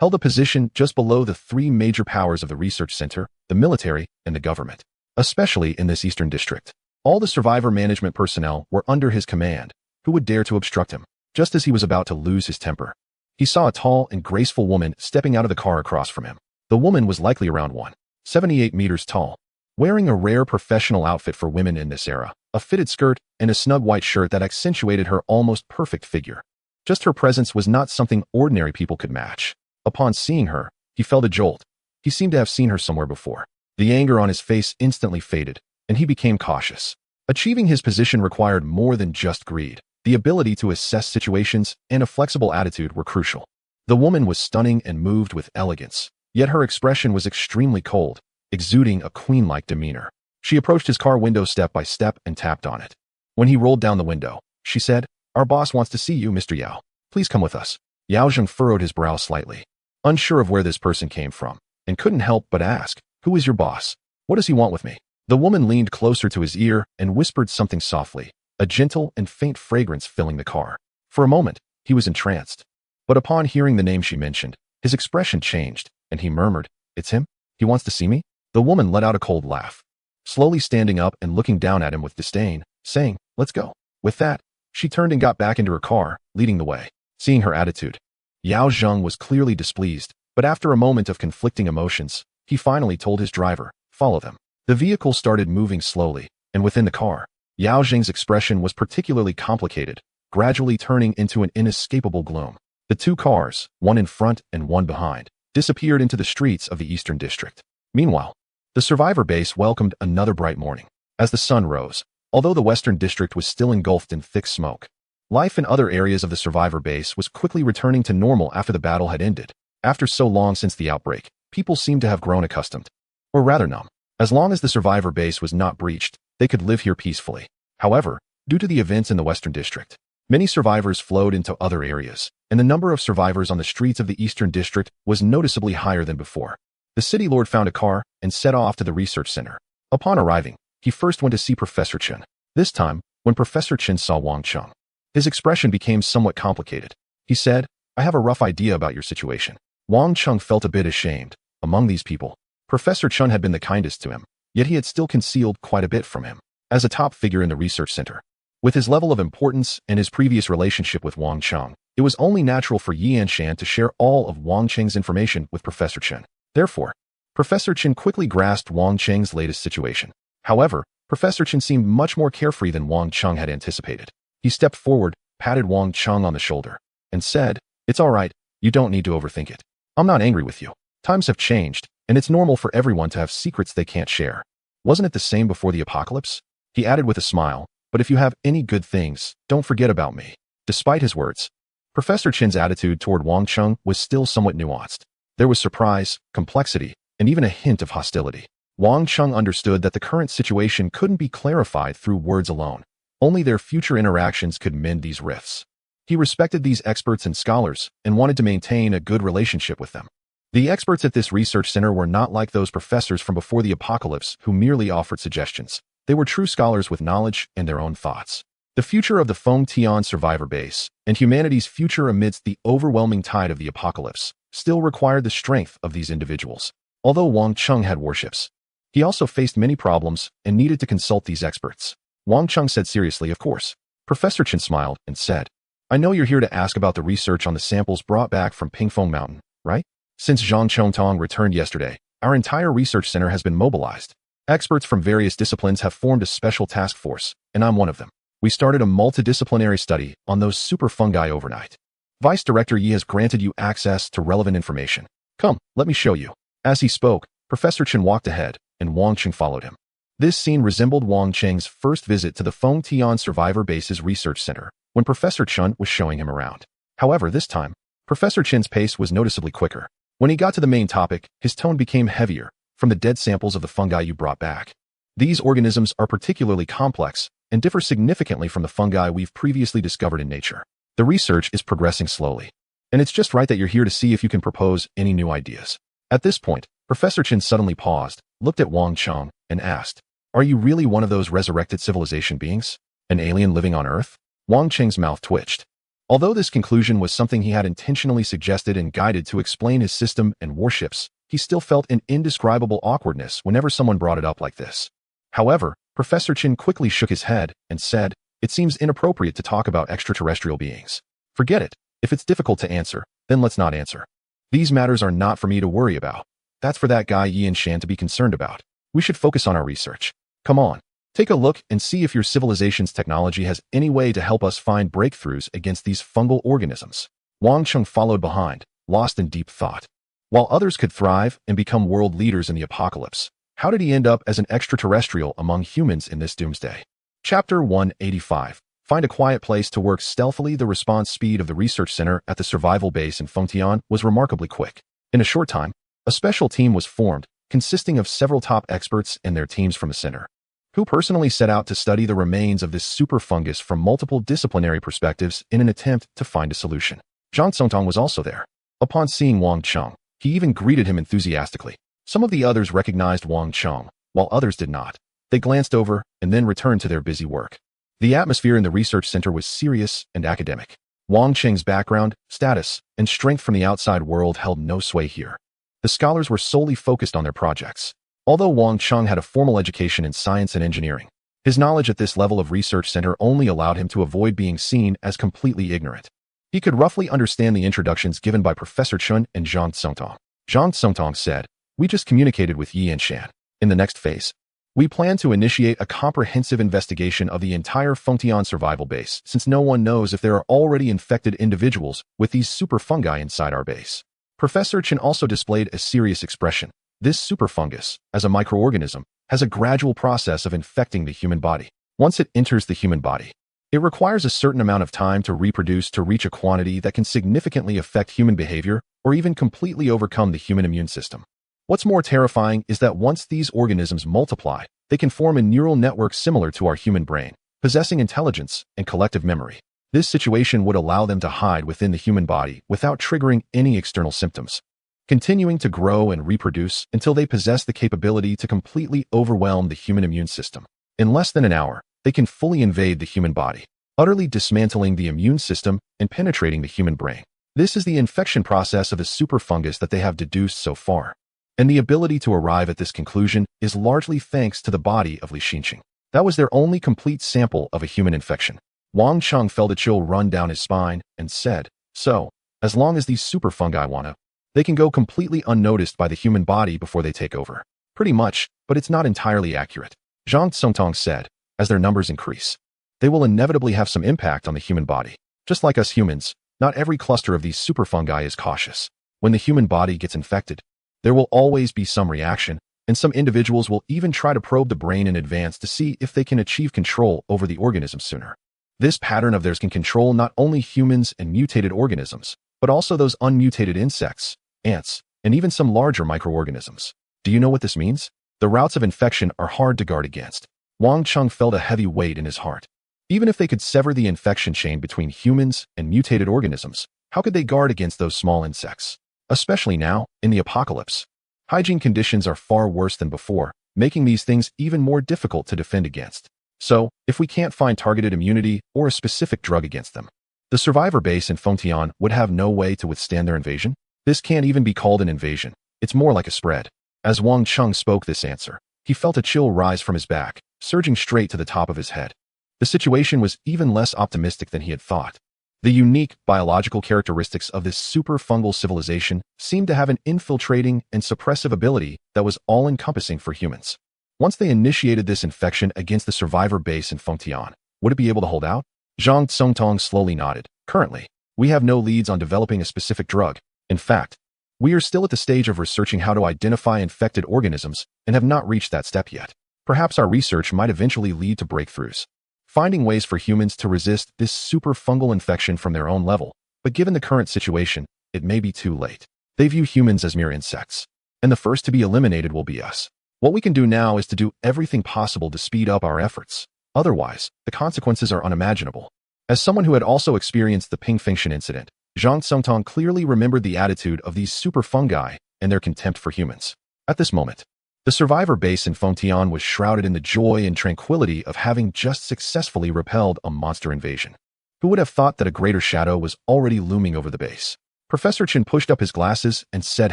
held a position just below the three major powers of the research center, the military, and the government. Especially in this Eastern District, all the survivor management personnel were under his command. Who would dare to obstruct him? Just as he was about to lose his temper, he saw a tall and graceful woman stepping out of the car across from him. The woman was likely around 178 meters tall, wearing a rare professional outfit for women in this era, a fitted skirt and a snug white shirt that accentuated her almost perfect figure. Just her presence was not something ordinary people could match. Upon seeing her, he felt a jolt. He seemed to have seen her somewhere before. The anger on his face instantly faded, and he became cautious. Achieving his position required more than just greed. The ability to assess situations and a flexible attitude were crucial. The woman was stunning and moved with elegance, yet her expression was extremely cold, exuding a queen-like demeanor. She approached his car window step by step and tapped on it. When he rolled down the window, she said, "Our boss wants to see you, Mr. Yao. Please come with us." Yao Zheng furrowed his brow slightly, unsure of where this person came from, and couldn't help but ask, "Who is your boss? What does he want with me?" The woman leaned closer to his ear and whispered something softly, a gentle and faint fragrance filling the car. For a moment, he was entranced. But upon hearing the name she mentioned, his expression changed, and he murmured, "It's him? He wants to see me?" The woman let out a cold laugh, slowly standing up and looking down at him with disdain, saying, "Let's go." With that, she turned and got back into her car, leading the way. Seeing her attitude, Yao Zheng was clearly displeased, but after a moment of conflicting emotions, he finally told his driver, "Follow them." The vehicle started moving slowly, and within the car, Yao Zheng's expression was particularly complicated, gradually turning into an inescapable gloom. The two cars, one in front and one behind, disappeared into the streets of the Eastern District. Meanwhile, the survivor base welcomed another bright morning. As the sun rose, although the Western District was still engulfed in thick smoke, life in other areas of the survivor base was quickly returning to normal after the battle had ended. After so long since the outbreak, people seemed to have grown accustomed, or rather numb, As long as the survivor base was not breached, they could live here peacefully. However, due to the events in the Western District, many survivors flowed into other areas, and the number of survivors on the streets of the Eastern District was noticeably higher than before. The city lord found a car and set off to the research center. Upon arriving, he first went to see Professor Chen. This time, when Professor Chen saw Wang Cheng, his expression became somewhat complicated. He said, "I have a rough idea about your situation." Wang Cheng felt a bit ashamed. Among these people, Professor Chen had been the kindest to him, yet he had still concealed quite a bit from him. As a top figure in the research center, with his level of importance and his previous relationship with Wang Cheng, it was only natural for Yan Shan to share all of Wang Cheng's information with Professor Chen. Therefore, Professor Chen quickly grasped Wang Cheng's latest situation. However, Professor Chen seemed much more carefree than Wang Cheng had anticipated. He stepped forward, patted Wang Cheng on the shoulder, and said, "It's all right, you don't need to overthink it. I'm not angry with you. Times have changed, and it's normal for everyone to have secrets they can't share. Wasn't it the same before the apocalypse?" He added with a smile, "But if you have any good things, don't forget about me." Despite his words, Professor Chen's attitude toward Wang Cheng was still somewhat nuanced. There was surprise, complexity, and even a hint of hostility. Wang Cheng understood that the current situation couldn't be clarified through words alone. Only their future interactions could mend these rifts. He respected these experts and scholars and wanted to maintain a good relationship with them. The experts at this research center were not like those professors from before the apocalypse who merely offered suggestions. They were true scholars with knowledge and their own thoughts. The future of the Feng Tian survivor base and humanity's future amidst the overwhelming tide of the apocalypse still required the strength of these individuals. Although Wang Cheng had warships, he also faced many problems and needed to consult these experts. Wang Cheng said seriously, "Of course." Professor Chen smiled and said, "I know you're here to ask about the research on the samples brought back from Pingfeng Mountain, right? Since Zhang Chongtong returned yesterday, our entire research center has been mobilized. Experts from various disciplines have formed a special task force, and I'm one of them. We started a multidisciplinary study on those super fungi overnight. Vice Director Yi has granted you access to relevant information. Come, let me show you." As he spoke, Professor Chen walked ahead, and Wang Cheng followed him. This scene resembled Wang Cheng's first visit to the Feng Tian Survivor Base's research center, when Professor Chen was showing him around. However, this time, Professor Chen's pace was noticeably quicker. When he got to the main topic, his tone became heavier, "From the dead samples of the fungi you brought back. These organisms are particularly complex and differ significantly from the fungi we've previously discovered in nature. The research is progressing slowly, and it's just right that you're here to see if you can propose any new ideas." At this point, Professor Chen suddenly paused, looked at Wang Cheng, and asked, "Are you really one of those resurrected civilization beings? An alien living on Earth?" Wang Cheng's mouth twitched. Although this conclusion was something he had intentionally suggested and guided to explain his system and warships, he still felt an indescribable awkwardness whenever someone brought it up like this. However, Professor Chen quickly shook his head and said, "It seems inappropriate to talk about extraterrestrial beings. Forget it. If it's difficult to answer, then let's not answer. These matters are not for me to worry about. That's for that guy Yan Shan to be concerned about. We should focus on our research. Come on, take a look and see if your civilization's technology has any way to help us find breakthroughs against these fungal organisms." Wang Cheng followed behind, lost in deep thought. While others could thrive and become world leaders in the apocalypse, how did he end up as an extraterrestrial among humans in this doomsday? Chapter 185. Find a quiet place to work stealthily. The response speed of the research center at the survival base in Fengtian was remarkably quick. In a short time, a special team was formed, consisting of several top experts and their teams from the center, who personally set out to study the remains of this super fungus from multiple disciplinary perspectives in an attempt to find a solution. Zhang Congtong was also there. Upon seeing Wang Cheng, he even greeted him enthusiastically. Some of the others recognized Wang Cheng, while others did not. They glanced over and then returned to their busy work. The atmosphere in the research center was serious and academic. Wang Cheng's background, status, and strength from the outside world held no sway here. The scholars were solely focused on their projects. Although Wang Cheng had a formal education in science and engineering, his knowledge at this level of research center only allowed him to avoid being seen as completely ignorant. He could roughly understand the introductions given by Professor Chen and Zhang Congtong. Zhang Congtong said, "We just communicated with Yan Shan. In the next phase, we plan to initiate a comprehensive investigation of the entire Fengtian survival base, since no one knows if there are already infected individuals with these super fungi inside our base." Professor Chen also displayed a serious expression. This super fungus, as a microorganism, has a gradual process of infecting the human body. Once it enters the human body, it requires a certain amount of time to reproduce to reach a quantity that can significantly affect human behavior or even completely overcome the human immune system. What's more terrifying is that once these organisms multiply, they can form a neural network similar to our human brain, possessing intelligence and collective memory. This situation would allow them to hide within the human body without triggering any external symptoms, continuing to grow and reproduce until they possess the capability to completely overwhelm the human immune system. In less than an hour, they can fully invade the human body, utterly dismantling the immune system and penetrating the human brain. This is the infection process of a superfungus that they have deduced so far. And the ability to arrive at this conclusion is largely thanks to the body of Li Xinqing. That was their only complete sample of a human infection. Wang Cheng felt a chill run down his spine and said, "So, as long as these superfungi wanna, they can go completely unnoticed by the human body before they take over." Pretty much, but it's not entirely accurate. Zhang Tsongtong said, as their numbers increase, they will inevitably have some impact on the human body. Just like us humans, not every cluster of these superfungi is cautious. When the human body gets infected, there will always be some reaction, and some individuals will even try to probe the brain in advance to see if they can achieve control over the organism sooner. This pattern of theirs can control not only humans and mutated organisms, but also those unmutated insects, ants, and even some larger microorganisms. Do you know what this means? The routes of infection are hard to guard against. Wang Cheng felt a heavy weight in his heart. Even if they could sever the infection chain between humans and mutated organisms, how could they guard against those small insects? Especially now, in the apocalypse. Hygiene conditions are far worse than before, making these things even more difficult to defend against. So, if we can't find targeted immunity or a specific drug against them, the survivor base in Fengtian would have no way to withstand their invasion? This can't even be called an invasion. It's more like a spread. As Wang Cheng spoke this answer, he felt a chill rise from his back, surging straight to the top of his head. The situation was even less optimistic than he had thought. The unique biological characteristics of this super fungal civilization seemed to have an infiltrating and suppressive ability that was all-encompassing for humans. Once they initiated this infection against the survivor base in Fengtian, would it be able to hold out? Zhang Tsongtong slowly nodded. Currently, we have no leads on developing a specific drug. In fact, we are still at the stage of researching how to identify infected organisms and have not reached that step yet. Perhaps our research might eventually lead to breakthroughs, finding ways for humans to resist this super fungal infection from their own level. But given the current situation, it may be too late. They view humans as mere insects, and the first to be eliminated will be us. What we can do now is to do everything possible to speed up our efforts. Otherwise, the consequences are unimaginable. As someone who had also experienced the Ping Fengshan incident, Zhang Tsongtong clearly remembered the attitude of these super fungi and their contempt for humans. At this moment, the survivor base in Fengtian was shrouded in the joy and tranquility of having just successfully repelled a monster invasion. Who would have thought that a greater shadow was already looming over the base? Professor Chen pushed up his glasses and said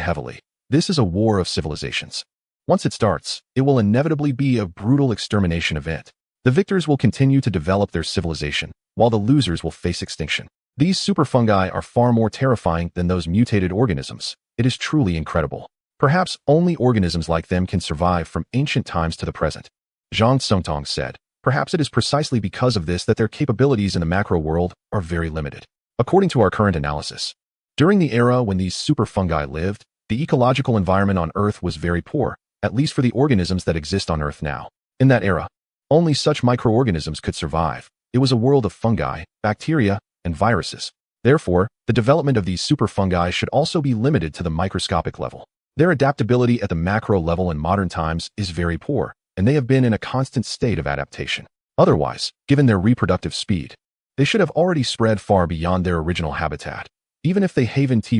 heavily, "This is a war of civilizations. Once it starts, it will inevitably be a brutal extermination event. The victors will continue to develop their civilization, while the losers will face extinction. These superfungi are far more terrifying than those mutated organisms. It is truly incredible. Perhaps only organisms like them can survive from ancient times to the present." Zhang Tsongtong said, "Perhaps it is precisely because of this that their capabilities in the macro world are very limited. According to our current analysis, during the era when these superfungi lived, the ecological environment on Earth was very poor, at least for the organisms that exist on Earth now. In that era, only such microorganisms could survive. It was a world of fungi, bacteria, and viruses. Therefore, the development of these superfungi should also be limited to the microscopic level. Their adaptability at the macro level in modern times is very poor, and they have been in a constant state of adaptation. Otherwise, given their reproductive speed, they should have already spread far beyond their original habitat. Even if they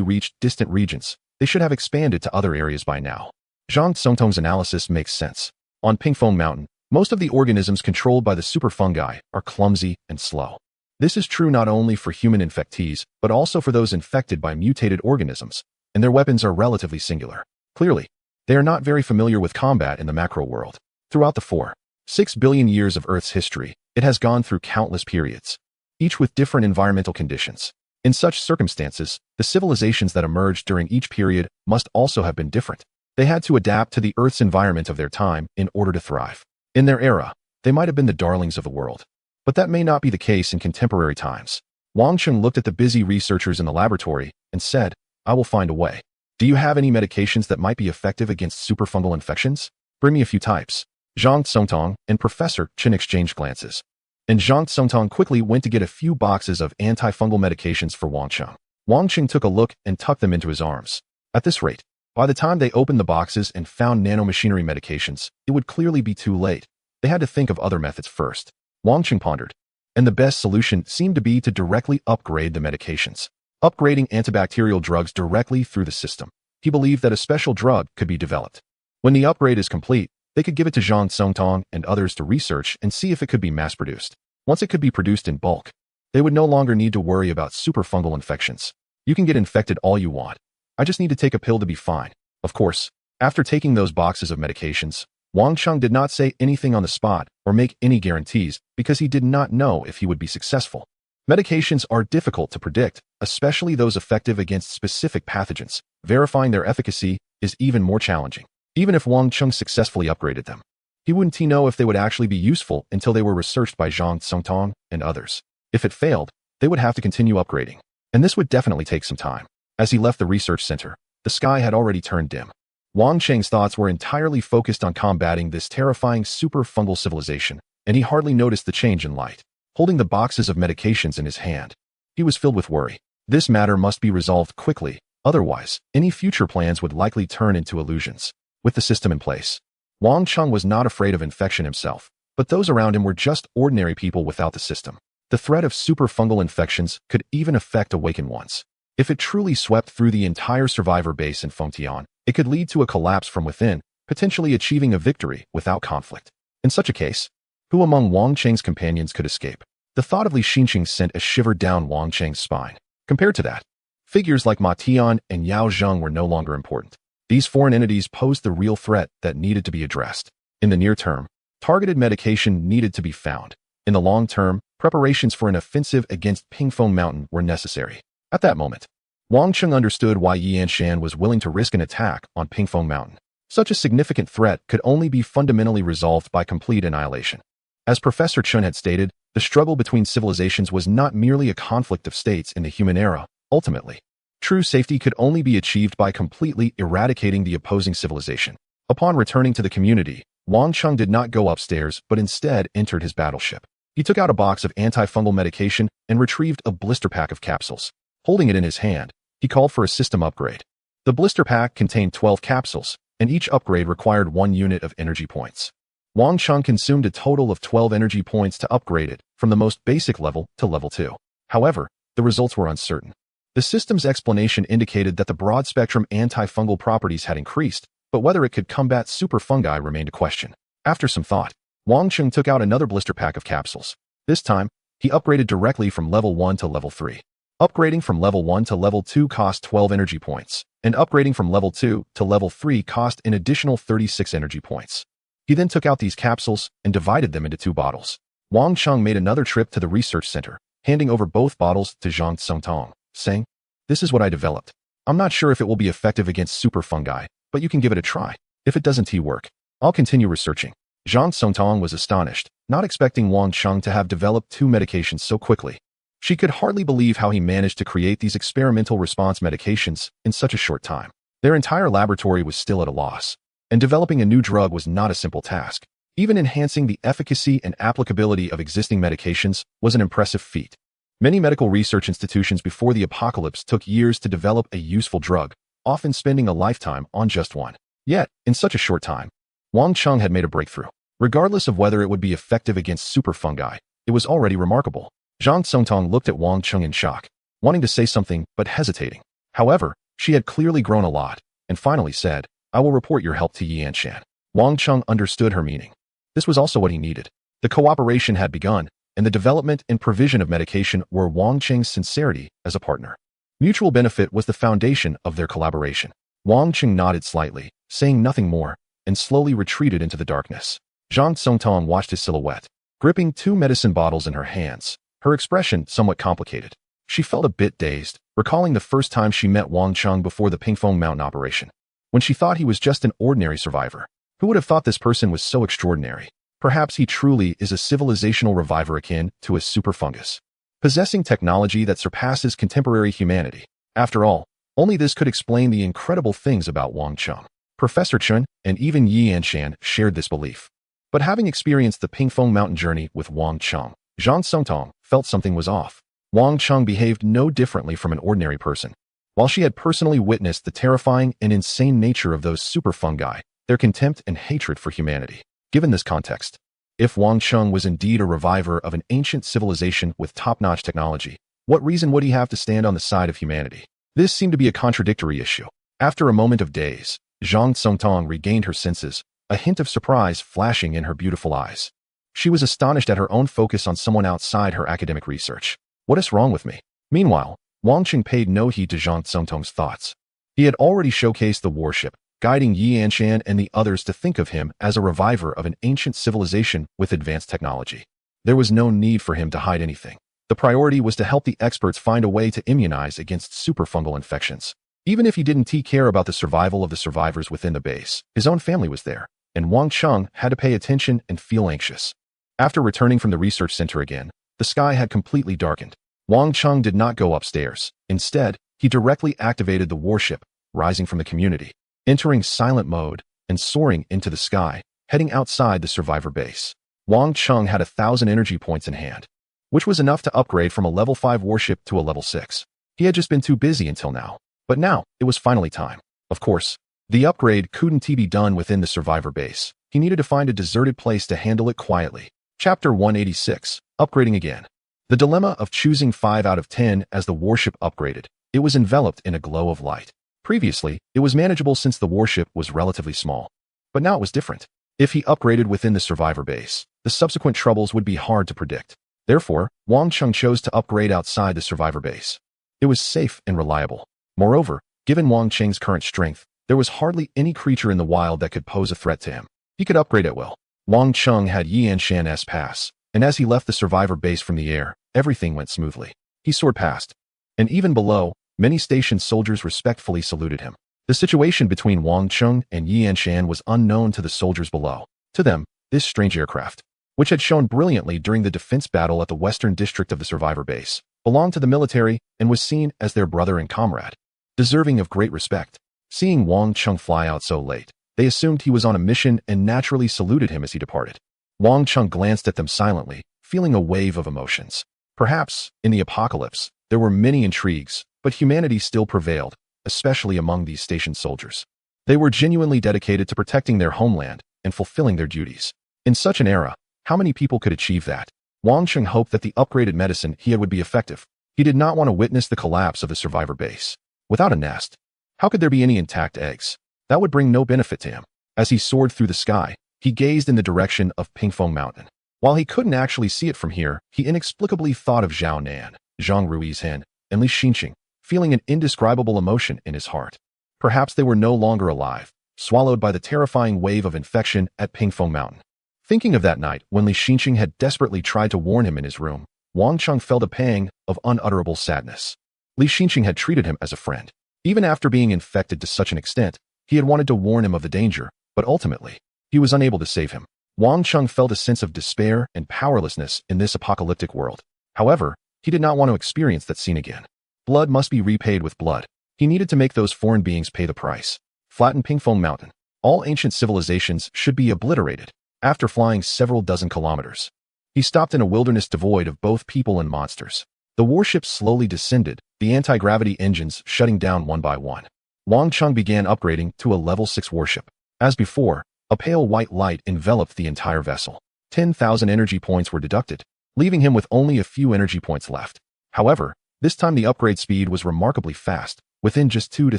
reached distant regions, they should have expanded to other areas by now." Zhang Tsongtong's analysis makes sense. On Pingfeng Mountain, most of the organisms controlled by the superfungi are clumsy and slow. This is true not only for human infectees, but also for those infected by mutated organisms, and their weapons are relatively singular. Clearly, they are not very familiar with combat in the macro world. Throughout the 4.6 billion years of Earth's history, it has gone through countless periods, each with different environmental conditions. In such circumstances, the civilizations that emerged during each period must also have been different. They had to adapt to the Earth's environment of their time in order to thrive. In their era, they might have been the darlings of the world. But that may not be the case in contemporary times. Wang Cheng looked at the busy researchers in the laboratory and said, "I will find a way. Do you have any medications that might be effective against superfungal infections? Bring me a few types." Zhang Tsongtong and Professor Chen exchanged glances, and Zhang Tsongtong quickly went to get a few boxes of antifungal medications for Wang Cheng. Wang Cheng took a look and tucked them into his arms. At this rate, By the time they opened the boxes and found nanomachinery medications, it would clearly be too late. They had to think of other methods first. Wang Cheng pondered, and the best solution seemed to be to directly upgrade the medications. Upgrading antibacterial drugs directly through the system. He believed that a special drug could be developed. When the upgrade is complete, they could give it to Zhang Songtong and others to research and see if it could be mass-produced. Once it could be produced in bulk, they would no longer need to worry about superfungal infections. You can get infected all you want. I just need to take a pill to be fine. Of course, after taking those boxes of medications, Wang Cheng did not say anything on the spot or make any guarantees because he did not know if he would be successful. Medications are difficult to predict, especially those effective against specific pathogens. Verifying their efficacy is even more challenging. Even if Wang Cheng successfully upgraded them, he wouldn't know if they would actually be useful until they were researched by Zhang Songtong and others. If it failed, they would have to continue upgrading, and this would definitely take some time. As he left the research center, the sky had already turned dim. Wang Cheng's thoughts were entirely focused on combating this terrifying super-fungal civilization, and he hardly noticed the change in light. Holding the boxes of medications in his hand, he was filled with worry. This matter must be resolved quickly, otherwise, any future plans would likely turn into illusions. With the system in place, Wang Cheng was not afraid of infection himself, but those around him were just ordinary people without the system. The threat of super-fungal infections could even affect awakened ones. If it truly swept through the entire survivor base in Fengtian, it could lead to a collapse from within, potentially achieving a victory without conflict. In such a case, who among Wang Cheng's companions could escape? The thought of Li Xinqing sent a shiver down Wang Cheng's spine. Compared to that, figures like Ma Tian and Yao Zheng were no longer important. These foreign entities posed the real threat that needed to be addressed. In the near term, targeted medication needed to be found. In the long term, preparations for an offensive against Pingfeng Mountain were necessary. At that moment, Wang Cheng understood why Yianshan was willing to risk an attack on Pingfeng Mountain. Such a significant threat could only be fundamentally resolved by complete annihilation. As Professor Chun had stated, the struggle between civilizations was not merely a conflict of states in the human era. Ultimately, true safety could only be achieved by completely eradicating the opposing civilization. Upon returning to the community, Wang Cheng did not go upstairs but instead entered his battleship. He took out a box of antifungal medication and retrieved a blister pack of capsules. Holding it in his hand, he called for a system upgrade. The blister pack contained 12 capsules, and each upgrade required 1 unit of energy points. Wang Cheng consumed a total of 12 energy points to upgrade it from the most basic level to level 2. However, the results were uncertain. The system's explanation indicated that the broad-spectrum antifungal properties had increased, but whether it could combat super fungi remained a question. After some thought, Wang Cheng took out another blister pack of capsules. This time, he upgraded directly from level 1 to level 3. Upgrading from level 1 to level 2 cost 12 energy points, and upgrading from level 2 to level 3 cost an additional 36 energy points. He then took out these capsules and divided them into 2 bottles. Wang Cheng made another trip to the research center, handing over both bottles to Zhang Songtong, saying, "This is what I developed. I'm not sure if it will be effective against super fungi, but you can give it a try. If it doesn't work, I'll continue researching." Zhang Songtong was astonished, not expecting Wang Cheng to have developed 2 medications so quickly. She could hardly believe how he managed to create these experimental response medications in such a short time. Their entire laboratory was still at a loss, and developing a new drug was not a simple task. Even enhancing the efficacy and applicability of existing medications was an impressive feat. Many medical research institutions before the apocalypse took years to develop a useful drug, often spending a lifetime on just one. Yet, in such a short time, Wang Cheng had made a breakthrough. Regardless of whether it would be effective against super fungi, it was already remarkable. Zhang Songtong looked at Wang Cheng in shock, wanting to say something but hesitating. However, she had clearly grown a lot, and finally said, "I will report your help to Yianshan." Wang Cheng understood her meaning. This was also what he needed. The cooperation had begun, and the development and provision of medication were Wang Cheng's sincerity as a partner. Mutual benefit was the foundation of their collaboration. Wang Cheng nodded slightly, saying nothing more, and slowly retreated into the darkness. Zhang Songtong watched his silhouette, gripping 2 medicine bottles in her hands, her expression somewhat complicated. She felt a bit dazed, recalling the first time she met Wang Cheng before the Pingfeng Mountain operation, when she thought he was just an ordinary survivor. Who would have thought this person was so extraordinary? Perhaps he truly is a civilizational reviver akin to a super fungus, possessing technology that surpasses contemporary humanity. After all, only this could explain the incredible things about Wang Cheng. Professor Chun and even Yianshan shared this belief. But having experienced the Pingfeng Mountain journey with Wang Cheng, Zhang Songtong felt something was off. Wang Cheng behaved no differently from an ordinary person. While she had personally witnessed the terrifying and insane nature of those super fungi, their contempt and hatred for humanity. Given this context, if Wang Cheng was indeed a reviver of an ancient civilization with top-notch technology, what reason would he have to stand on the side of humanity? This seemed to be a contradictory issue. After a moment of daze, Zhang Tsongtong regained her senses, a hint of surprise flashing in her beautiful eyes. She was astonished at her own focus on someone outside her academic research. What is wrong with me? Meanwhile, Wang Qing paid no heed to Zhang Tsongtong's thoughts. He had already showcased the warship, guiding Yi Anshan and the others to think of him as a reviver of an ancient civilization with advanced technology. There was no need for him to hide anything. The priority was to help the experts find a way to immunize against superfungal infections. Even if he didn't care about the survival of the survivors within the base, his own family was there, and Wang Cheng had to pay attention and feel anxious. After returning from the research center again, the sky had completely darkened. Wang Cheng did not go upstairs. Instead, he directly activated the warship, rising from the community, entering silent mode, and soaring into the sky, heading outside the survivor base. Wang Cheng had 1,000 energy points in hand, which was enough to upgrade from a level 5 warship to a level 6. He had just been too busy until now. But now, it was finally time. Of course, the upgrade couldn't be done within the survivor base. He needed to find a deserted place to handle it quietly. Chapter 186, Upgrading Again. The dilemma of choosing 5 out of 10 as the warship upgraded. It was enveloped in a glow of light. Previously, it was manageable since the warship was relatively small. But now it was different. If he upgraded within the survivor base, the subsequent troubles would be hard to predict. Therefore, Wang Cheng chose to upgrade outside the survivor base. It was safe and reliable. Moreover, given Wang Cheng's current strength, there was hardly any creature in the wild that could pose a threat to him. He could upgrade at will. Wang Cheng had Yi Anshan's pass, and as he left the survivor base from the air, everything went smoothly. He soared past, and even below, many station soldiers respectfully saluted him. The situation between Wang Cheng and Yi Anshan was unknown to the soldiers below. To them, this strange aircraft, which had shone brilliantly during the defense battle at the western district of the survivor base, belonged to the military and was seen as their brother and comrade, deserving of great respect. Seeing Wang Cheng fly out so late, they assumed he was on a mission and naturally saluted him as he departed. Wang Cheng glanced at them silently, feeling a wave of emotions. Perhaps, in the apocalypse, there were many intrigues, but humanity still prevailed, especially among these station soldiers. They were genuinely dedicated to protecting their homeland and fulfilling their duties. In such an era, how many people could achieve that? Wang Cheng hoped that the upgraded medicine he had would be effective. He did not want to witness the collapse of the survivor base. Without a nest, how could there be any intact eggs? That would bring no benefit to him. As he soared through the sky, he gazed in the direction of Pingfeng Mountain. While he couldn't actually see it from here, he inexplicably thought of Zhao Nan, Zhang Rui's hen, and Li Xinqing, feeling an indescribable emotion in his heart. Perhaps they were no longer alive, swallowed by the terrifying wave of infection at Pingfeng Mountain. Thinking of that night when Li Xinqing had desperately tried to warn him in his room, Wang Cheng felt a pang of unutterable sadness. Li Xinqing had treated him as a friend. Even after being infected to such an extent, he had wanted to warn him of the danger, but ultimately, he was unable to save him. Wang Cheng felt a sense of despair and powerlessness in this apocalyptic world. However, he did not want to experience that scene again. Blood must be repaid with blood. He needed to make those foreign beings pay the price. Flatten Pingfeng Mountain. All ancient civilizations should be obliterated. After flying several dozen kilometers, he stopped in a wilderness devoid of both people and monsters. The warship slowly descended, the anti-gravity engines shutting down one by one. Wang Cheng began upgrading to a level 6 warship. As before, a pale white light enveloped the entire vessel. 10,000 energy points were deducted, leaving him with only a few energy points left. However, this time the upgrade speed was remarkably fast, within just 2 to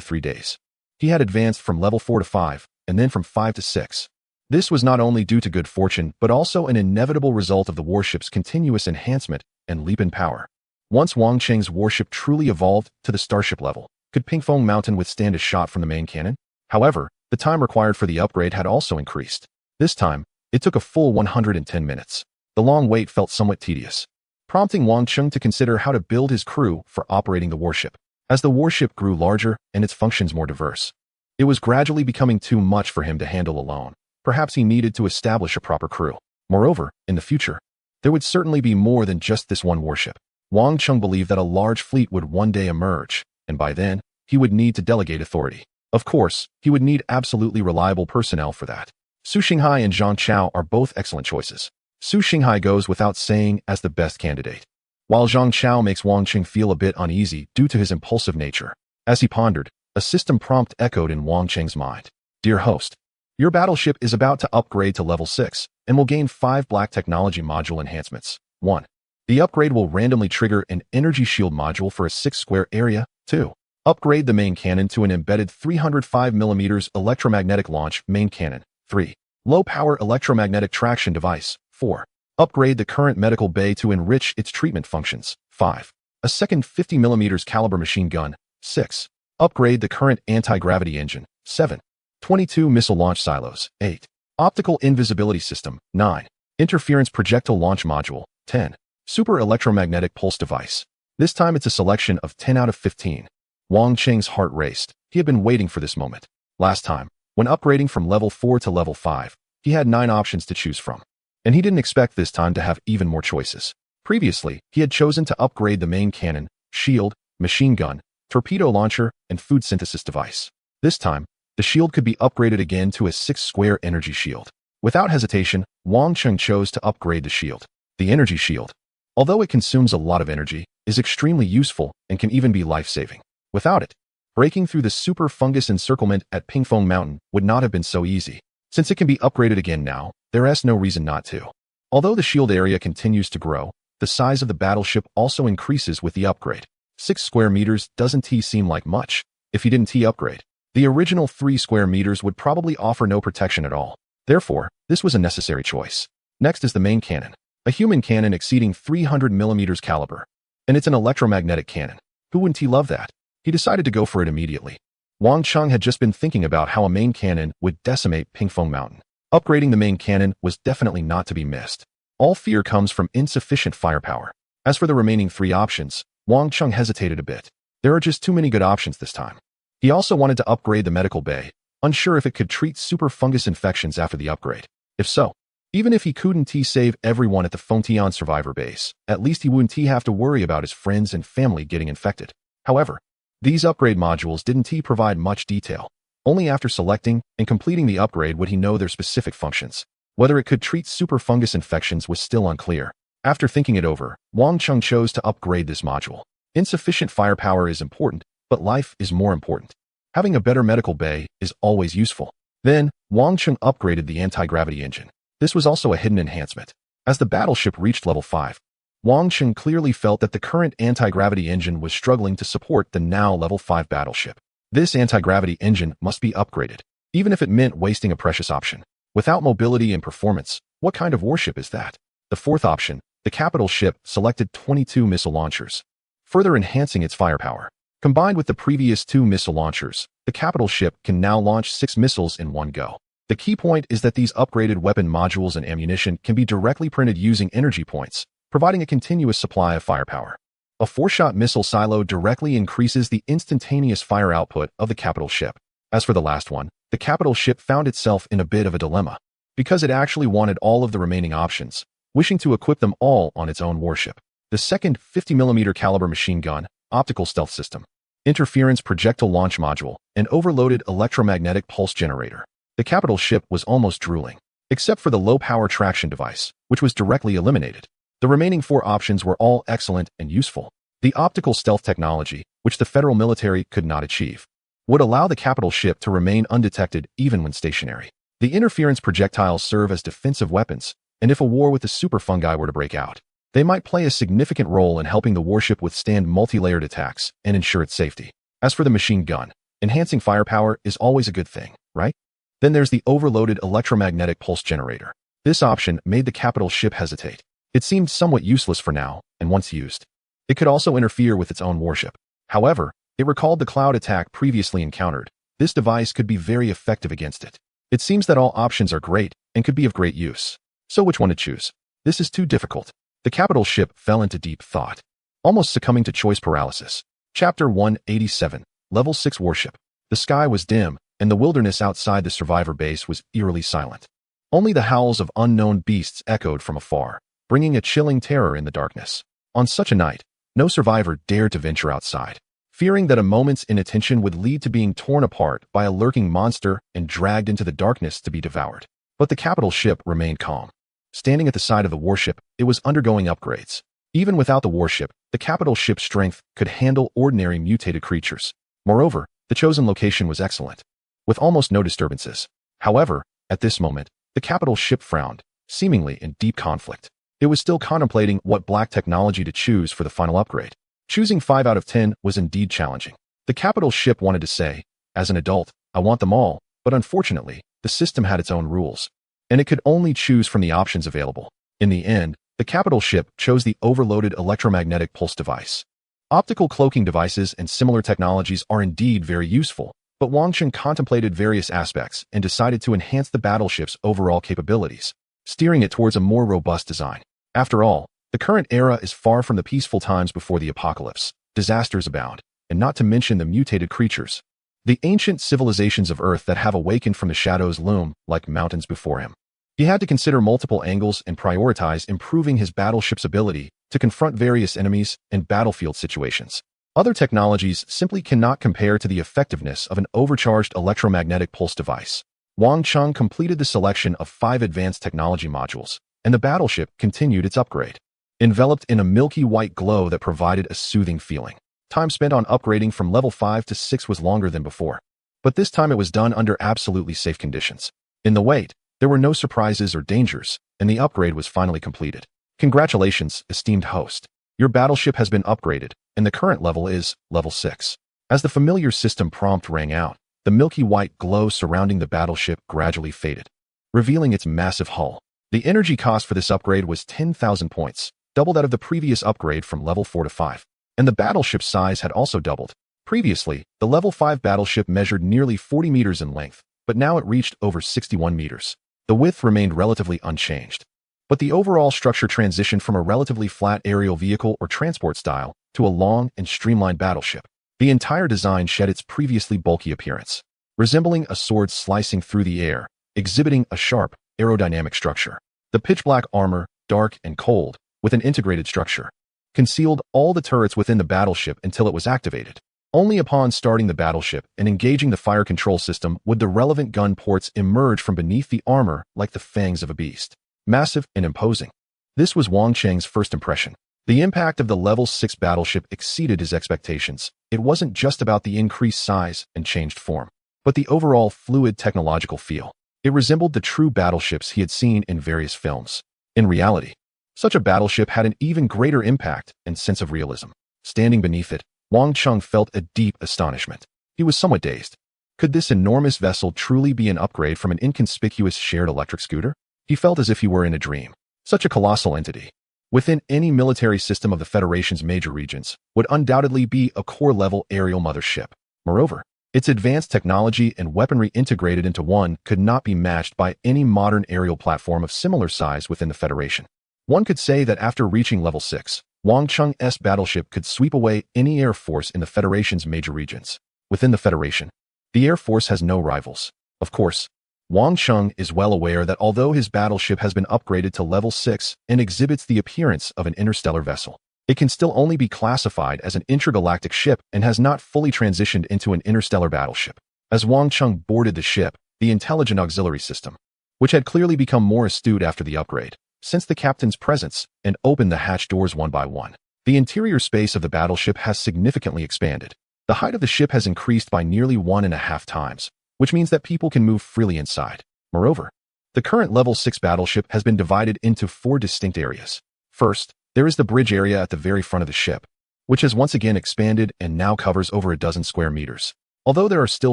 3 days. He had advanced from level 4 to 5, and then from 5 to 6. This was not only due to good fortune, but also an inevitable result of the warship's continuous enhancement and leap in power. Once Wang Cheng's warship truly evolved to the starship level, could Pingfeng Mountain withstand a shot from the main cannon? However, the time required for the upgrade had also increased. This time, it took a full 110 minutes. The long wait felt somewhat tedious, prompting Wang Cheng to consider how to build his crew for operating the warship. As the warship grew larger and its functions more diverse, it was gradually becoming too much for him to handle alone. Perhaps he needed to establish a proper crew. Moreover, in the future, there would certainly be more than just this one warship. Wang Cheng believed that a large fleet would one day emerge, and by then, he would need to delegate authority. Of course, he would need absolutely reliable personnel for that. Su Xinghai and Zhang Chao are both excellent choices. Su Xinghai goes without saying as the best candidate, while Zhang Chao makes Wang Cheng feel a bit uneasy due to his impulsive nature. As he pondered, a system prompt echoed in Wang Cheng's mind. Dear host, your battleship is about to upgrade to level 6 and will gain 5 black technology module enhancements. 1. The upgrade will randomly trigger an energy shield module for a 6 square area. 2. Upgrade the main cannon to an embedded 305mm electromagnetic launch main cannon. 3. Low-power electromagnetic traction device. 4. Upgrade the current medical bay to enrich its treatment functions. 5. A second 50mm caliber machine gun. 6. Upgrade the current anti-gravity engine. 7. 22 missile launch silos. 8. Optical invisibility system. 9. Interference projectile launch module. 10. Super electromagnetic pulse device. This time it's a selection of 10 out of 15. Wang Cheng's heart raced. He had been waiting for this moment. Last time, when upgrading from level 4 to level 5, he had 9 options to choose from. And he didn't expect this time to have even more choices. Previously, he had chosen to upgrade the main cannon, shield, machine gun, torpedo launcher, and food synthesis device. This time, the shield could be upgraded again to a 6 square energy shield. Without hesitation, Wang Cheng chose to upgrade the shield. The energy shield, although it consumes a lot of energy, is extremely useful and can even be life-saving. Without it, breaking through the super fungus encirclement at Pingfeng Mountain would not have been so easy. Since it can be upgraded again now, there is no reason not to. Although the shield area continues to grow, the size of the battleship also increases with the upgrade. 6 square meters doesn't seem like much if you didn't upgrade. The original 3 square meters would probably offer no protection at all. Therefore, this was a necessary choice. Next is the main cannon, a human cannon exceeding 300mm caliber. And it's an electromagnetic cannon. Who wouldn't love that? He decided to go for it immediately. Wang Cheng had just been thinking about how a main cannon would decimate Pingfeng Mountain. Upgrading the main cannon was definitely not to be missed. All fear comes from insufficient firepower. As for the remaining 3 options, Wang Cheng hesitated a bit. There are just too many good options this time. He also wanted to upgrade the medical bay, unsure if it could treat super fungus infections after the upgrade. If so, even if he couldn't save everyone at the Fengtian survivor base, at least he wouldn't have to worry about his friends and family getting infected. However, these upgrade modules didn't provide much detail. Only after selecting and completing the upgrade would he know their specific functions. Whether it could treat super fungus infections was still unclear. After thinking it over, Wang Cheng chose to upgrade this module. Insufficient firepower is important, but life is more important. Having a better medical bay is always useful. Then, Wang Cheng upgraded the anti-gravity engine. This was also a hidden enhancement. As the battleship reached level 5, Wang Cheng clearly felt that the current anti-gravity engine was struggling to support the now level 5 battleship. This anti-gravity engine must be upgraded, even if it meant wasting a precious option. Without mobility and performance, what kind of warship is that? The 4th option, the capital ship, selected 22 missile launchers, further enhancing its firepower. Combined with the previous 2 missile launchers, the capital ship can now launch 6 missiles in one go. The key point is that these upgraded weapon modules and ammunition can be directly printed using energy points, providing a continuous supply of firepower. A 4-shot missile silo directly increases the instantaneous fire output of the capital ship. As for the last one, the capital ship found itself in a bit of a dilemma, because it actually wanted all of the remaining options, wishing to equip them all on its own warship. The second 50mm caliber machine gun, optical stealth system, interference projectile launch module, and overloaded electromagnetic pulse generator. The capital ship was almost drooling, except for the low-power traction device, which was directly eliminated. The remaining 4 options were all excellent and useful. The optical stealth technology, which the federal military could not achieve, would allow the capital ship to remain undetected even when stationary. The interference projectiles serve as defensive weapons, and if a war with the super fungi were to break out, they might play a significant role in helping the warship withstand multi-layered attacks and ensure its safety. As for the machine gun, enhancing firepower is always a good thing, right? Then there's the overloaded electromagnetic pulse generator. This option made the capital ship hesitate. It seemed somewhat useless for now, and once used, it could also interfere with its own warship. However, it recalled the cloud attack previously encountered. This device could be very effective against it. It seems that all options are great and could be of great use. So which one to choose? This is too difficult. The capital ship fell into deep thought, almost succumbing to choice paralysis. Chapter 187, Level 6 Warship. The sky was dim, and the wilderness outside the survivor base was eerily silent. Only the howls of unknown beasts echoed from afar, bringing a chilling terror in the darkness. On such a night, no survivor dared to venture outside, fearing that a moment's inattention would lead to being torn apart by a lurking monster and dragged into the darkness to be devoured. But the capital ship remained calm. Standing at the side of the warship, it was undergoing upgrades. Even without the warship, the capital ship's strength could handle ordinary mutated creatures. Moreover, the chosen location was excellent, with almost no disturbances. However, at this moment, the capital ship frowned, seemingly in deep conflict. It was still contemplating what black technology to choose for the final upgrade. Choosing 5 out of 10 was indeed challenging. The capital ship wanted to say, as an adult, I want them all, but unfortunately, the system had its own rules, and it could only choose from the options available. In the end, the capital ship chose the overloaded electromagnetic pulse device. Optical cloaking devices and similar technologies are indeed very useful, but Wang Cheng contemplated various aspects and decided to enhance the battleship's overall capabilities, steering it towards a more robust design. After all, the current era is far from the peaceful times before the apocalypse. Disasters abound, and not to mention the mutated creatures. The ancient civilizations of Earth that have awakened from the shadows loom like mountains before him. He had to consider multiple angles and prioritize improving his battleship's ability to confront various enemies and battlefield situations. Other technologies simply cannot compare to the effectiveness of an overcharged electromagnetic pulse device. Wang Cheng completed the selection of 5 advanced technology modules, and the battleship continued its upgrade. Enveloped in a milky white glow that provided a soothing feeling. Time spent on upgrading from level 5 to 6 was longer than before, but this time it was done under absolutely safe conditions. In the wait, there were no surprises or dangers, and the upgrade was finally completed. Congratulations, esteemed host. Your battleship has been upgraded, and the current level is level 6. As the familiar system prompt rang out, the milky white glow surrounding the battleship gradually faded, revealing its massive hull. The energy cost for this upgrade was 10,000 points, double that of the previous upgrade from level 4 to 5. And the battleship's size had also doubled. Previously, the level 5 battleship measured nearly 40 meters in length, but now it reached over 61 meters. The width remained relatively unchanged, but the overall structure transitioned from a relatively flat aerial vehicle or transport style to a long and streamlined battleship. The entire design shed its previously bulky appearance, resembling a sword slicing through the air, exhibiting a sharp, aerodynamic structure. The pitch-black armor, dark and cold, with an integrated structure, concealed all the turrets within the battleship until it was activated. Only upon starting the battleship and engaging the fire control system would the relevant gun ports emerge from beneath the armor like the fangs of a beast. Massive and imposing. This was Wang Cheng's first impression. The impact of the level 6 battleship exceeded his expectations. It wasn't just about the increased size and changed form, but the overall fluid technological feel. It resembled the true battleships he had seen in various films. In reality, such a battleship had an even greater impact and sense of realism. Standing beneath it, Wang Cheng felt a deep astonishment. He was somewhat dazed. Could this enormous vessel truly be an upgrade from an inconspicuous shared electric scooter? He felt as if he were in a dream. Such a colossal entity, within any military system of the Federation's major regions, would undoubtedly be a core-level aerial mothership. Moreover, its advanced technology and weaponry integrated into one could not be matched by any modern aerial platform of similar size within the Federation. One could say that after reaching level 6, Wang Cheng's battleship could sweep away any air force in the Federation's major regions. Within the Federation, the Air Force has no rivals. Of course, Wang Cheng is well aware that although his battleship has been upgraded to level 6 and exhibits the appearance of an interstellar vessel, it can still only be classified as an intergalactic ship and has not fully transitioned into an interstellar battleship. As Wang Cheng boarded the ship, the intelligent auxiliary system, which had clearly become more astute after the upgrade, sensed the captain's presence and opened the hatch doors one by one. The interior space of the battleship has significantly expanded. The height of the ship has increased by nearly 1.5 times, which means that people can move freely inside. Moreover, the current level 6 battleship has been divided into 4 distinct areas. First, there is the bridge area at the very front of the ship, which has once again expanded and now covers over a dozen square meters. Although there are still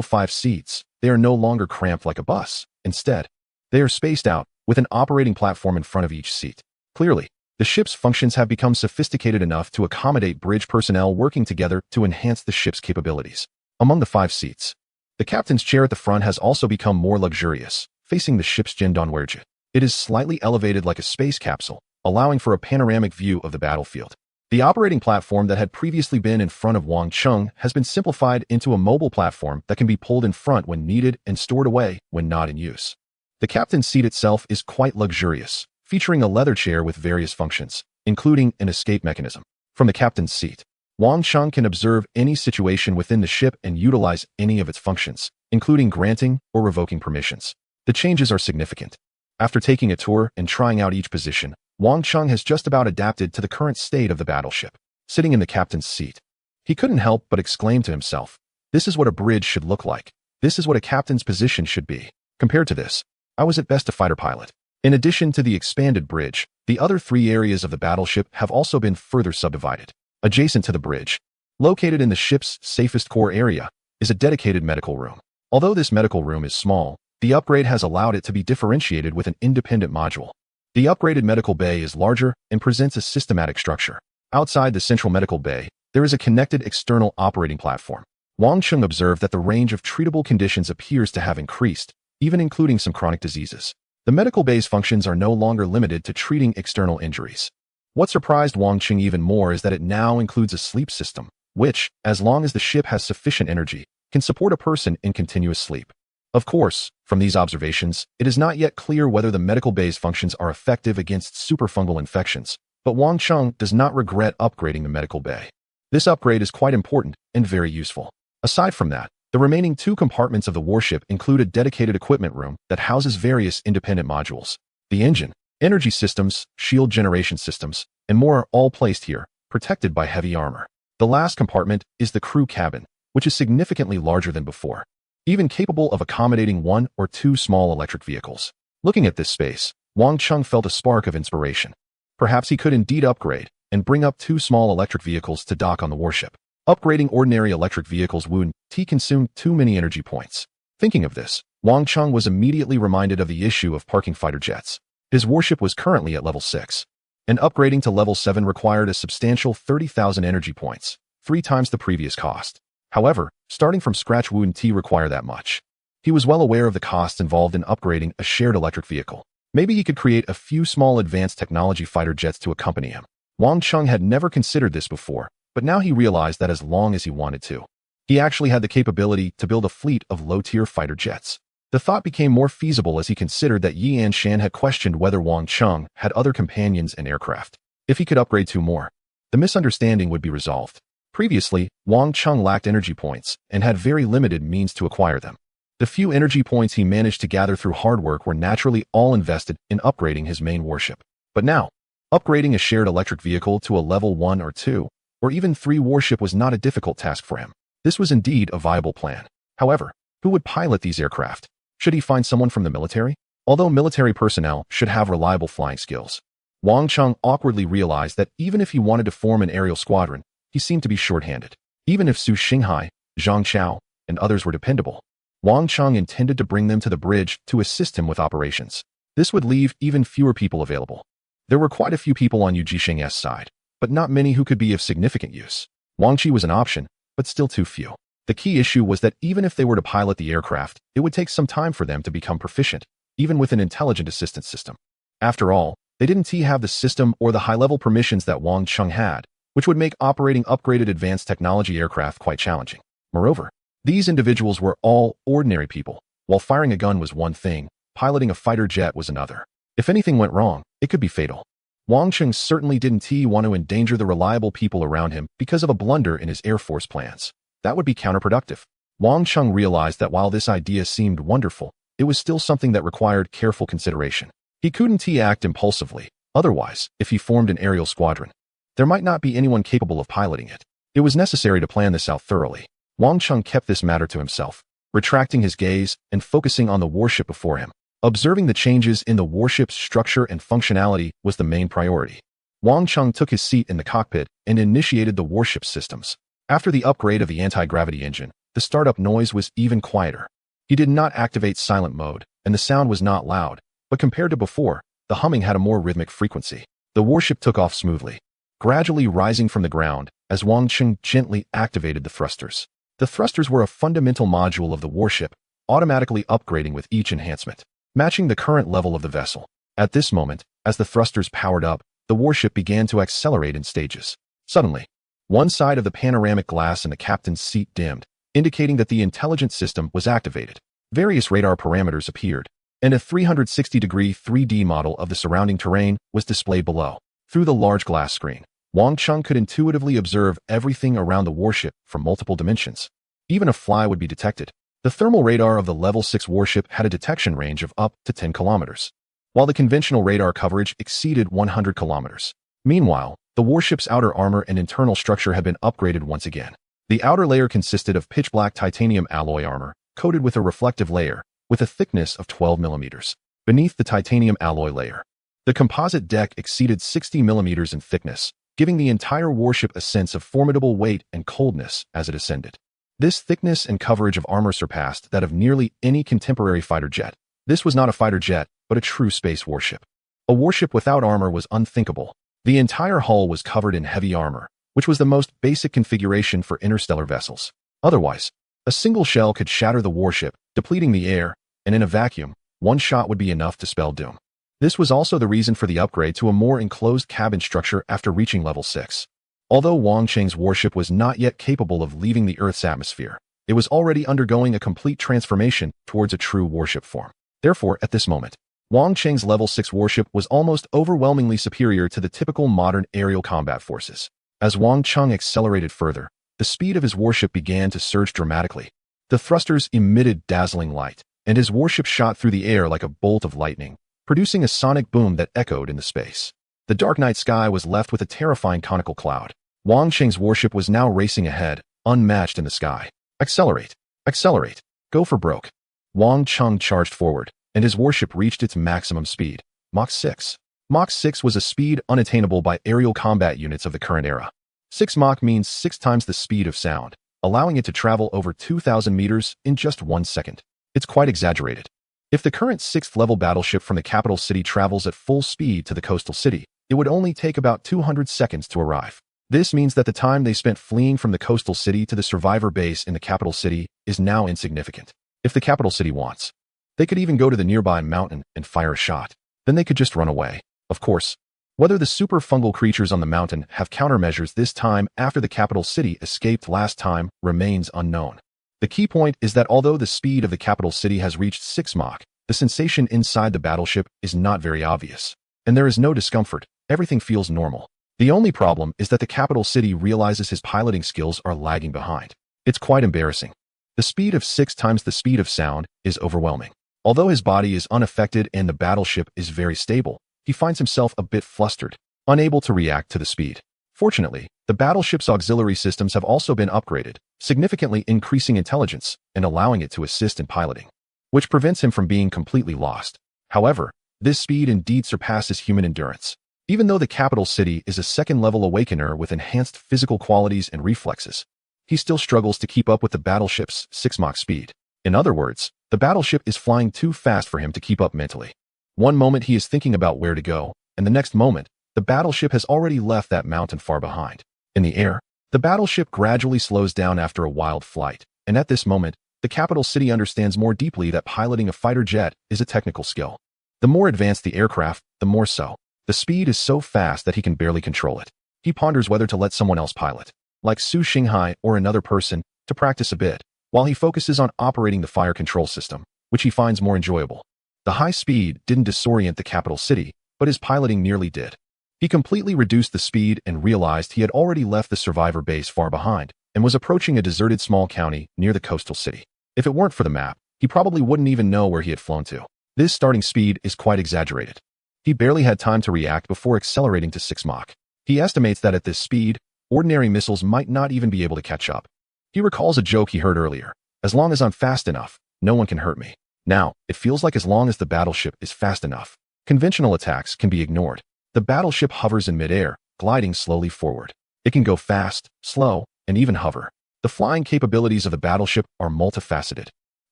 5 seats, they are no longer cramped like a bus. Instead, they are spaced out, with an operating platform in front of each seat. Clearly, the ship's functions have become sophisticated enough to accommodate bridge personnel working together to enhance the ship's capabilities. Among the 5 seats, the captain's chair at the front has also become more luxurious, facing the ship's Jindonwerje. It is slightly elevated like a space capsule, allowing for a panoramic view of the battlefield. The operating platform that had previously been in front of Wang Cheng has been simplified into a mobile platform that can be pulled in front when needed and stored away when not in use. The captain's seat itself is quite luxurious, featuring a leather chair with various functions, including an escape mechanism. From the captain's seat, Wang Cheng can observe any situation within the ship and utilize any of its functions, including granting or revoking permissions. The changes are significant. After taking a tour and trying out each position, Wang Cheng has just about adapted to the current state of the battleship. Sitting in the captain's seat, he couldn't help but exclaim to himself, This is what a bridge should look like. This is what a captain's position should be. Compared to this, I was at best a fighter pilot. In addition to the expanded bridge, the other 3 areas of the battleship have also been further subdivided. Adjacent to the bridge, located in the ship's safest core area, is a dedicated medical room. Although this medical room is small, the upgrade has allowed it to be differentiated with an independent module. The upgraded medical bay is larger and presents a systematic structure. Outside the central medical bay, there is a connected external operating platform. Wang Chung observed that the range of treatable conditions appears to have increased, even including some chronic diseases. The medical bay's functions are no longer limited to treating external injuries. What surprised Wang Chung even more is that it now includes a sleep system, which, as long as the ship has sufficient energy, can support a person in continuous sleep. Of course, from these observations, it is not yet clear whether the medical bay's functions are effective against superfungal infections, but Wang Chung does not regret upgrading the medical bay. This upgrade is quite important and very useful. Aside from that, the remaining 2 compartments of the warship include a dedicated equipment room that houses various independent modules. The engine, energy systems, shield generation systems, and more are all placed here, protected by heavy armor. The last compartment is the crew cabin, which is significantly larger than before, even capable of accommodating 1 or 2 small electric vehicles. Looking at this space, Wang Chung felt a spark of inspiration. Perhaps he could indeed upgrade and bring up 2 small electric vehicles to dock on the warship. Upgrading ordinary electric vehicles would consume too many energy points. Thinking of this, Wang Chung was immediately reminded of the issue of parking fighter jets. His warship was currently at level 6, and upgrading to level 7 required a substantial 30,000 energy points, 3 times the previous cost. However, starting from scratch wouldn't require that much. He was well aware of the costs involved in upgrading a shared electric vehicle. Maybe he could create a few small advanced technology fighter jets to accompany him. Wang Chung had never considered this before, but now he realized that as long as he wanted to, he actually had the capability to build a fleet of low-tier fighter jets. The thought became more feasible as he considered that Yan Shan had questioned whether Wang Chung had other companions and aircraft. If he could upgrade 2 more, the misunderstanding would be resolved. Previously, Wang Chung lacked energy points and had very limited means to acquire them. The few energy points he managed to gather through hard work were naturally all invested in upgrading his main warship. But now, upgrading a shared electric vehicle to a level 1 or 2, or even 3 warship was not a difficult task for him. This was indeed a viable plan. However, who would pilot these aircraft? Should he find someone from the military? Although military personnel should have reliable flying skills, Wang Chung awkwardly realized that even if he wanted to form an aerial squadron, he seemed to be short-handed. Even if Su Xinghai, Zhang Chao, and others were dependable, Wang Chung intended to bring them to the bridge to assist him with operations. This would leave even fewer people available. There were quite a few people on Yu Jisheng's side, but not many who could be of significant use. Wang Chi was an option, but still too few. The key issue was that even if they were to pilot the aircraft, it would take some time for them to become proficient, even with an intelligent assistance system. After all, they didn't have the system or the high-level permissions that Wang Chung had, which would make operating upgraded advanced technology aircraft quite challenging. Moreover, these individuals were all ordinary people. While firing a gun was one thing, piloting a fighter jet was another. If anything went wrong, it could be fatal. Wang Chung certainly didn't want to endanger the reliable people around him because of a blunder in his Air Force plans. That would be counterproductive. Wang Chung realized that while this idea seemed wonderful, it was still something that required careful consideration. He couldn't act impulsively. Otherwise, if he formed an aerial squadron, there might not be anyone capable of piloting it. It was necessary to plan this out thoroughly. Wang Chung kept this matter to himself, retracting his gaze and focusing on the warship before him. Observing the changes in the warship's structure and functionality was the main priority. Wang Chung took his seat in the cockpit and initiated the warship's systems. After the upgrade of the anti-gravity engine, the startup noise was even quieter. He did not activate silent mode, and the sound was not loud, but compared to before, the humming had a more rhythmic frequency. The warship took off smoothly, gradually rising from the ground as Wang Chung gently activated the thrusters. The thrusters were a fundamental module of the warship, automatically upgrading with each enhancement, matching the current level of the vessel. At this moment, as the thrusters powered up, the warship began to accelerate in stages. Suddenly, one side of the panoramic glass in the captain's seat dimmed, indicating that the intelligence system was activated. Various radar parameters appeared, and a 360-degree 3D model of the surrounding terrain was displayed below. Through the large glass screen, Wang Chung could intuitively observe everything around the warship from multiple dimensions. Even a fly would be detected. The thermal radar of the Level 6 warship had a detection range of up to 10 kilometers, while the conventional radar coverage exceeded 100 kilometers. Meanwhile, the warship's outer armor and internal structure had been upgraded once again. The outer layer consisted of pitch-black titanium alloy armor, coated with a reflective layer, with a thickness of 12 millimeters. Beneath the titanium alloy layer, the composite deck exceeded 60 millimeters in thickness, giving the entire warship a sense of formidable weight and coldness as it ascended. This thickness and coverage of armor surpassed that of nearly any contemporary fighter jet. This was not a fighter jet, but a true space warship. A warship without armor was unthinkable. The entire hull was covered in heavy armor, which was the most basic configuration for interstellar vessels. Otherwise, a single shell could shatter the warship, depleting the air, and in a vacuum, one shot would be enough to spell doom. This was also the reason for the upgrade to a more enclosed cabin structure after reaching level 6. Although Wang Cheng's warship was not yet capable of leaving the Earth's atmosphere, it was already undergoing a complete transformation towards a true warship form. Therefore, at this moment, Wang Cheng's level 6 warship was almost overwhelmingly superior to the typical modern aerial combat forces. As Wang Cheng accelerated further, the speed of his warship began to surge dramatically. The thrusters emitted dazzling light, and his warship shot through the air like a bolt of lightning, producing a sonic boom that echoed in the space. The dark night sky was left with a terrifying conical cloud. Wang Cheng's warship was now racing ahead, unmatched in the sky. Accelerate! Accelerate! Go for broke! Wang Cheng charged forward, and his warship reached its maximum speed, Mach 6. Mach 6 was a speed unattainable by aerial combat units of the current era. 6 Mach means 6 times the speed of sound, allowing it to travel over 2,000 meters in just 1 second. It's quite exaggerated. If the current 6th level battleship from the capital city travels at full speed to the coastal city, it would only take about 200 seconds to arrive. This means that the time they spent fleeing from the coastal city to the survivor base in the capital city is now insignificant. If the capital city wants, they could even go to the nearby mountain and fire a shot. Then they could just run away. Of course, whether the super fungal creatures on the mountain have countermeasures this time after the capital city escaped last time remains unknown. The key point is that although the speed of the capital city has reached 6 Mach, the sensation inside the battleship is not very obvious. And there is no discomfort, everything feels normal. The only problem is that the capital city realizes his piloting skills are lagging behind. It's quite embarrassing. The speed of 6 times the speed of sound is overwhelming. Although his body is unaffected and the battleship is very stable, he finds himself a bit flustered, unable to react to the speed. Fortunately, the battleship's auxiliary systems have also been upgraded, significantly increasing intelligence and allowing it to assist in piloting, which prevents him from being completely lost. However, this speed indeed surpasses human endurance. Even though the capital city is a second-level awakener with enhanced physical qualities and reflexes, he still struggles to keep up with the battleship's 6 Mach speed. In other words, the battleship is flying too fast for him to keep up mentally. One moment he is thinking about where to go, and the next moment, the battleship has already left that mountain far behind. In the air, the battleship gradually slows down after a wild flight, and at this moment, the capital city understands more deeply that piloting a fighter jet is a technical skill. The more advanced the aircraft, the more so. The speed is so fast that he can barely control it. He ponders whether to let someone else pilot, like Su Xinghai or another person, to practice a bit, while he focuses on operating the fire control system, which he finds more enjoyable. The high speed didn't disorient the capital city, but his piloting nearly did. He completely reduced the speed and realized he had already left the survivor base far behind and was approaching a deserted small county near the coastal city. If it weren't for the map, he probably wouldn't even know where he had flown to. This starting speed is quite exaggerated. He barely had time to react before accelerating to 6 Mach. He estimates that at this speed, ordinary missiles might not even be able to catch up. He recalls a joke he heard earlier. As long as I'm fast enough, no one can hurt me. Now, it feels like as long as the battleship is fast enough, conventional attacks can be ignored. The battleship hovers in midair, gliding slowly forward. It can go fast, slow, and even hover. The flying capabilities of the battleship are multifaceted,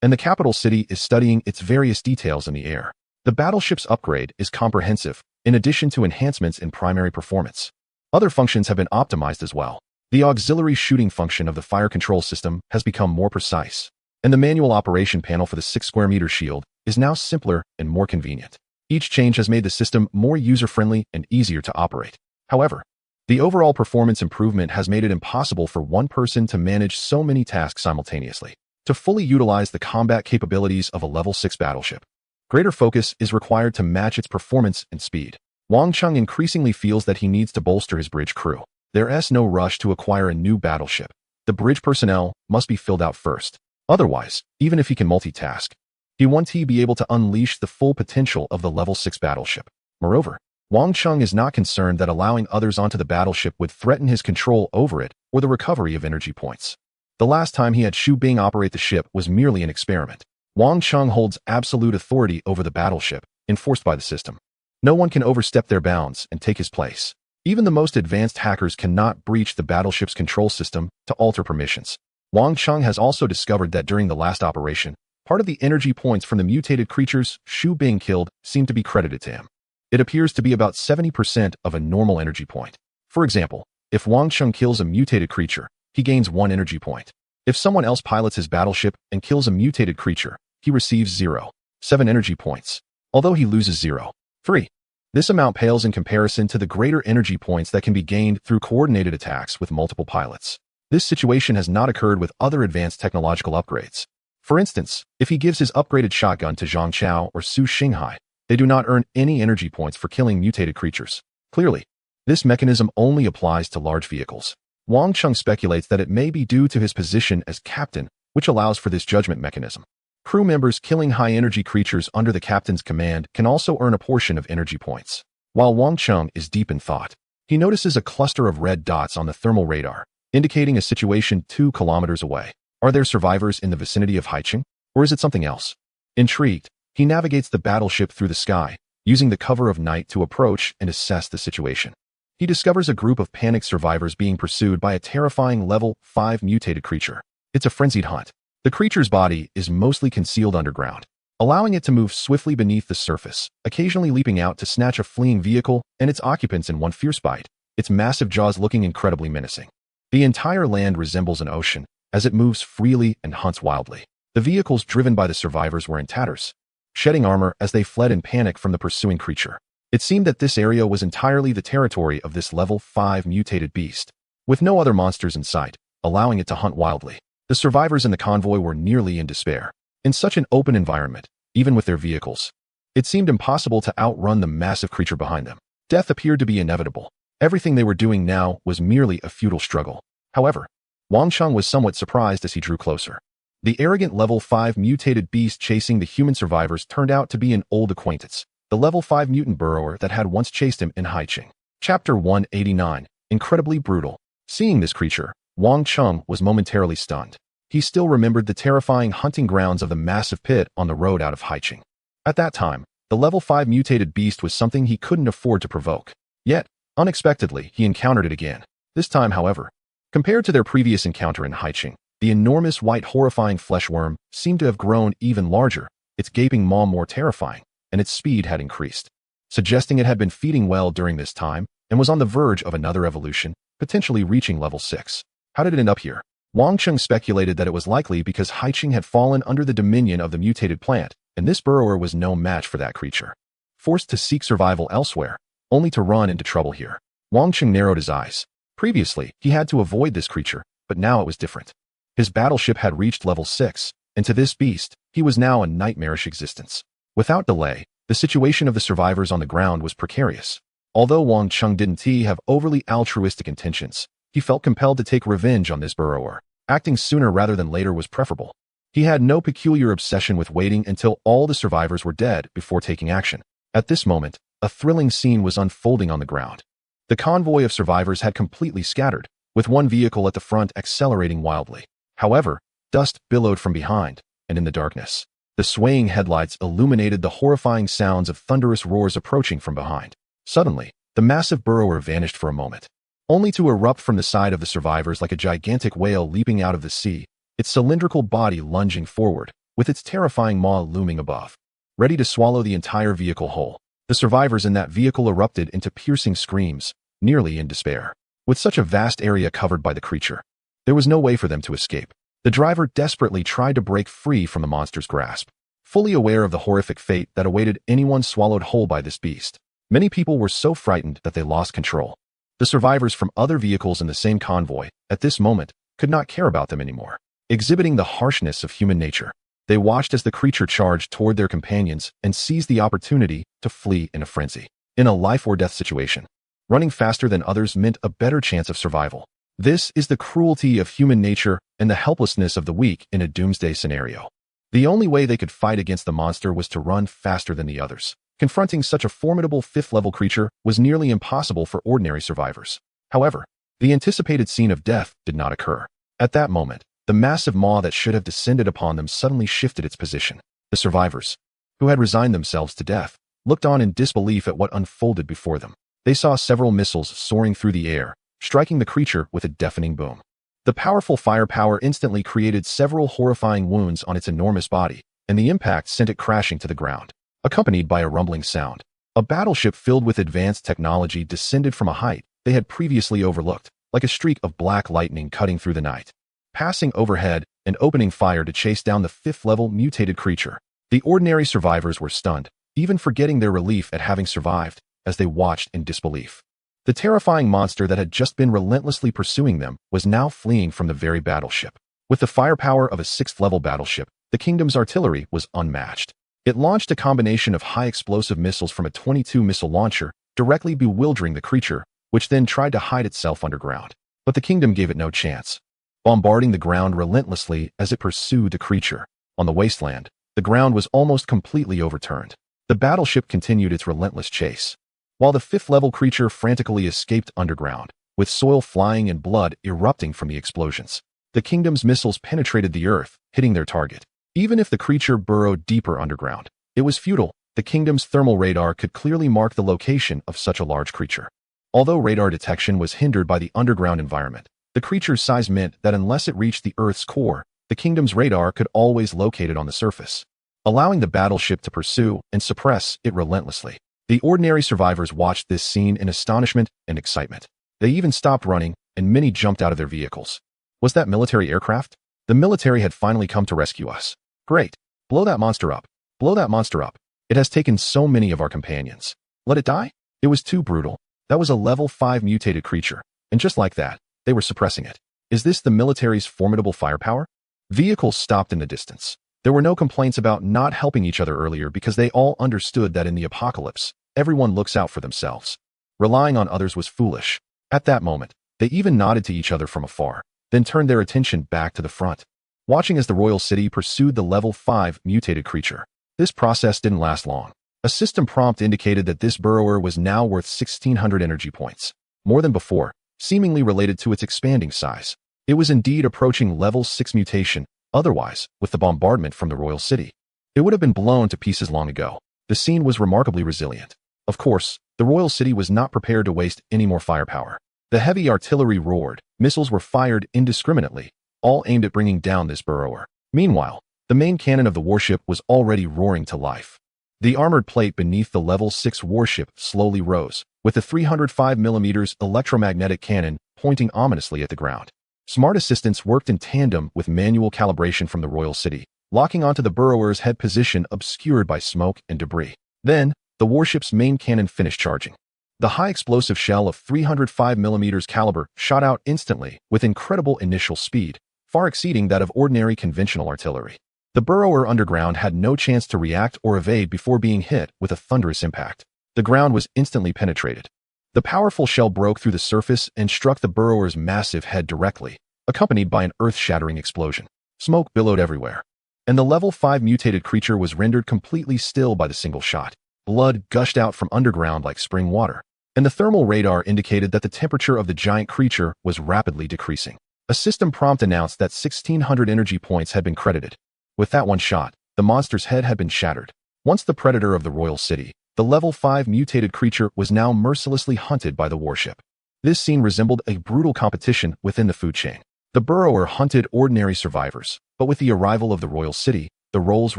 and the capital city is studying its various details in the air. The battleship's upgrade is comprehensive, in addition to enhancements in primary performance. Other functions have been optimized as well. The auxiliary shooting function of the fire control system has become more precise, and the manual operation panel for the 6 square meter shield is now simpler and more convenient. Each change has made the system more user-friendly and easier to operate. However, the overall performance improvement has made it impossible for one person to manage so many tasks simultaneously. To fully utilize the combat capabilities of a level 6 battleship, greater focus is required to match its performance and speed. Wang Cheng increasingly feels that he needs to bolster his bridge crew. There's no rush to acquire a new battleship. The bridge personnel must be filled out first. Otherwise, even if he can multitask, he won't be able to unleash the full potential of the level 6 battleship. Moreover, Wang Cheng is not concerned that allowing others onto the battleship would threaten his control over it or the recovery of energy points. The last time he had Xu Bing operate the ship was merely an experiment. Wang Cheng holds absolute authority over the battleship, enforced by the system. No one can overstep their bounds and take his place. Even the most advanced hackers cannot breach the battleship's control system to alter permissions. Wang Cheng has also discovered that during the last operation, part of the energy points from the mutated creatures Xu Bing killed seemed to be credited to him. It appears to be about 70% of a normal energy point. For example, if Wang Cheng kills a mutated creature, he gains 1 energy point. If someone else pilots his battleship and kills a mutated creature, he receives 0.7 energy points, although he loses 0.3. This amount pales in comparison to the greater energy points that can be gained through coordinated attacks with multiple pilots. This situation has not occurred with other advanced technological upgrades. For instance, if he gives his upgraded shotgun to Zhang Chao or Su Xinghai, they do not earn any energy points for killing mutated creatures. Clearly, this mechanism only applies to large vehicles. Wang Cheng speculates that it may be due to his position as captain, which allows for this judgment mechanism. Crew members killing high-energy creatures under the captain's command can also earn a portion of energy points. While Wang Cheng is deep in thought, he notices a cluster of red dots on the thermal radar, indicating a situation 2 kilometers away. Are there survivors in the vicinity of Haiqing, or is it something else? Intrigued, he navigates the battleship through the sky, using the cover of night to approach and assess the situation. He discovers a group of panicked survivors being pursued by a terrifying level 5 mutated creature. It's a frenzied hunt. The creature's body is mostly concealed underground, allowing it to move swiftly beneath the surface, occasionally leaping out to snatch a fleeing vehicle and its occupants in one fierce bite, its massive jaws looking incredibly menacing. The entire land resembles an ocean, as it moves freely and hunts wildly. The vehicles driven by the survivors were in tatters, shedding armor as they fled in panic from the pursuing creature. It seemed that this area was entirely the territory of this level 5 mutated beast, with no other monsters in sight, allowing it to hunt wildly. The survivors in the convoy were nearly in despair. In such an open environment, even with their vehicles, it seemed impossible to outrun the massive creature behind them. Death appeared to be inevitable. Everything they were doing now was merely a futile struggle. However, Wang Cheng was somewhat surprised as he drew closer. The arrogant level 5 mutated beast chasing the human survivors turned out to be an old acquaintance, the level 5 mutant burrower that had once chased him in Haiqing. Chapter 189, Incredibly Brutal. Seeing this creature, Wang Cheng was momentarily stunned. He still remembered the terrifying hunting grounds of the massive pit on the road out of Haiqing. At that time, the level 5 mutated beast was something he couldn't afford to provoke. Yet, unexpectedly, he encountered it again. This time, however, compared to their previous encounter in Haiqing, the enormous white horrifying flesh worm seemed to have grown even larger, its gaping maw more terrifying, and its speed had increased, suggesting it had been feeding well during this time and was on the verge of another evolution, potentially reaching level 6. How did it end up here? Wang Cheng speculated that it was likely because Haiqing had fallen under the dominion of the mutated plant, and this burrower was no match for that creature. Forced to seek survival elsewhere, only to run into trouble here. Wang Cheng narrowed his eyes. Previously, he had to avoid this creature, but now it was different. His battleship had reached level 6, and to this beast, he was now a nightmarish existence. Without delay, the situation of the survivors on the ground was precarious. Although Wang Cheng didn't have overly altruistic intentions, he felt compelled to take revenge on this burrower. Acting sooner rather than later was preferable. He had no peculiar obsession with waiting until all the survivors were dead before taking action. At this moment, a thrilling scene was unfolding on the ground. The convoy of survivors had completely scattered, with one vehicle at the front accelerating wildly. However, dust billowed from behind, and in the darkness, the swaying headlights illuminated the horrifying sounds of thunderous roars approaching from behind. Suddenly, the massive burrower vanished for a moment, only to erupt from the side of the survivors like a gigantic whale leaping out of the sea, its cylindrical body lunging forward, with its terrifying maw looming above. Ready to swallow the entire vehicle whole, the survivors in that vehicle erupted into piercing screams, nearly in despair. With such a vast area covered by the creature, there was no way for them to escape. The driver desperately tried to break free from the monster's grasp, fully aware of the horrific fate that awaited anyone swallowed whole by this beast. Many people were so frightened that they lost control. The survivors from other vehicles in the same convoy, at this moment, could not care about them anymore. Exhibiting the harshness of human nature, they watched as the creature charged toward their companions and seized the opportunity to flee in a frenzy. In a life-or-death situation, running faster than others meant a better chance of survival. This is the cruelty of human nature and the helplessness of the weak in a doomsday scenario. The only way they could fight against the monster was to run faster than the others. Confronting such a formidable 5th-level creature was nearly impossible for ordinary survivors. However, the anticipated scene of death did not occur. At that moment, The massive maw that should have descended upon them suddenly shifted its position. The survivors, who had resigned themselves to death, looked on in disbelief at what unfolded before them. They saw several missiles soaring through the air, striking the creature with a deafening boom. The powerful firepower instantly created several horrifying wounds on its enormous body, and the impact sent it crashing to the ground, accompanied by a rumbling sound. A battleship filled with advanced technology descended from a height they had previously overlooked, like a streak of black lightning cutting through the night, passing overhead and opening fire to chase down the fifth-level mutated creature. The ordinary survivors were stunned, even forgetting their relief at having survived, as they watched in disbelief. The terrifying monster that had just been relentlessly pursuing them was now fleeing from the very battleship. With the firepower of a sixth-level battleship, the kingdom's artillery was unmatched. It launched a combination of high-explosive missiles from a 22-missile launcher, directly bewildering the creature, which then tried to hide itself underground. But the kingdom gave it no chance, bombarding the ground relentlessly as it pursued the creature. On the wasteland, the ground was almost completely overturned. The battleship continued its relentless chase, while the fifth-level creature frantically escaped underground, with soil flying and blood erupting from the explosions. The kingdom's missiles penetrated the earth, hitting their target. Even if the creature burrowed deeper underground, it was futile. The kingdom's thermal radar could clearly mark the location of such a large creature. Although radar detection was hindered by the underground environment, the creature's size meant that unless it reached the Earth's core, the kingdom's radar could always locate it on the surface, allowing the battleship to pursue and suppress it relentlessly. The ordinary survivors watched this scene in astonishment and excitement. They even stopped running, and many jumped out of their vehicles. Was that military aircraft? The military had finally come to rescue us. Great. Blow that monster up. Blow that monster up. It has taken so many of our companions. Let it die? It was too brutal. That was a level 5 mutated creature, and just like that, they were suppressing it. Is this the military's formidable firepower? Vehicles stopped in the distance. There were no complaints about not helping each other earlier because they all understood that in the apocalypse, everyone looks out for themselves. Relying on others was foolish. At that moment, they even nodded to each other from afar, then turned their attention back to the front, watching as the royal city pursued the level 5 mutated creature. This process didn't last long. A system prompt indicated that this burrower was now worth 1,600 energy points, more than before, seemingly related to its expanding size. It was indeed approaching level 6 mutation. Otherwise, with the bombardment from the royal city, it would have been blown to pieces long ago. The scene was remarkably resilient. Of course, the royal city was not prepared to waste any more firepower. The heavy artillery roared, missiles were fired indiscriminately, all aimed at bringing down this burrower. Meanwhile, the main cannon of the warship was already roaring to life. The armored plate beneath the level 6 warship slowly rose, with the 305mm electromagnetic cannon pointing ominously at the ground. Smart assistants worked in tandem with manual calibration from the royal city, locking onto the burrower's head position obscured by smoke and debris. Then, the warship's main cannon finished charging. The high-explosive shell of 305mm caliber shot out instantly with incredible initial speed, far exceeding that of ordinary conventional artillery. The burrower underground had no chance to react or evade before being hit with a thunderous impact. The ground was instantly penetrated. The powerful shell broke through the surface and struck the burrower's massive head directly, accompanied by an earth-shattering explosion. Smoke billowed everywhere, and the level 5 mutated creature was rendered completely still by the single shot. Blood gushed out from underground like spring water, and the thermal radar indicated that the temperature of the giant creature was rapidly decreasing. A system prompt announced that 1,600 energy points had been credited. With that one shot, the monster's head had been shattered. Once the predator of the royal city, the level 5 mutated creature was now mercilessly hunted by the warship. This scene resembled a brutal competition within the food chain. The burrower hunted ordinary survivors, but with the arrival of the royal city, the roles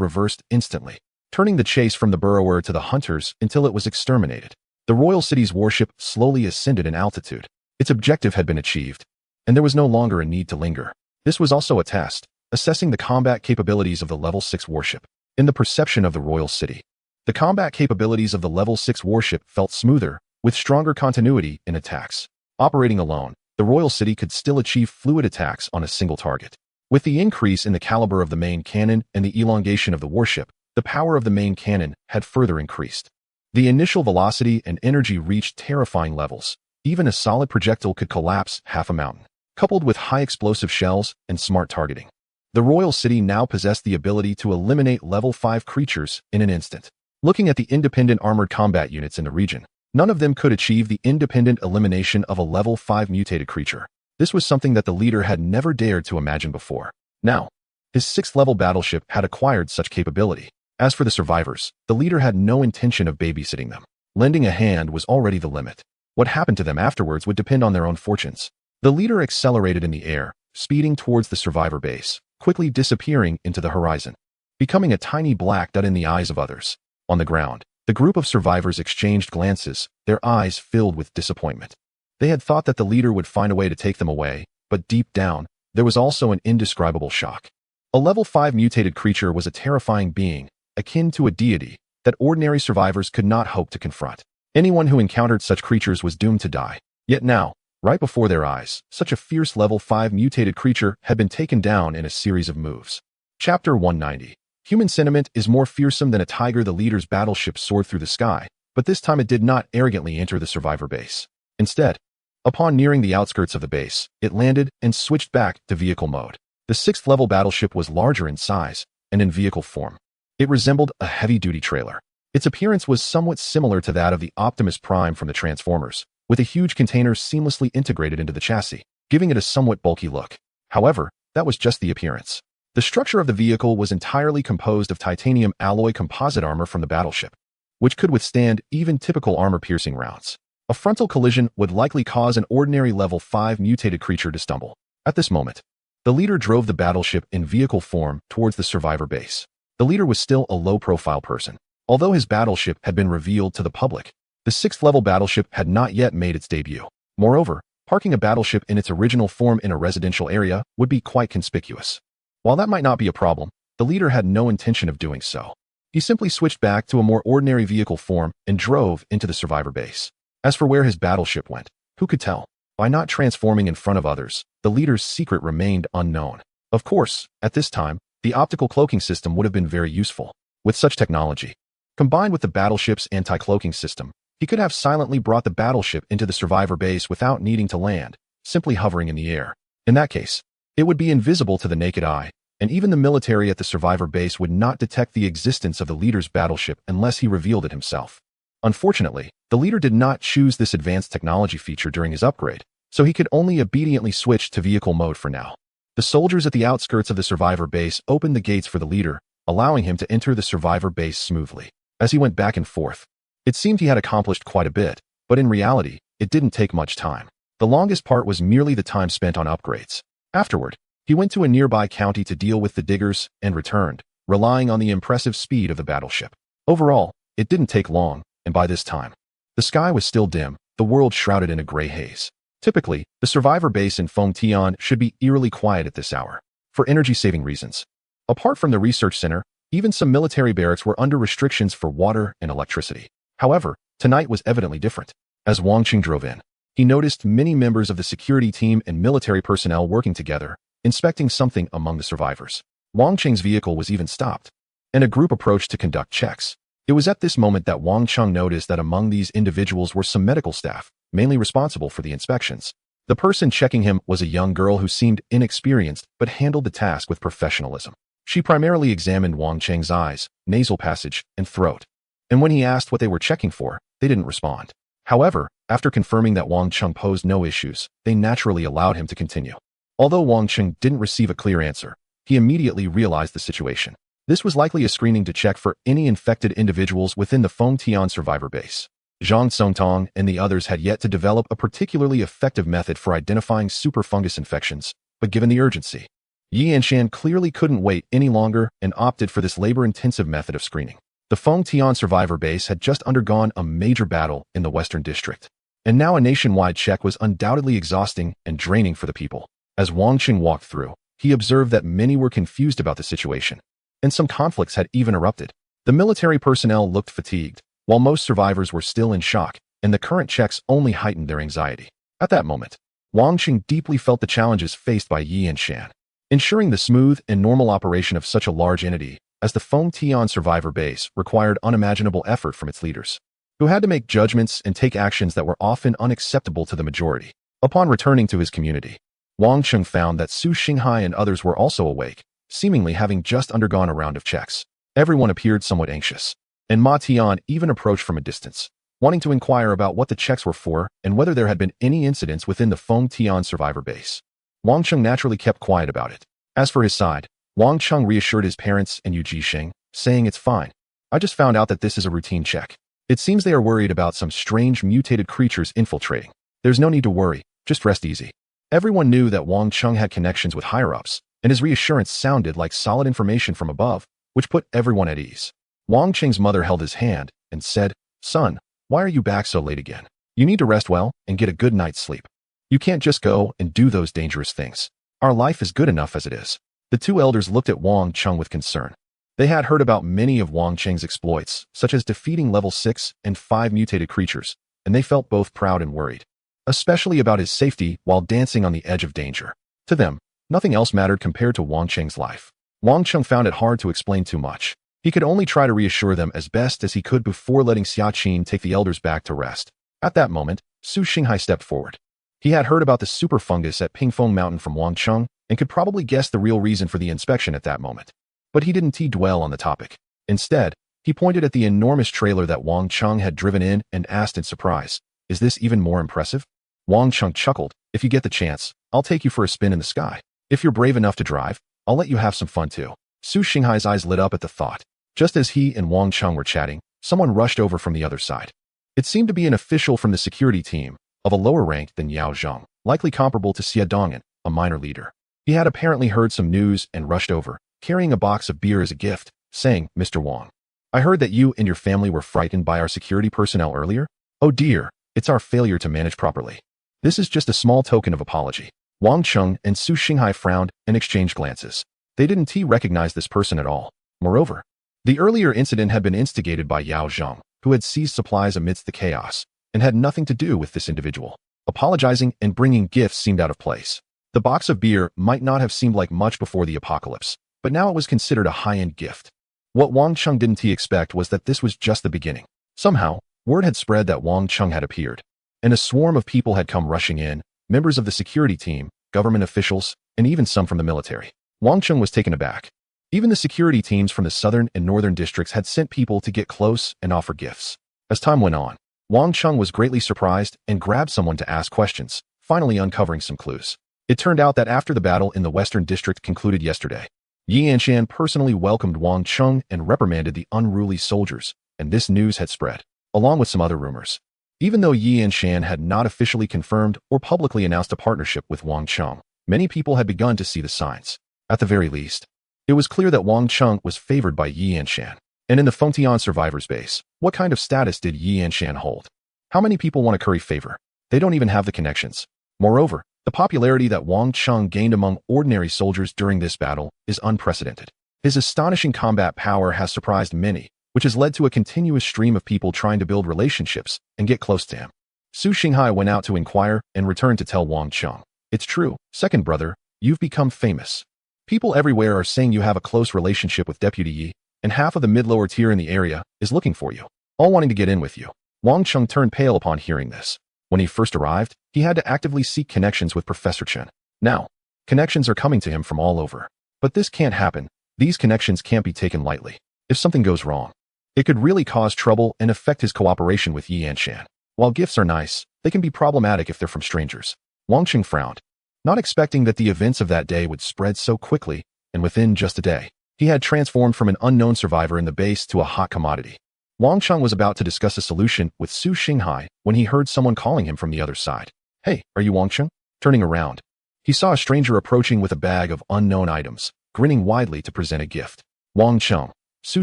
reversed instantly, turning the chase from the burrower to the hunters until it was exterminated. The royal city's warship slowly ascended in altitude. Its objective had been achieved, and there was no longer a need to linger. This was also a test, assessing the combat capabilities of the level 6 warship. In the perception of the royal city, the combat capabilities of the level 6 warship felt smoother, with stronger continuity in attacks. Operating alone, the royal city could still achieve fluid attacks on a single target. With the increase in the caliber of the main cannon and the elongation of the warship, the power of the main cannon had further increased. The initial velocity and energy reached terrifying levels. Even a solid projectile could collapse half a mountain. Coupled with high explosive shells and smart targeting, the royal city now possessed the ability to eliminate level 5 creatures in an instant. Looking at the independent armored combat units in the region, none of them could achieve the independent elimination of a level 5 mutated creature. This was something that the leader had never dared to imagine before. Now, his 6th-level battleship had acquired such capability. As for the survivors, the leader had no intention of babysitting them. Lending a hand was already the limit. What happened to them afterwards would depend on their own fortunes. The leader accelerated in the air, speeding towards the survivor base, quickly disappearing into the horizon, becoming a tiny black dot in the eyes of others. On the ground, the group of survivors exchanged glances, their eyes filled with disappointment. They had thought that the leader would find a way to take them away, but deep down, there was also an indescribable shock. A level 5 mutated creature was a terrifying being, akin to a deity, that ordinary survivors could not hope to confront. Anyone who encountered such creatures was doomed to die. Yet now, right before their eyes, such a fierce level 5 mutated creature had been taken down in a series of moves. Chapter 190. Human sentiment is more fearsome than a tiger. The leader's battleship soared through the sky, but this time it did not arrogantly enter the survivor base. Instead, upon nearing the outskirts of the base, it landed and switched back to vehicle mode. The 6th-level battleship was larger in size and in vehicle form. It resembled a heavy-duty trailer. Its appearance was somewhat similar to that of the Optimus Prime from the Transformers, with a huge container seamlessly integrated into the chassis, giving it a somewhat bulky look. However, that was just the appearance. The structure of the vehicle was entirely composed of titanium alloy composite armor from the battleship, which could withstand even typical armor-piercing rounds. A frontal collision would likely cause an ordinary level 5 mutated creature to stumble. At this moment, the leader drove the battleship in vehicle form towards the survivor base. The leader was still a low-profile person. Although his battleship had been revealed to the public, the 6th-level battleship had not yet made its debut. Moreover, parking a battleship in its original form in a residential area would be quite conspicuous. While that might not be a problem, the leader had no intention of doing so. He simply switched back to a more ordinary vehicle form and drove into the survivor base. As for where his battleship went, who could tell? By not transforming in front of others, the leader's secret remained unknown. Of course, at this time, the optical cloaking system would have been very useful. With such technology, combined with the battleship's anti-cloaking system, he could have silently brought the battleship into the survivor base without needing to land, simply hovering in the air. In that case, it would be invisible to the naked eye, and even the military at the survivor base would not detect the existence of the leader's battleship unless he revealed it himself. Unfortunately, the leader did not choose this advanced technology feature during his upgrade, so he could only obediently switch to vehicle mode for now. The soldiers at the outskirts of the survivor base opened the gates for the leader, allowing him to enter the survivor base smoothly. As he went back and forth, it seemed he had accomplished quite a bit, but in reality, it didn't take much time. The longest part was merely the time spent on upgrades. Afterward, he went to a nearby county to deal with the diggers and returned, relying on the impressive speed of the battleship. Overall, it didn't take long, and by this time, the sky was still dim, the world shrouded in a gray haze. Typically, the survivor base in Fengtian should be eerily quiet at this hour, for energy-saving reasons. Apart from the research center, even some military barracks were under restrictions for water and electricity. However, tonight was evidently different. As Wang Qing drove in, he noticed many members of the security team and military personnel working together, inspecting something among the survivors. Wang Qing's vehicle was even stopped, and a group approached to conduct checks. It was at this moment that Wang Qing noticed that among these individuals were some medical staff, mainly responsible for the inspections. The person checking him was a young girl who seemed inexperienced but handled the task with professionalism. She primarily examined Wang Qing's eyes, nasal passage, and throat. And when he asked what they were checking for, they didn't respond. However, after confirming that Wang Qing posed no issues, they naturally allowed him to continue. Although Wang Qing didn't receive a clear answer, he immediately realized the situation. This was likely a screening to check for any infected individuals within the Fengtian survivor base. Zhang Songtong and the others had yet to develop a particularly effective method for identifying super fungus infections, but given the urgency, Yi Anshan clearly couldn't wait any longer and opted for this labor-intensive method of screening. The Fengtian survivor base had just undergone a major battle in the Western District, and now a nationwide check was undoubtedly exhausting and draining for the people. As Wang Qing walked through, he observed that many were confused about the situation, and some conflicts had even erupted. The military personnel looked fatigued, while most survivors were still in shock, and the current checks only heightened their anxiety. At that moment, Wang Qing deeply felt the challenges faced by Yi Anshan. Ensuring the smooth and normal operation of such a large entity as the Fengtian survivor base required unimaginable effort from its leaders, who had to make judgments and take actions that were often unacceptable to the majority. Upon returning to his community, Wang Qing found that Su Xinghai and others were also awake, seemingly having just undergone a round of checks. Everyone appeared somewhat anxious, and Ma Tian even approached from a distance, wanting to inquire about what the checks were for and whether there had been any incidents within the Fengtian survivor base. Wang Qing naturally kept quiet about it, As for his side, Wang Chung reassured his parents and Yu Jisheng, saying it's fine. I just found out that this is a routine check. It seems they are worried about some strange mutated creatures infiltrating. There's no need to worry, just rest easy. Everyone knew that Wang Chung had connections with higher-ups, and his reassurance sounded like solid information from above, which put everyone at ease. Wang Cheng's mother held his hand and said, "Son, why are you back so late again? You need to rest well and get a good night's sleep. You can't just go and do those dangerous things. Our life is good enough as it is." The two elders looked at Wang Chung with concern. They had heard about many of Wang Cheng's exploits, such as defeating level 6 and 5 mutated creatures, and they felt both proud and worried, especially about his safety while dancing on the edge of danger. To them, nothing else mattered compared to Wang Cheng's life. Wang Chung found it hard to explain too much. He could only try to reassure them as best as he could before letting Xia Qin take the elders back to rest. At that moment, Su Xinghai stepped forward. He had heard about the super fungus at Pingfeng Mountain from Wang Chung and could probably guess the real reason for the inspection at that moment. But he didn't dwell on the topic. Instead, he pointed at the enormous trailer that Wang Chung had driven in and asked in surprise, "Is this even more impressive?" Wang Chung chuckled, "If you get the chance, I'll take you for a spin in the sky. If you're brave enough to drive, I'll let you have some fun too." Su Xinghai's eyes lit up at the thought. Just as he and Wang Chung were chatting, someone rushed over from the other side. It seemed to be an official from the security team, of a lower rank than Yao Zhang, likely comparable to Xia Dongan, a minor leader. He had apparently heard some news and rushed over, carrying a box of beer as a gift, saying, "Mr. Wang, I heard that you and your family were frightened by our security personnel earlier. Oh dear, it's our failure to manage properly. This is just a small token of apology." Wang Chung and Su Xinghai frowned and exchanged glances. They didn't recognize this person at all. Moreover, the earlier incident had been instigated by Yao Zhang, who had seized supplies amidst the chaos, and had nothing to do with this individual. Apologizing and bringing gifts seemed out of place. The box of beer might not have seemed like much before the apocalypse, but now it was considered a high-end gift. What Wang Chung didn't expect was that this was just the beginning. Somehow, word had spread that Wang Chung had appeared, and a swarm of people had come rushing in, members of the security team, government officials, and even some from the military. Wang Chung was taken aback. Even the security teams from the southern and northern districts had sent people to get close and offer gifts. As time went on, Wang Chung was greatly surprised and grabbed someone to ask questions, finally uncovering some clues. It turned out that after the battle in the western district concluded yesterday, Yi Anshan personally welcomed Wang Chung and reprimanded the unruly soldiers, and this news had spread, along with some other rumors. Even though Yi Anshan had not officially confirmed or publicly announced a partnership with Wang Chung, many people had begun to see the signs. At the very least, it was clear that Wang Chung was favored by Yi Anshan. And in the Fengtian survivors base, what kind of status did Yi Anshan hold? How many people want to curry favor? They don't even have the connections. Moreover, the popularity that Wang Chung gained among ordinary soldiers during this battle is unprecedented. His astonishing combat power has surprised many, which has led to a continuous stream of people trying to build relationships and get close to him. Su Xinghai went out to inquire and returned to tell Wang Chung, "It's true, second brother, you've become famous. People everywhere are saying you have a close relationship with Deputy Yi, and half of the mid-lower tier in the area is looking for you, all wanting to get in with you." Wang Chung turned pale upon hearing this. When he first arrived, he had to actively seek connections with Professor Chen. Now, connections are coming to him from all over. But this can't happen. These connections can't be taken lightly. If something goes wrong, it could really cause trouble and affect his cooperation with Yi Anshan. While gifts are nice, they can be problematic if they're from strangers. Wang Chung frowned, not expecting that the events of that day would spread so quickly, and within just a day, he had transformed from an unknown survivor in the base to a hot commodity. Wang Chung was about to discuss a solution with Su Xinghai when he heard someone calling him from the other side. "Hey, are you Wang Chung?" Turning around, he saw a stranger approaching with a bag of unknown items, grinning widely to present a gift. Wang Chung, Su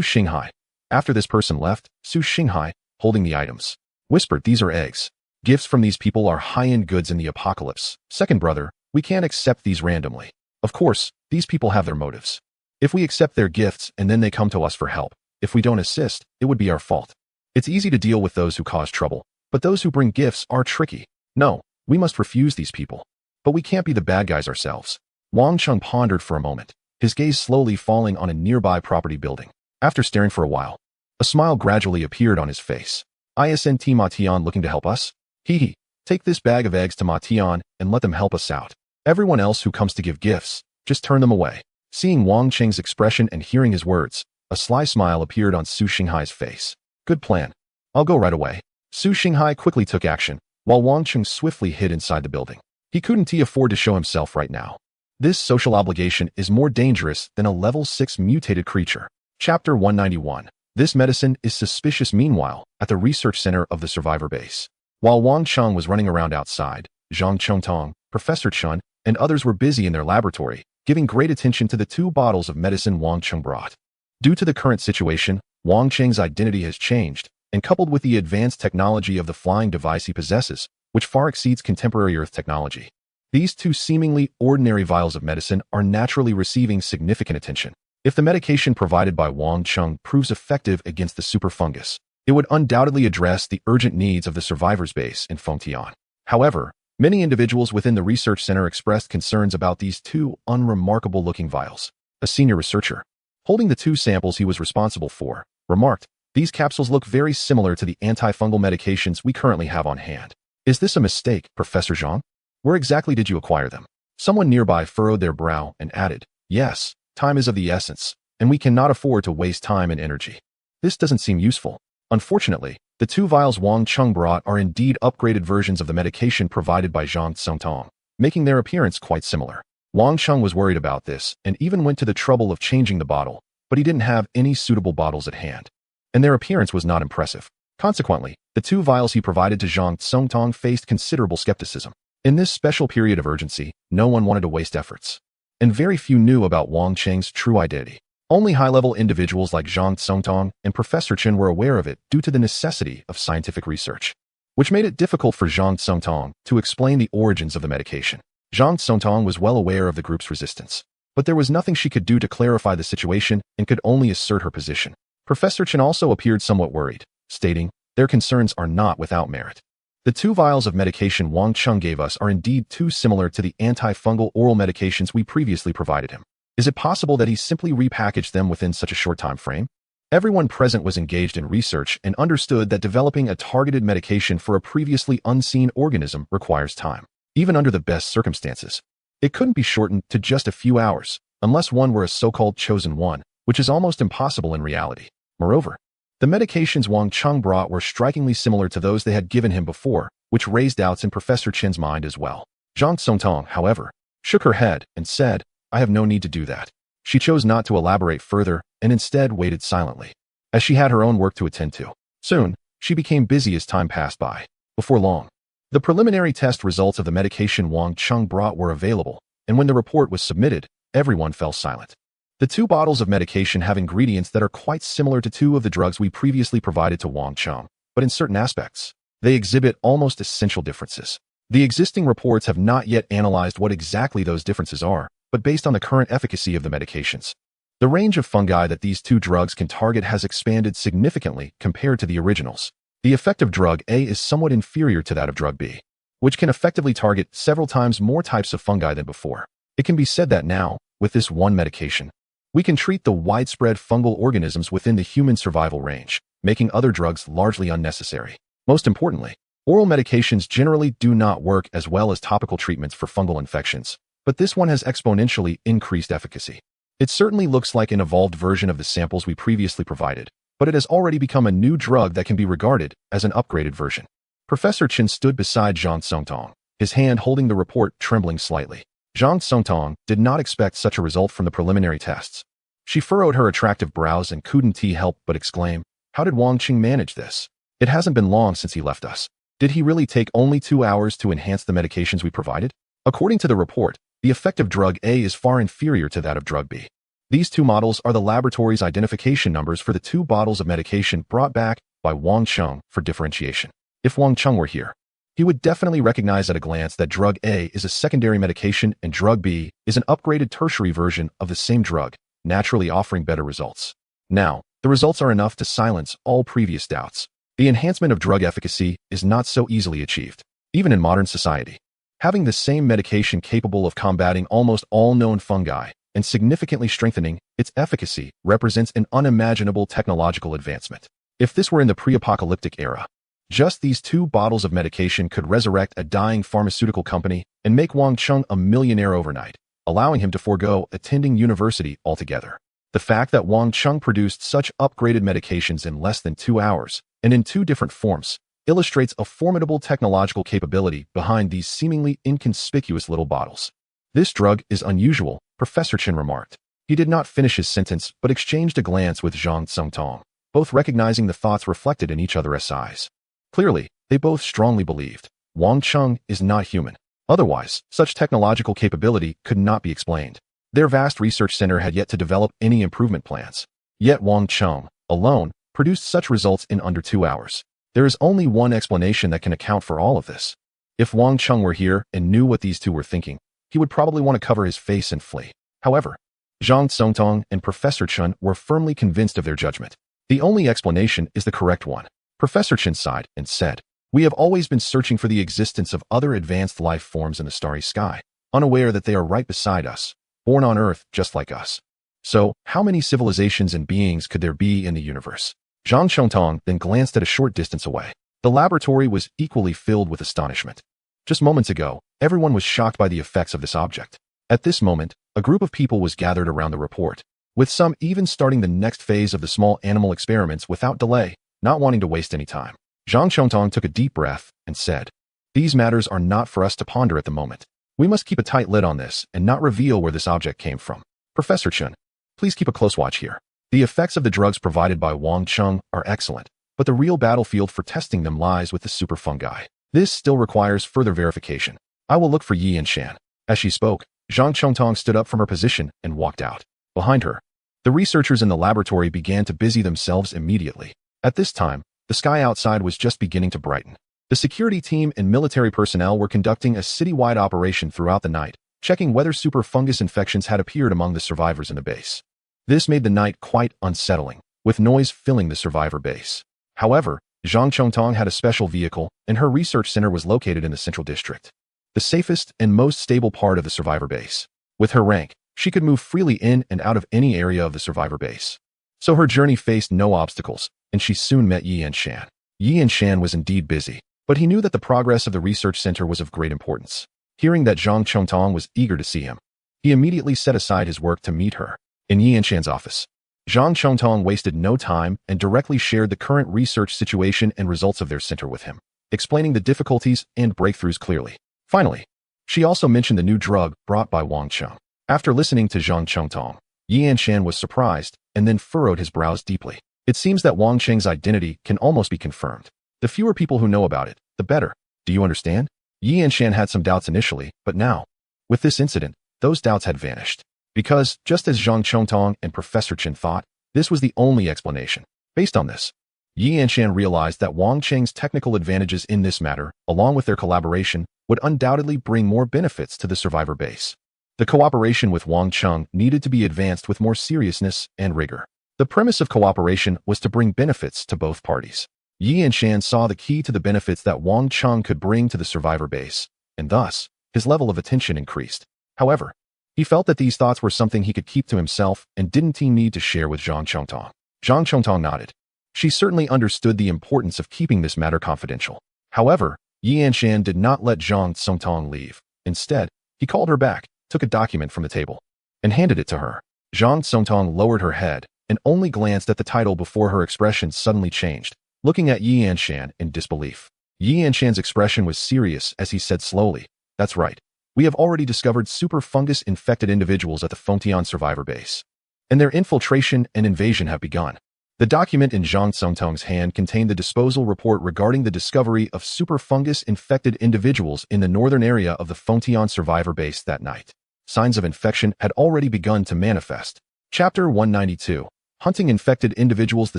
Xinghai. After this person left, Su Xinghai, holding the items, whispered, "These are eggs. Gifts from these people are high-end goods in the apocalypse. Second brother, we can't accept these randomly. Of course, these people have their motives. If we accept their gifts and then they come to us for help, if we don't assist, it would be our fault. It's easy to deal with those who cause trouble, but those who bring gifts are tricky. No, we must refuse these people. But we can't be the bad guys ourselves." Wang Chung pondered for a moment, his gaze slowly falling on a nearby property building. After staring for a while, a smile gradually appeared on his face. "Isn't Ma Tian looking to help us? Hee. Take this bag of eggs to Ma Tian and let them help us out. Everyone else who comes to give gifts, just turn them away." Seeing Wang Cheng's expression and hearing his words, a sly smile appeared on Su Xinghai's face. "Good plan. I'll go right away." Su Xinghai quickly took action, while Wang Chung swiftly hid inside the building. He couldn't afford to show himself right now. This social obligation is more dangerous than a level 6 mutated creature. Chapter 191. This medicine is suspicious. Meanwhile, at the research center of the survivor base, while Wang Cheng was running around outside, Zhang Chongtong, Professor Chun, and others were busy in their laboratory, giving great attention to the 2 bottles of medicine Wang Cheng brought. Due to the current situation, Wang Cheng's identity has changed, and coupled with the advanced technology of the flying device he possesses, which far exceeds contemporary Earth technology, these 2 seemingly ordinary vials of medicine are naturally receiving significant attention. If the medication provided by Wang Cheng proves effective against the super fungus, it would undoubtedly address the urgent needs of the survivors base in Fengtian. However, many individuals within the research center expressed concerns about these 2 unremarkable-looking vials. A senior researcher, holding the 2 samples he was responsible for, remarked, "These capsules look very similar to the antifungal medications we currently have on hand. Is this a mistake, Professor Zhang? Where exactly did you acquire them?" Someone nearby furrowed their brow and added, "Yes, time is of the essence, and we cannot afford to waste time and energy. This doesn't seem useful." Unfortunately, the 2 vials Wang Cheng brought are indeed upgraded versions of the medication provided by Zhang Tsongtong, making their appearance quite similar. Wang Cheng was worried about this and even went to the trouble of changing the bottle, but he didn't have any suitable bottles at hand, and their appearance was not impressive. Consequently, the 2 vials he provided to Zhang Tsongtong faced considerable skepticism. In this special period of urgency, no one wanted to waste efforts, and very few knew about Wang Cheng's true identity. Only high-level individuals like Zhang Tsongtong and Professor Chen were aware of it due to the necessity of scientific research, which made it difficult for Zhang Tsongtong to explain the origins of the medication. Zhang Tsongtong was well aware of the group's resistance, but there was nothing she could do to clarify the situation and could only assert her position. Professor Chen also appeared somewhat worried, stating, "Their concerns are not without merit. The 2 vials of medication Wang Cheng gave us are indeed too similar to the antifungal oral medications we previously provided him. Is it possible that he simply repackaged them within such a short time frame?" Everyone present was engaged in research and understood that developing a targeted medication for a previously unseen organism requires time, even under the best circumstances. It couldn't be shortened to just a few hours, unless one were a so-called chosen one, which is almost impossible in reality. Moreover, the medications Wang Cheng brought were strikingly similar to those they had given him before, which raised doubts in Professor Chen's mind as well. Zhang Tsongtong, however, shook her head and said, "I have no need to do that." She chose not to elaborate further and instead waited silently, as she had her own work to attend to. Soon, she became busy as time passed by. Before long, the preliminary test results of the medication Wang Cheng brought were available, and when the report was submitted, everyone fell silent. The 2 bottles of medication have ingredients that are quite similar to 2 of the drugs we previously provided to Wang Cheng, but in certain aspects, they exhibit almost essential differences. The existing reports have not yet analyzed what exactly those differences are, but based on the current efficacy of the medications, the range of fungi that these 2 drugs can target has expanded significantly compared to the originals. The effect of drug A is somewhat inferior to that of drug B, which can effectively target several times more types of fungi than before. It can be said that now, with this one medication, we can treat the widespread fungal organisms within the human survival range, making other drugs largely unnecessary. Most importantly, oral medications generally do not work as well as topical treatments for fungal infections, but this one has exponentially increased efficacy. It certainly looks like an evolved version of the samples we previously provided, but it has already become a new drug that can be regarded as an upgraded version. Professor Chen stood beside Zhang Tsongtong, his hand holding the report trembling slightly. Zhang Tsongtong did not expect such a result from the preliminary tests. She furrowed her attractive brows and couldn't help but exclaim, "How did Wang Cheng manage this? It hasn't been long since he left us. Did he really take only 2 hours to enhance the medications we provided?" According to the report, the effect of drug A is far inferior to that of drug B. These 2 models are the laboratory's identification numbers for the 2 bottles of medication brought back by Wang Cheng for differentiation. If Wang Cheng were here, he would definitely recognize at a glance that drug A is a secondary medication and drug B is an upgraded tertiary version of the same drug, naturally offering better results. Now, the results are enough to silence all previous doubts. The enhancement of drug efficacy is not so easily achieved, even in modern society. Having the same medication capable of combating almost all known fungi and significantly strengthening its efficacy represents an unimaginable technological advancement. If this were in the pre-apocalyptic era, just these 2 bottles of medication could resurrect a dying pharmaceutical company and make Wang Cheng a millionaire overnight, allowing him to forego attending university altogether. The fact that Wang Cheng produced such upgraded medications in less than 2 hours and in 2 different forms illustrates a formidable technological capability behind these seemingly inconspicuous little bottles. This drug is unusual, Professor Chen remarked. He did not finish his sentence but exchanged a glance with Zhang Tsungtong, both recognizing the thoughts reflected in each other's eyes. Clearly, they both strongly believed Wang Cheng is not human. Otherwise, such technological capability could not be explained. Their vast research center had yet to develop any improvement plans. Yet Wang Cheng, alone, produced such results in under 2 hours. There is only one explanation that can account for all of this. If Wang Cheng were here and knew what these two were thinking, he would probably want to cover his face and flee. However, Zhang Tsungtong and Professor Chen were firmly convinced of their judgment. The only explanation is the correct one. Professor Chen sighed and said, "We have always been searching for the existence of other advanced life forms in the starry sky, unaware that they are right beside us, born on Earth just like us. So, how many civilizations and beings could there be in the universe?" Zhang Chongtong then glanced at a short distance away. The laboratory was equally filled with astonishment. Just moments ago, everyone was shocked by the effects of this object. At this moment, a group of people was gathered around the report, with some even starting the next phase of the small animal experiments without delay, not wanting to waste any time. Zhang Chongtong took a deep breath and said, "These matters are not for us to ponder at the moment. We must keep a tight lid on this and not reveal where this object came from. Professor Chen, please keep a close watch here. The effects of the drugs provided by Wang Cheng are excellent, but the real battlefield for testing them lies with the super fungi. This still requires further verification. I will look for Yi and Shan." As she spoke, Zhang Chongtong stood up from her position and walked out. Behind her, the researchers in the laboratory began to busy themselves immediately. At this time, the sky outside was just beginning to brighten. The security team and military personnel were conducting a citywide operation throughout the night, checking whether super fungus infections had appeared among the survivors in the base. This made the night quite unsettling, with noise filling the survivor base. However, Zhang Chongtong had a special vehicle, and her research center was located in the central district, the safest and most stable part of the survivor base. With her rank, she could move freely in and out of any area of the survivor base. So her journey faced no obstacles, and she soon met Yi and Shan. Yi and Shan was indeed busy, but he knew that the progress of the research center was of great importance. Hearing that Zhang Chongtong was eager to see him, he immediately set aside his work to meet her. In Yi and Shan's office, Zhang Chongtong wasted no time and directly shared the current research situation and results of their center with him, explaining the difficulties and breakthroughs clearly. Finally, she also mentioned the new drug brought by Wang Cheng. After listening to Zhang Chongtong, Yi and Shan was surprised and then furrowed his brows deeply. It seems that Wang Cheng's identity can almost be confirmed. The fewer people who know about it, the better. Do you understand? Yi and Shan had some doubts initially, but now, with this incident, those doubts had vanished. Because, just as Zhang Chongtong and Professor Chen thought, this was the only explanation. Based on this, Yi and Shan realized that Wang Cheng's technical advantages in this matter, along with their collaboration, would undoubtedly bring more benefits to the survivor base. The cooperation with Wang Cheng needed to be advanced with more seriousness and rigor. The premise of cooperation was to bring benefits to both parties. Yi and Shan saw the key to the benefits that Wang Cheng could bring to the survivor base, and thus, his level of attention increased. However, he felt that these thoughts were something he could keep to himself and didn't need to share with Zhang Chongtong. Zhang Chongtong nodded. She certainly understood the importance of keeping this matter confidential. However, Yi and Shan did not let Zhang Tsungtong leave. Instead, he called her back, took a document from the table, and handed it to her. Zhang Tsungtong lowered her head and only glanced at the title before her expression suddenly changed, looking at Yi and Shan in disbelief. Yi and Shan's expression was serious as he said slowly, "That's right. We have already discovered super fungus-infected individuals at the Fengtian survivor base, and their infiltration and invasion have begun." The document in Zhang Tsungtong's hand contained the disposal report regarding the discovery of super fungus-infected individuals in the northern area of the Fengtian survivor base that night. Signs of infection had already begun to manifest. Chapter 192. Hunting infected individuals. The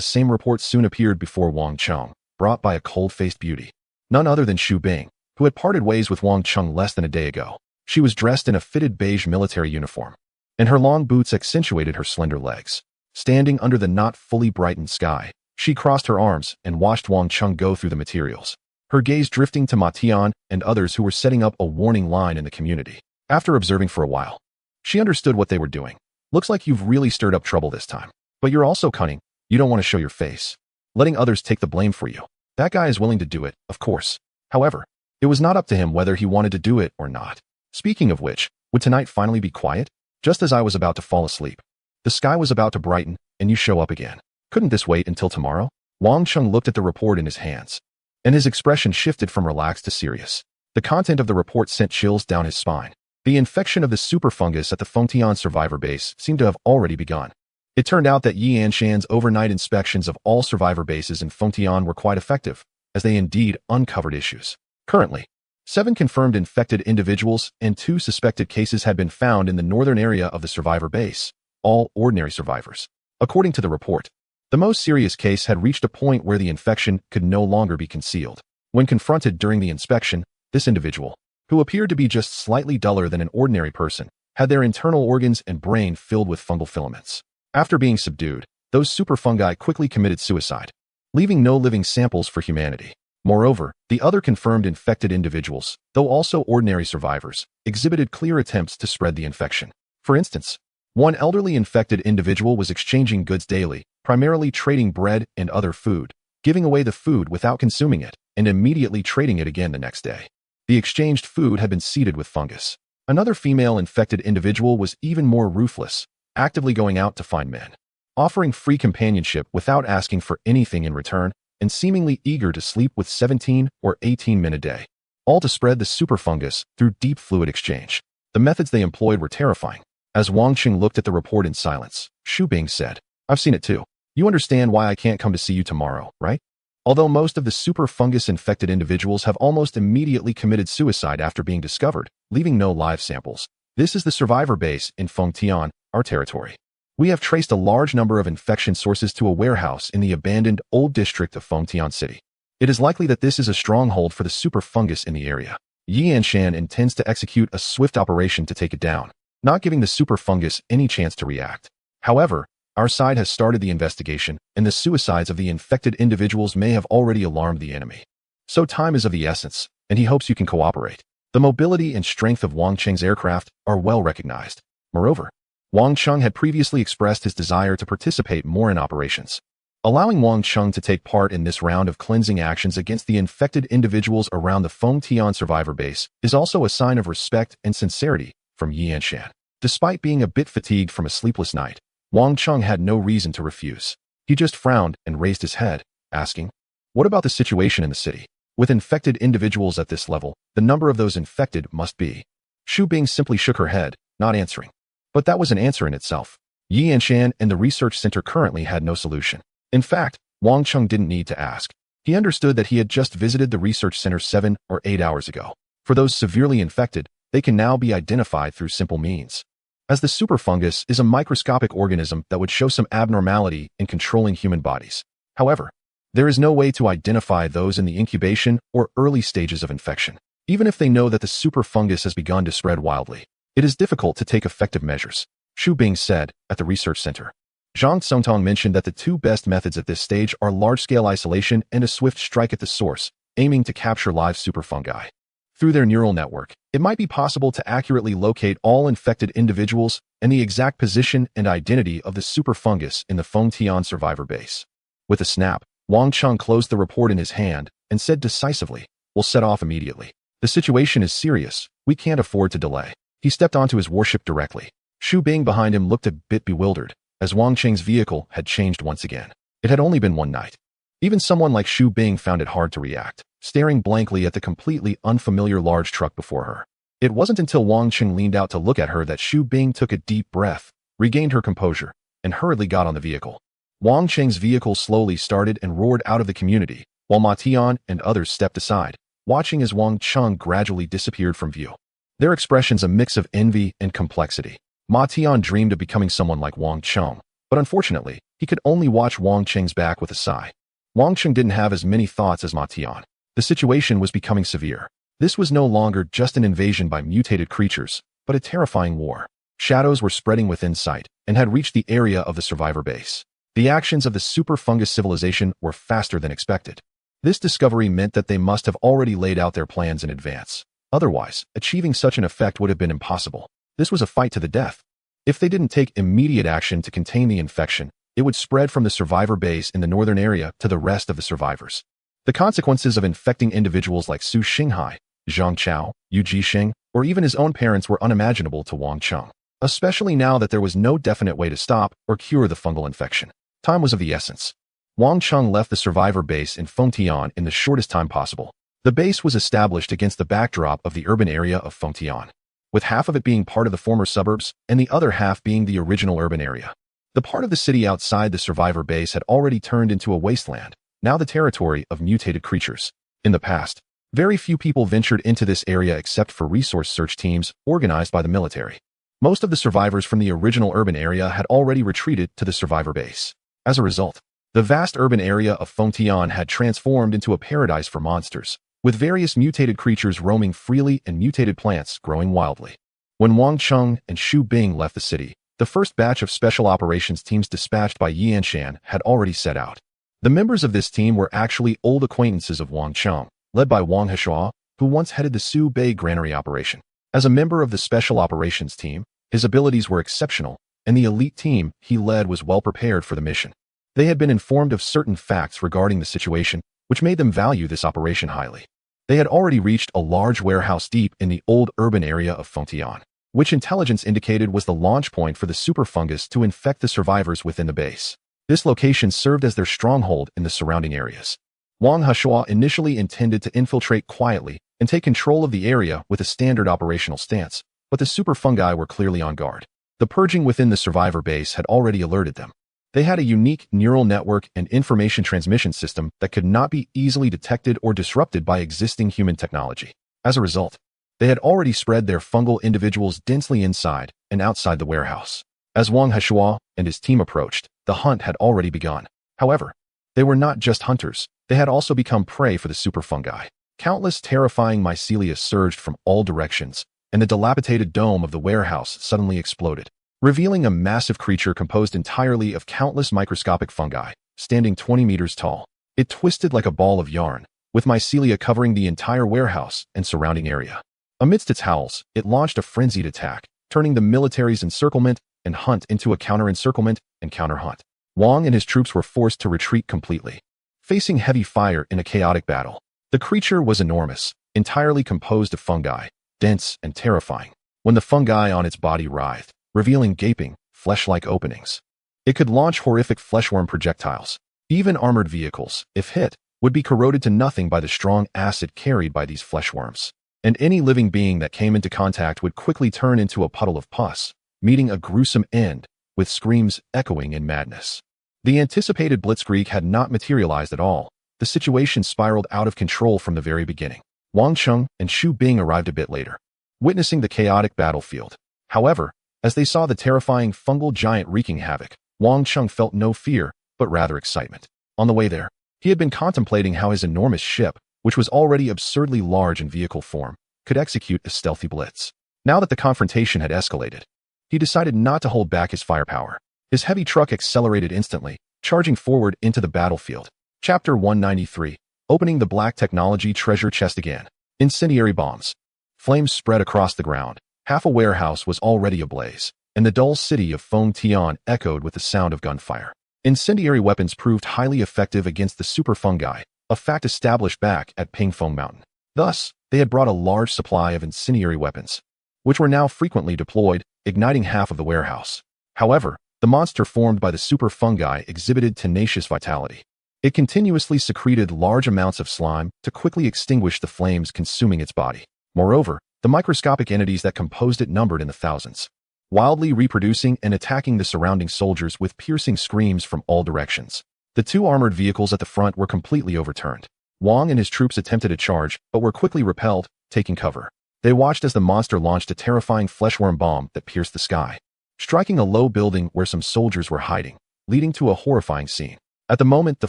same report soon appeared before Wang Cheng, brought by a cold-faced beauty. None other than Xu Bing, who had parted ways with Wang Cheng less than a day ago. She was dressed in a fitted beige military uniform, and her long boots accentuated her slender legs. Standing under the not fully brightened sky, she crossed her arms and watched Wang Cheng go through the materials, her gaze drifting to Ma Tian and others who were setting up a warning line in the community. After observing for a while, she understood what they were doing. "Looks like you've really stirred up trouble this time. But you're also cunning. You don't want to show your face, letting others take the blame for you. That guy is willing to do it, of course. However, it was not up to him whether he wanted to do it or not. Speaking of which, would tonight finally be quiet? Just as I was about to fall asleep, the sky was about to brighten, and you show up again. Couldn't this wait until tomorrow?" Wang Cheng looked at the report in his hands, and his expression shifted from relaxed to serious. The content of the report sent chills down his spine. The infection of the superfungus at the Fengtian survivor base seemed to have already begun. It turned out that Yi Anshan's overnight inspections of all survivor bases in Fengtian were quite effective, as they indeed uncovered issues. Currently, 7 confirmed infected individuals and 2 suspected cases had been found in the northern area of the survivor base, all ordinary survivors. According to the report, the most serious case had reached a point where the infection could no longer be concealed. When confronted during the inspection, this individual, who appeared to be just slightly duller than an ordinary person, had their internal organs and brain filled with fungal filaments. After being subdued, those superfungi quickly committed suicide, leaving no living samples for humanity. Moreover, the other confirmed infected individuals, though also ordinary survivors, exhibited clear attempts to spread the infection. For instance, one elderly infected individual was exchanging goods daily, primarily trading bread and other food, giving away the food without consuming it, and immediately trading it again the next day. The exchanged food had been seeded with fungus. Another female infected individual was even more ruthless, actively going out to find men, offering free companionship without asking for anything in return, and seemingly eager to sleep with 17 or 18 men a day, all to spread the superfungus through deep fluid exchange. The methods they employed were terrifying. As Wang Qing looked at the report in silence, Xu Bing said, "I've seen it too. You understand why I can't come to see you tomorrow, right?" Although most of the superfungus-infected individuals have almost immediately committed suicide after being discovered, leaving no live samples, this is the survivor base in Fengtian, our territory. We have traced a large number of infection sources to a warehouse in the abandoned old district of Fengtian City. It is likely that this is a stronghold for the superfungus in the area. Yi Anshan intends to execute a swift operation to take it down, not giving the superfungus any chance to react. However, our side has started the investigation, and the suicides of the infected individuals may have already alarmed the enemy. So time is of the essence, and he hopes you can cooperate. The mobility and strength of Wang Cheng's aircraft are well recognized. Moreover, Wang Cheng had previously expressed his desire to participate more in operations. Allowing Wang Cheng to take part in this round of cleansing actions against the infected individuals around the Fengtian survivor base is also a sign of respect and sincerity from Yi Anshan. Despite being a bit fatigued from a sleepless night, Wang Cheng had no reason to refuse. He just frowned and raised his head, asking, "What about the situation in the city? With infected individuals at this level, the number of those infected must be." Xu Bing simply shook her head, not answering. But that was an answer in itself. Yi Anshan and the research center currently had no solution. In fact, Wang Cheng didn't need to ask. He understood that he had just visited the research center 7 or 8 hours ago. For those severely infected, they can now be identified through simple means, as the superfungus is a microscopic organism that would show some abnormality in controlling human bodies. However, there is no way to identify those in the incubation or early stages of infection. Even if they know that the superfungus has begun to spread wildly, it is difficult to take effective measures, Xu Bing said at the research center. Zhang Songtong mentioned that the 2 best methods at this stage are large-scale isolation and a swift strike at the source, aiming to capture live superfungi. Through their neural network, it might be possible to accurately locate all infected individuals and the exact position and identity of the superfungus in the Fengtian survivor base. With a snap, Wang Cheng closed the report in his hand and said decisively, "We'll set off immediately. The situation is serious. We can't afford to delay." He stepped onto his warship directly. Xu Bing behind him looked a bit bewildered, as Wang Cheng's vehicle had changed once again. It had only been one night. Even someone like Xu Bing found it hard to react, staring blankly at the completely unfamiliar large truck before her. It wasn't until Wang Cheng leaned out to look at her that Xu Bing took a deep breath, regained her composure, and hurriedly got on the vehicle. Wang Cheng's vehicle slowly started and roared out of the community, while Ma Tian and others stepped aside, watching as Wang Cheng gradually disappeared from view. Their expressions a mix of envy and complexity. Ma Tian dreamed of becoming someone like Wang Cheng, but unfortunately, he could only watch Wang Cheng's back with a sigh. Wang Cheng didn't have as many thoughts as Ma Tian. The situation was becoming severe. This was no longer just an invasion by mutated creatures, but a terrifying war. Shadows were spreading within sight and had reached the area of the survivor base. The actions of the superfungus civilization were faster than expected. This discovery meant that they must have already laid out their plans in advance. Otherwise, achieving such an effect would have been impossible. This was a fight to the death. If they didn't take immediate action to contain the infection, it would spread from the survivor base in the northern area to the rest of the survivors. The consequences of infecting individuals like Su Xinghai, Zhang Chao, Yu Jixing, or even his own parents were unimaginable to Wang Cheng, especially now that there was no definite way to stop or cure the fungal infection. Time was of the essence. Wang Cheng left the survivor base in Fengtian in the shortest time possible. The base was established against the backdrop of the urban area of Fengtian. with half of it being part of the former suburbs and the other half being the original urban area. The part of the city outside the survivor base had already turned into a wasteland, now the territory of mutated creatures. In the past, very few people ventured into this area except for resource search teams organized by the military. Most of the survivors from the original urban area had already retreated to the survivor base. As a result, the vast urban area of Fengtian had transformed into a paradise for monsters, with various mutated creatures roaming freely and mutated plants growing wildly. When Wang Cheng and Xu Bing left the city, the first batch of special operations teams dispatched by Yanshan had already set out. The members of this team were actually old acquaintances of Wang Cheng, led by Wang Heshua, who once headed the Su Bei granary operation. As a member of the special operations team, his abilities were exceptional, and the elite team he led was well prepared for the mission. They had been informed of certain facts regarding the situation, which made them value this operation highly. They had already reached a large warehouse deep in the old urban area of Fengtian, which intelligence indicated was the launch point for the super fungus to infect the survivors within the base. This location served as their stronghold in the surrounding areas. Wang Heshua initially intended to infiltrate quietly and take control of the area with a standard operational stance, but the super fungi were clearly on guard. The purging within the survivor base had already alerted them. They had a unique neural network and information transmission system that could not be easily detected or disrupted by existing human technology. As a result, they had already spread their fungal individuals densely inside and outside the warehouse. As Wang Heshua and his team approached, the hunt had already begun. However, they were not just hunters, they had also become prey for the super fungi. Countless terrifying mycelia surged from all directions, and the dilapidated dome of the warehouse suddenly exploded, revealing a massive creature composed entirely of countless microscopic fungi, standing 20 meters tall. It twisted like a ball of yarn, with mycelia covering the entire warehouse and surrounding area. Amidst its howls, it launched a frenzied attack, turning the military's encirclement and hunt into a counter-encirclement and counter-hunt. Wang and his troops were forced to retreat completely, facing heavy fire in a chaotic battle. The creature was enormous, entirely composed of fungi, dense and terrifying. When the fungi on its body writhed, revealing gaping, flesh-like openings, it could launch horrific fleshworm projectiles. Even armored vehicles, if hit, would be corroded to nothing by the strong acid carried by these fleshworms. And any living being that came into contact would quickly turn into a puddle of pus, meeting a gruesome end, with screams echoing in madness. The anticipated blitzkrieg had not materialized at all. The situation spiraled out of control from the very beginning. Wang Cheng and Xu Bing arrived a bit later, witnessing the chaotic battlefield. However, as they saw the terrifying fungal giant wreaking havoc, Wang Cheng felt no fear, but rather excitement. On the way there, he had been contemplating how his enormous ship, which was already absurdly large in vehicle form, could execute a stealthy blitz. Now that the confrontation had escalated, he decided not to hold back his firepower. His heavy truck accelerated instantly, charging forward into the battlefield. Chapter 193. Opening the Black Technology Treasure Chest again. Incendiary bombs. Flames spread across the ground. Half a warehouse was already ablaze, and the dull city of Fengtian echoed with the sound of gunfire. Incendiary weapons proved highly effective against the super fungi, a fact established back at Pingfeng Mountain. Thus, they had brought a large supply of incendiary weapons, which were now frequently deployed, igniting half of the warehouse. However, the monster formed by the super fungi exhibited tenacious vitality. It continuously secreted large amounts of slime to quickly extinguish the flames consuming its body. Moreover, the microscopic entities that composed it numbered in the thousands, wildly reproducing and attacking the surrounding soldiers with piercing screams from all directions. The two armored vehicles at the front were completely overturned. Wang and his troops attempted a charge, but were quickly repelled, taking cover. They watched as the monster launched a terrifying fleshworm bomb that pierced the sky, striking a low building where some soldiers were hiding, leading to a horrifying scene. At the moment the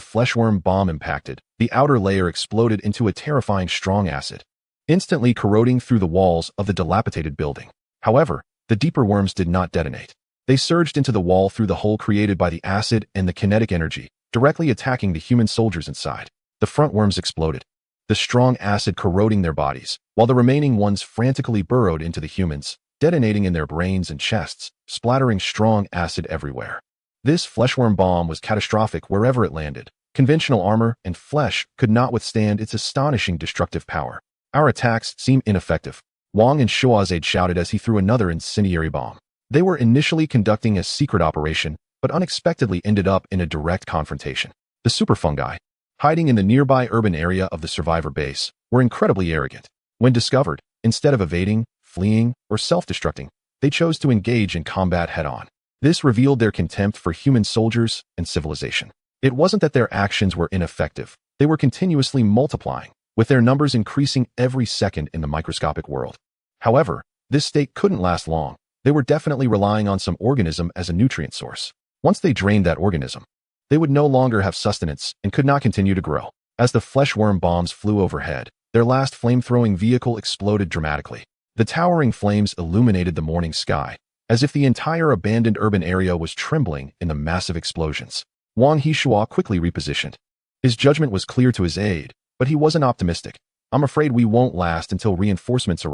fleshworm bomb impacted, the outer layer exploded into a terrifying strong acid, instantly corroding through the walls of the dilapidated building. However, the deeper worms did not detonate. They surged into the wall through the hole created by the acid and the kinetic energy, directly attacking the human soldiers inside. The front worms exploded, the strong acid corroding their bodies, while the remaining ones frantically burrowed into the humans, detonating in their brains and chests, splattering strong acid everywhere. This fleshworm bomb was catastrophic wherever it landed. Conventional armor and flesh could not withstand its astonishing destructive power. Our attacks seem ineffective, Wang and Shuazade shouted as he threw another incendiary bomb. They were initially conducting a secret operation, but unexpectedly ended up in a direct confrontation. The super fungi, hiding in the nearby urban area of the survivor base, were incredibly arrogant. When discovered, instead of evading, fleeing, or self-destructing. They chose to engage in combat head-on. This revealed their contempt for human soldiers and civilization. It wasn't that their actions were ineffective. They were continuously multiplying, with their numbers increasing every second in the microscopic world. However, this state couldn't last long. They were definitely relying on some organism as a nutrient source. Once they drained that organism, they would no longer have sustenance and could not continue to grow. As the fleshworm bombs flew overhead, their last flame-throwing vehicle exploded dramatically. The towering flames illuminated the morning sky, as if the entire abandoned urban area was trembling in the massive explosions. Wang Hishua quickly repositioned. His judgment was clear to his aide, but he wasn't optimistic. "I'm afraid we won't last until reinforcements arrive."